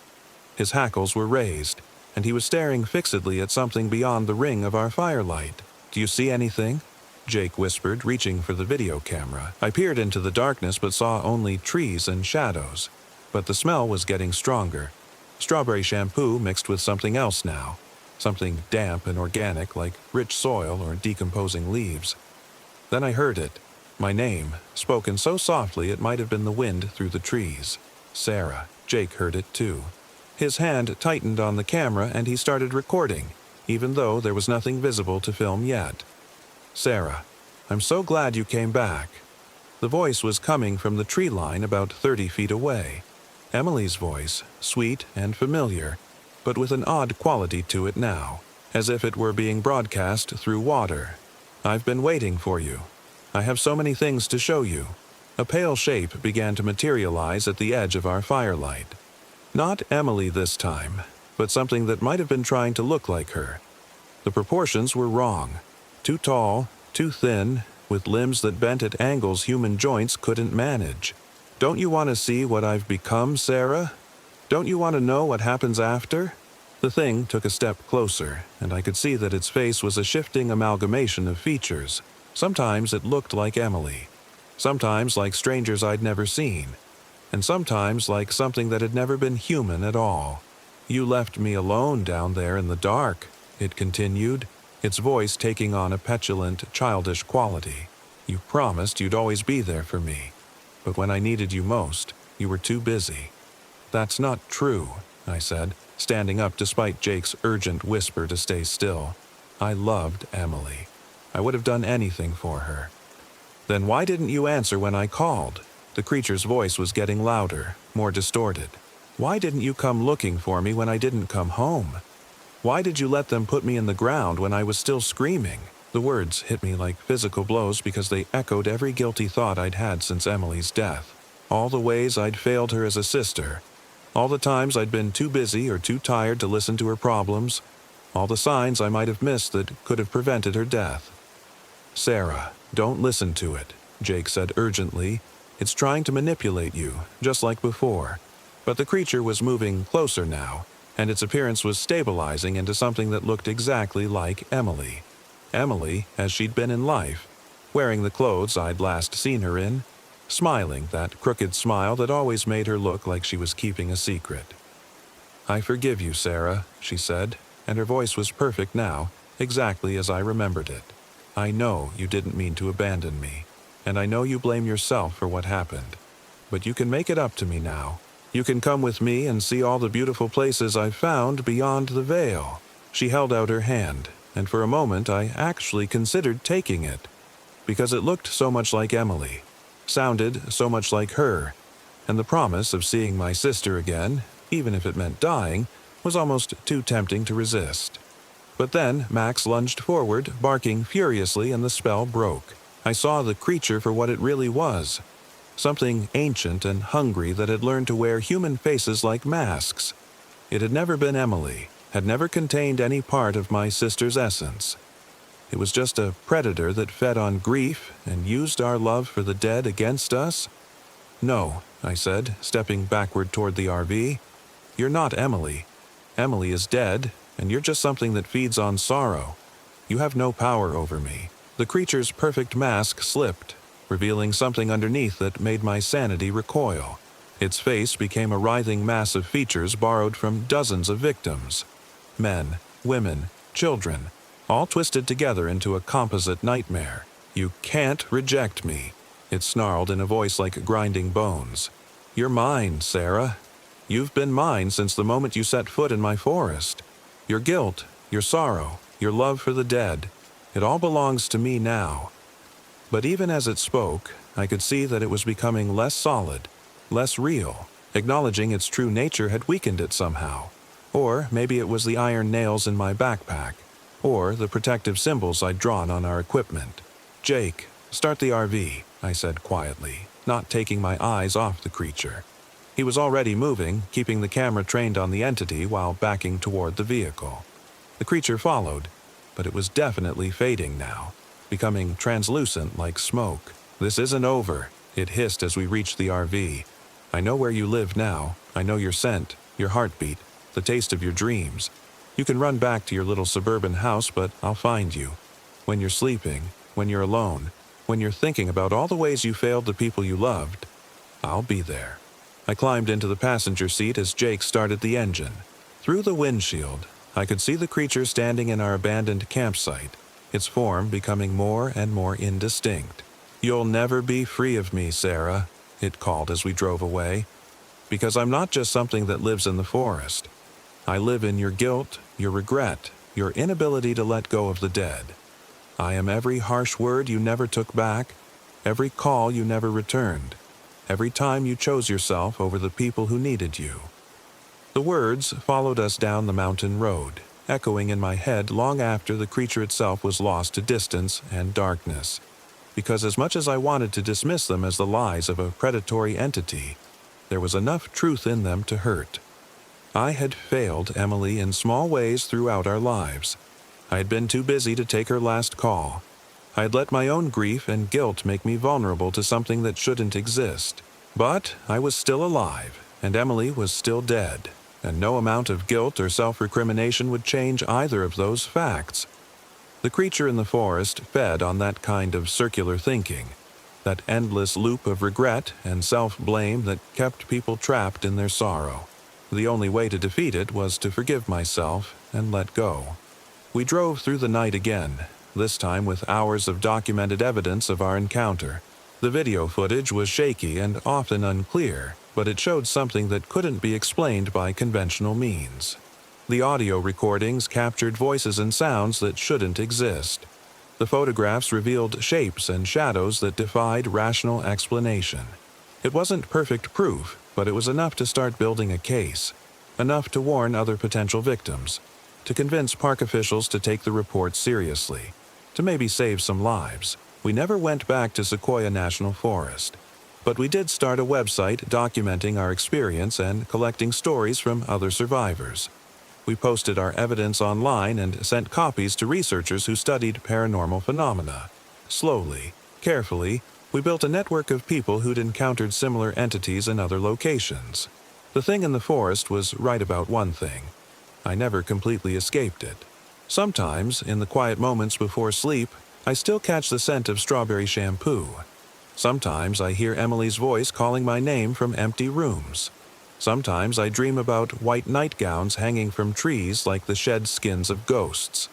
His hackles were raised, and he was staring fixedly at something beyond the ring of our firelight. "Do you see anything?" Jake whispered, reaching for the video camera. I peered into the darkness but saw only trees and shadows. But the smell was getting stronger. Strawberry shampoo mixed with something else now. Something damp and organic like rich soil or decomposing leaves. Then I heard it. My name, spoken so softly it might have been the wind through the trees. Sarah. Jake heard it too. His hand tightened on the camera and he started recording, even though there was nothing visible to film yet. "Sarah, I'm so glad you came back." The voice was coming from the tree line about 30 feet away. Emily's voice, sweet and familiar, but with an odd quality to it now, as if it were being broadcast through water. "I've been waiting for you. I have so many things to show you." A pale shape began to materialize at the edge of our firelight. Not Emily this time, but something that might have been trying to look like her. The proportions were wrong. Too tall, too thin, with limbs that bent at angles human joints couldn't manage. "Don't you want to see what I've become, Sarah? Don't you want to know what happens after?" The thing took a step closer, and I could see that its face was a shifting amalgamation of features. Sometimes it looked like Emily, sometimes like strangers I'd never seen, and sometimes like something that had never been human at all. "You left me alone down there in the dark," it continued, its voice taking on a petulant, childish quality. "You promised you'd always be there for me, but when I needed you most, you were too busy." "That's not true," I said, standing up despite Jake's urgent whisper to stay still. "I loved Emily. I would have done anything for her." "Then why didn't you answer when I called?" The creature's voice was getting louder, more distorted. "Why didn't you come looking for me when I didn't come home? Why did you let them put me in the ground when I was still screaming?" The words hit me like physical blows because they echoed every guilty thought I'd had since Emily's death. All the ways I'd failed her as a sister. All the times I'd been too busy or too tired to listen to her problems. All the signs I might have missed that could have prevented her death. "Sarah, don't listen to it," Jake said urgently. "It's trying to manipulate you, just like before." But the creature was moving closer now, and its appearance was stabilizing into something that looked exactly like Emily. Emily, as she'd been in life, wearing the clothes I'd last seen her in, smiling that crooked smile that always made her look like she was keeping a secret. "I forgive you, Sarah," she said, and her voice was perfect now, exactly as I remembered it. "I know you didn't mean to abandon me, and I know you blame yourself for what happened. But you can make it up to me now. You can come with me and see all the beautiful places I've found beyond the veil." She held out her hand, and for a moment I actually considered taking it, because it looked so much like Emily, sounded so much like her, and the promise of seeing my sister again, even if it meant dying, was almost too tempting to resist. But then Max lunged forward, barking furiously, and the spell broke. I saw the creature for what it really was. Something ancient and hungry that had learned to wear human faces like masks. It had never been Emily, had never contained any part of my sister's essence. It was just a predator that fed on grief and used our love for the dead against us? No, I said, stepping backward toward the RV. You're not Emily. Emily is dead, and you're just something that feeds on sorrow. You have no power over me. The creature's perfect mask slipped, revealing something underneath that made my sanity recoil. Its face became a writhing mass of features borrowed from dozens of victims. Men, women, children, all twisted together into a composite nightmare. You can't reject me, it snarled in a voice like grinding bones. You're mine, Sarah. You've been mine since the moment you set foot in my forest. Your guilt, your sorrow, your love for the dead, it all belongs to me now. But even as it spoke, I could see that it was becoming less solid, less real. Acknowledging its true nature had weakened it somehow. Or maybe it was the iron nails in my backpack, or the protective symbols I'd drawn on our equipment. Jake, start the RV, I said quietly, not taking my eyes off the creature. He was already moving, keeping the camera trained on the entity while backing toward the vehicle. The creature followed, but it was definitely fading now, becoming translucent like smoke. This isn't over, it hissed as we reached the RV. I know where you live now. I know your scent, your heartbeat, the taste of your dreams. You can run back to your little suburban house, but I'll find you. When you're sleeping, when you're alone, when you're thinking about all the ways you failed the people you loved, I'll be there. I climbed into the passenger seat as Jake started the engine. Through the windshield, I could see the creature standing in our abandoned campsite, its form becoming more and more indistinct. You'll never be free of me, Sarah, it called as we drove away, because I'm not just something that lives in the forest. I live in your guilt, your regret, your inability to let go of the dead. I am every harsh word you never took back, every call you never returned, every time you chose yourself over the people who needed you. The words followed us down the mountain road, echoing in my head long after the creature itself was lost to distance and darkness. Because as much as I wanted to dismiss them as the lies of a predatory entity, there was enough truth in them to hurt. I had failed Emily in small ways throughout our lives. I had been too busy to take her last call. I had let my own grief and guilt make me vulnerable to something that shouldn't exist. But I was still alive, and Emily was still dead, and no amount of guilt or self-recrimination would change either of those facts. The creature in the forest fed on that kind of circular thinking, that endless loop of regret and self-blame that kept people trapped in their sorrow. The only way to defeat it was to forgive myself and let go. We drove through the night again, this time with hours of documented evidence of our encounter. The video footage was shaky and often unclear, but it showed something that couldn't be explained by conventional means. The audio recordings captured voices and sounds that shouldn't exist. The photographs revealed shapes and shadows that defied rational explanation. It wasn't perfect proof, but it was enough to start building a case, enough to warn other potential victims, to convince park officials to take the report seriously, to maybe save some lives. We never went back to Sequoia National Forest, but we did start a website documenting our experience and collecting stories from other survivors. We posted our evidence online and sent copies to researchers who studied paranormal phenomena. Slowly, carefully, we built a network of people who'd encountered similar entities in other locations. The thing in the forest was right about one thing. I never completely escaped it. Sometimes, in the quiet moments before sleep, I still catch the scent of strawberry shampoo. Sometimes I hear Emily's voice calling my name from empty rooms. Sometimes I dream about white nightgowns hanging from trees like the shed skins of ghosts.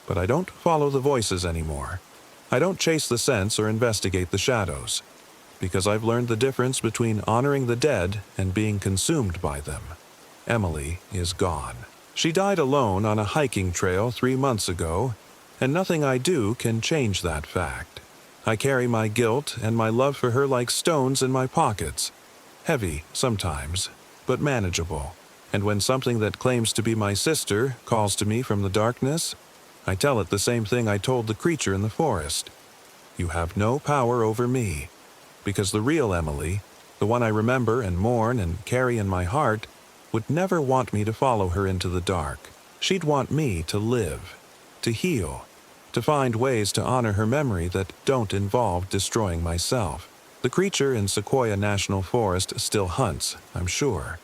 But I don't follow the voices anymore. I don't chase the scents or investigate the shadows, because I've learned the difference between honoring the dead and being consumed by them. Emily is gone. She died alone on a hiking trail 3 months ago, and nothing I do can change that fact. I carry my guilt and my love for her like stones in my pockets. Heavy, sometimes, but manageable. And when something that claims to be my sister calls to me from the darkness, I tell it the same thing I told the creature in the forest. You have no power over me, because the real Emily, the one I remember and mourn and carry in my heart, would never want me to follow her into the dark. She'd want me to live, to heal, to find ways to honor her memory that don't involve destroying myself. The creature in Sequoia National Forest still hunts, I'm sure.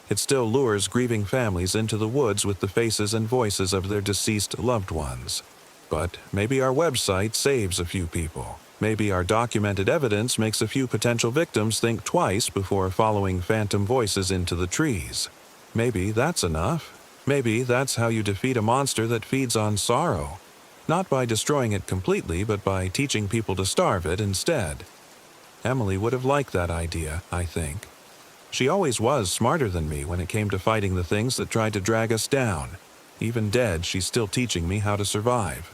It still lures grieving families into the woods with the faces and voices of their deceased loved ones. But maybe our website saves a few people. Maybe our documented evidence makes a few potential victims think twice before following phantom voices into the trees. Maybe that's enough. Maybe that's how you defeat a monster that feeds on sorrow. Not by destroying it completely, but by teaching people to starve it instead. Emily would have liked that idea, I think. She always was smarter than me when it came to fighting the things that tried to drag us down. Even dead, she's still teaching me how to survive.